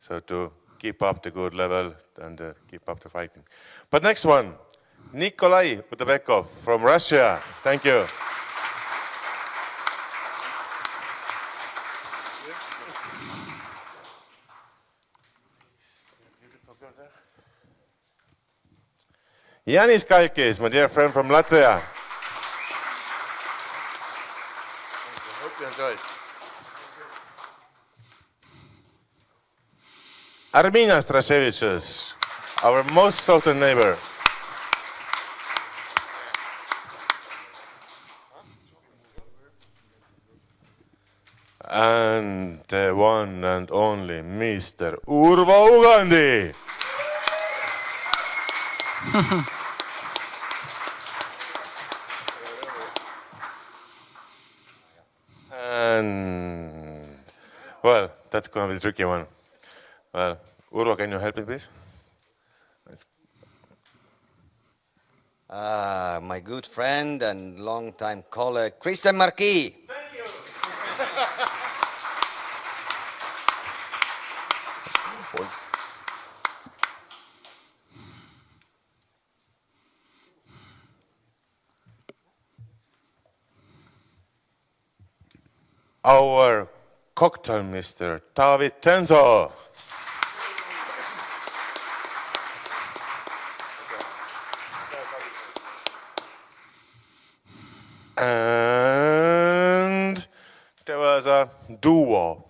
So to keep up the good level and keep up the fighting. But next one, Nikolai Utebekov from Russia. Thank you. Yanis Kalkis, my dear friend from Latvia. I hope you enjoyed. Armina Strashevicius, our most southern neighbor. And the one and only Mr. Urvo Ugandi. And, well, that's going to be the tricky one. Well, Urvo, can you help me, please? My good friend and long-time colleague, Christian Marquis. Thank you. Our cocktail mister, Taavi Tenso. And there was a duo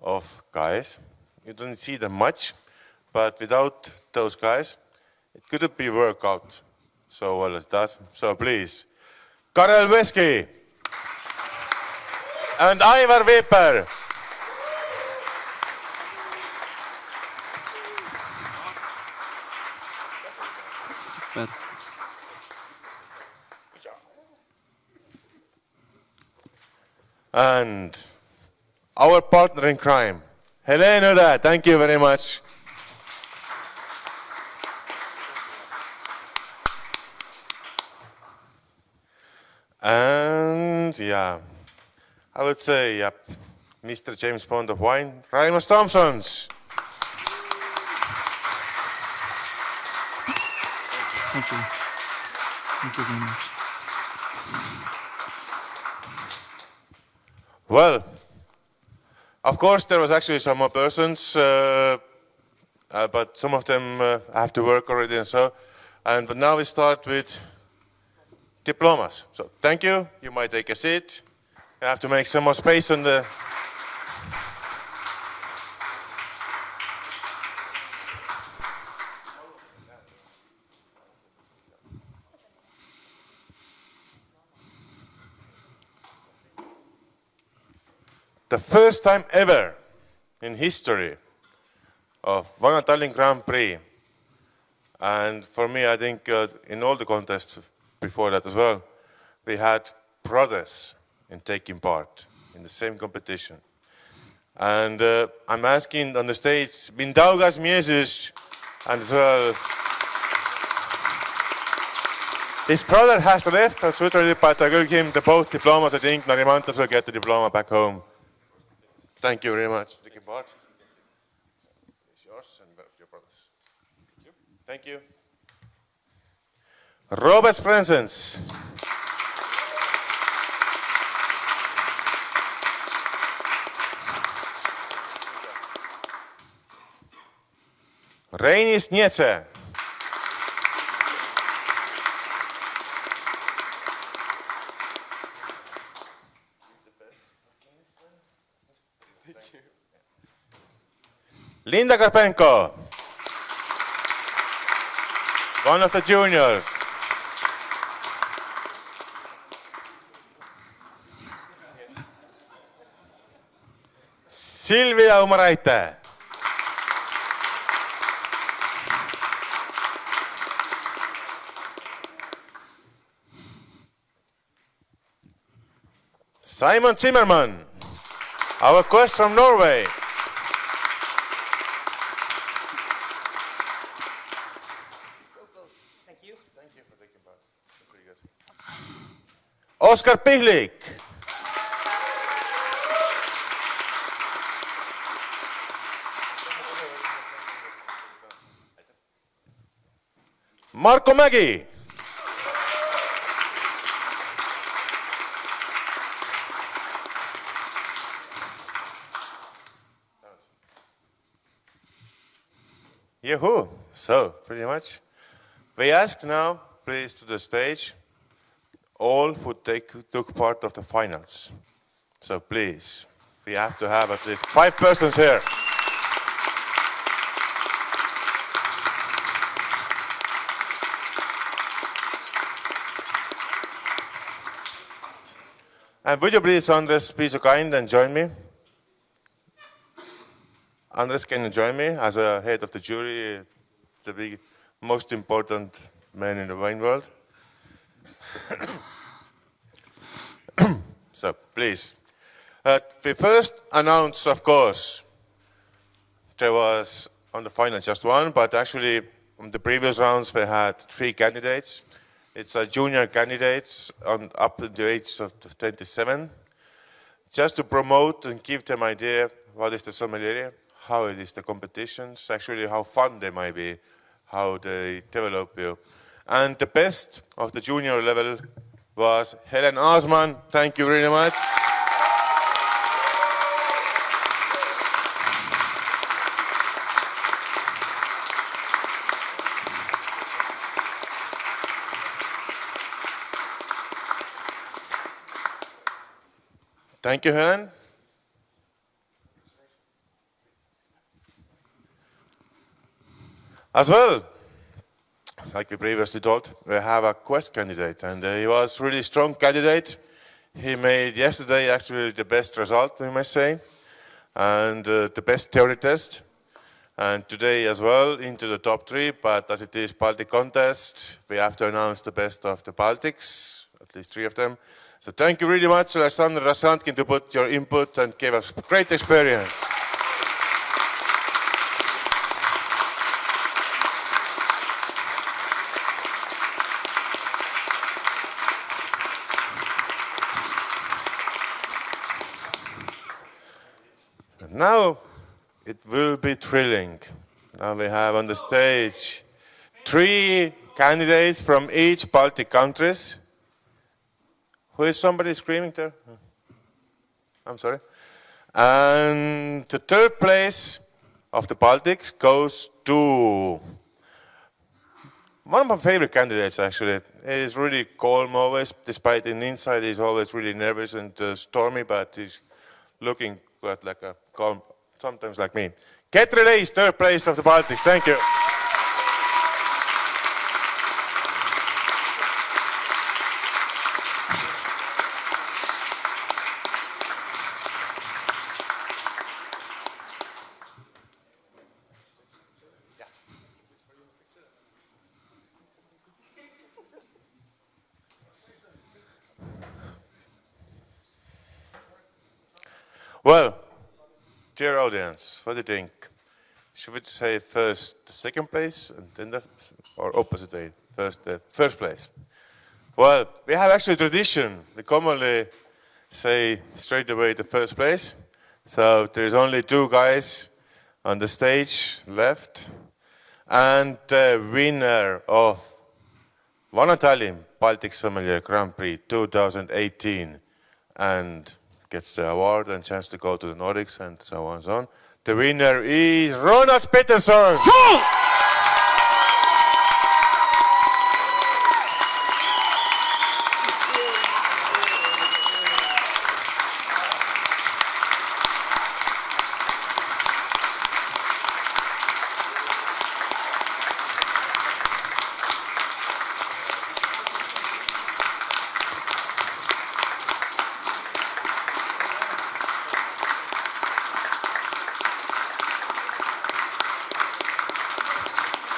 of guys. You don't see them much, but without those guys, it couldn't be worked out so well as that. So please, Karel Veski and Ivar Weber. Super. And our partner in crime, Helene Ude, thank you very much. And yeah, I would say, yep, Mr. James Bond of wine, Raimond Thompsons. Thank you. Thank you very much. Well, of course, there was actually some more persons, but some of them have to work already and so. And now we start with diplomas. So thank you. You might take a seat. I have to make some more space on the. The first time ever in history of Vana Tallinn Grand Prix, and for me, I think in all the contests before that as well, we had brothers in taking part in the same competition. And I'm asking on the stage, Mindaugas Miesis, and as well. His brother has left, unfortunately, but I give him the both diplomas. I think Narimantas will get the diploma back home. Thank you very much for taking part. It's yours and your brothers. Thank you. Robert's presents. Reinis Nietse. Linda Karpenko, one of the juniors. Silvia Umaraite. Simon Zimmerman, our guest from Norway. Oskar Pihlik. Marko Mägi. Yahoo! So, pretty much. We ask now, please, to the stage, all who took part of the finals. So please, we have to have at least 5 persons here. And would you please, Andres, be so kind and join me? Andres, can you join me as a head of the jury, the big, most important man in the wine world? So, please. We first announced, of course, there was on the final just one, but actually on the previous rounds we had 3 candidates. It's a junior candidates up to the age of 27, just to promote and give them idea what is the sommelier, how it is the competitions, actually how fun they might be, how they develop you. And the best of the junior level was Helen Aasman. Thank you very much. Thank you, Helen. As well, like we previously told, we have a quest candidate, and he was really strong candidate. He made yesterday actually the best result, we must say, and the best theory test. And today as well into the top 3, but as it is Baltic contest, we have to announce the best of the Baltics, at least 3 of them. So thank you really much, Alexander Rasantkin, to put your input and gave us great experience. now it will be thrilling. Now we have on the stage 3 candidates from each Baltic countries. Who is somebody screaming there? I'm sorry. And the 3rd place of the Baltics goes to one of my favorite candidates, actually. He's really calm always, despite in inside he's always really nervous and stormy, but he's looking quite like a calm, sometimes like me. Get released, 3rd place of the Baltics. Thank you. Well, dear audience, what do you think? Should we say first the 2nd place and then or opposite way, first the 1st place? Well, we have actually a tradition. We commonly say straight away the 1st place. So there's only 2 guys on the stage left. And the winner of Vana Tallinn Baltic Sommelier Grand Prix 2018 and gets the award and chance to go to the Nordics and so on and so on. The winner is Ronald Peterson.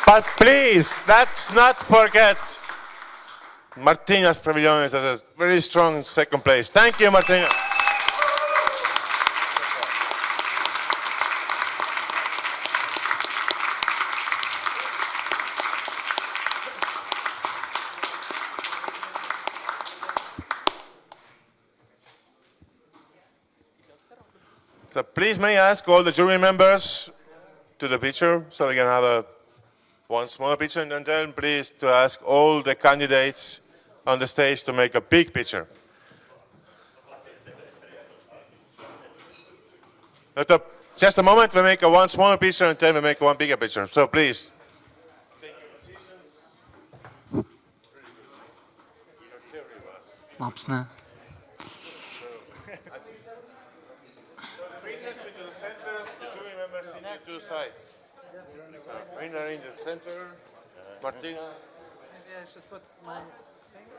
But please, let's not forget Martinas Pavillones as a very strong 2nd place. Thank you, Martina. So please may I ask all the jury members to the picture so we can have one small picture, and then please to ask all the candidates on the stage to make a big picture. Just a moment, we make one small picture and then we make one bigger picture. So please. Lapsne. Winners into the center, the jury members into 2 sides. So, winner in the center, Martina. Maybe I should put my things.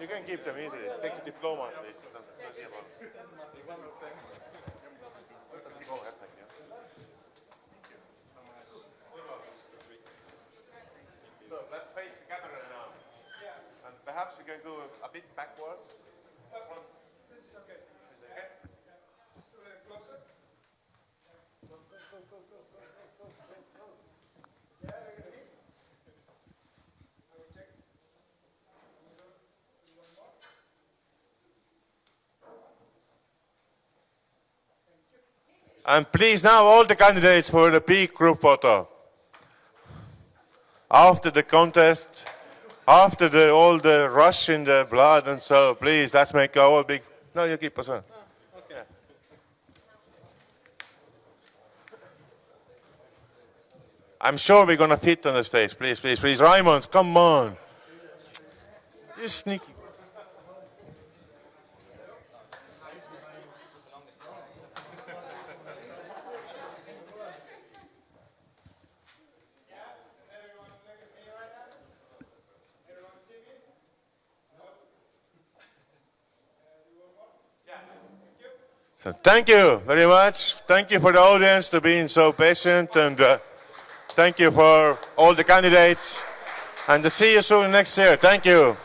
You can keep them easily. Take the diploma, please. So let's face the camera now. And perhaps you can go a bit backward. This is okay. Is it okay? Just a little closer. Go. And please now all the candidates for the big group photo. After the contest, after all the rush in the blood and so, please, let's make a whole big... No, you keep us on. Okay. I'm sure we're going to fit on the stage. Please. Raimond, come on. You sneaky. So thank you very much. Thank you for the audience to being so patient, and thank you for all the candidates. And see you soon next year. Thank you.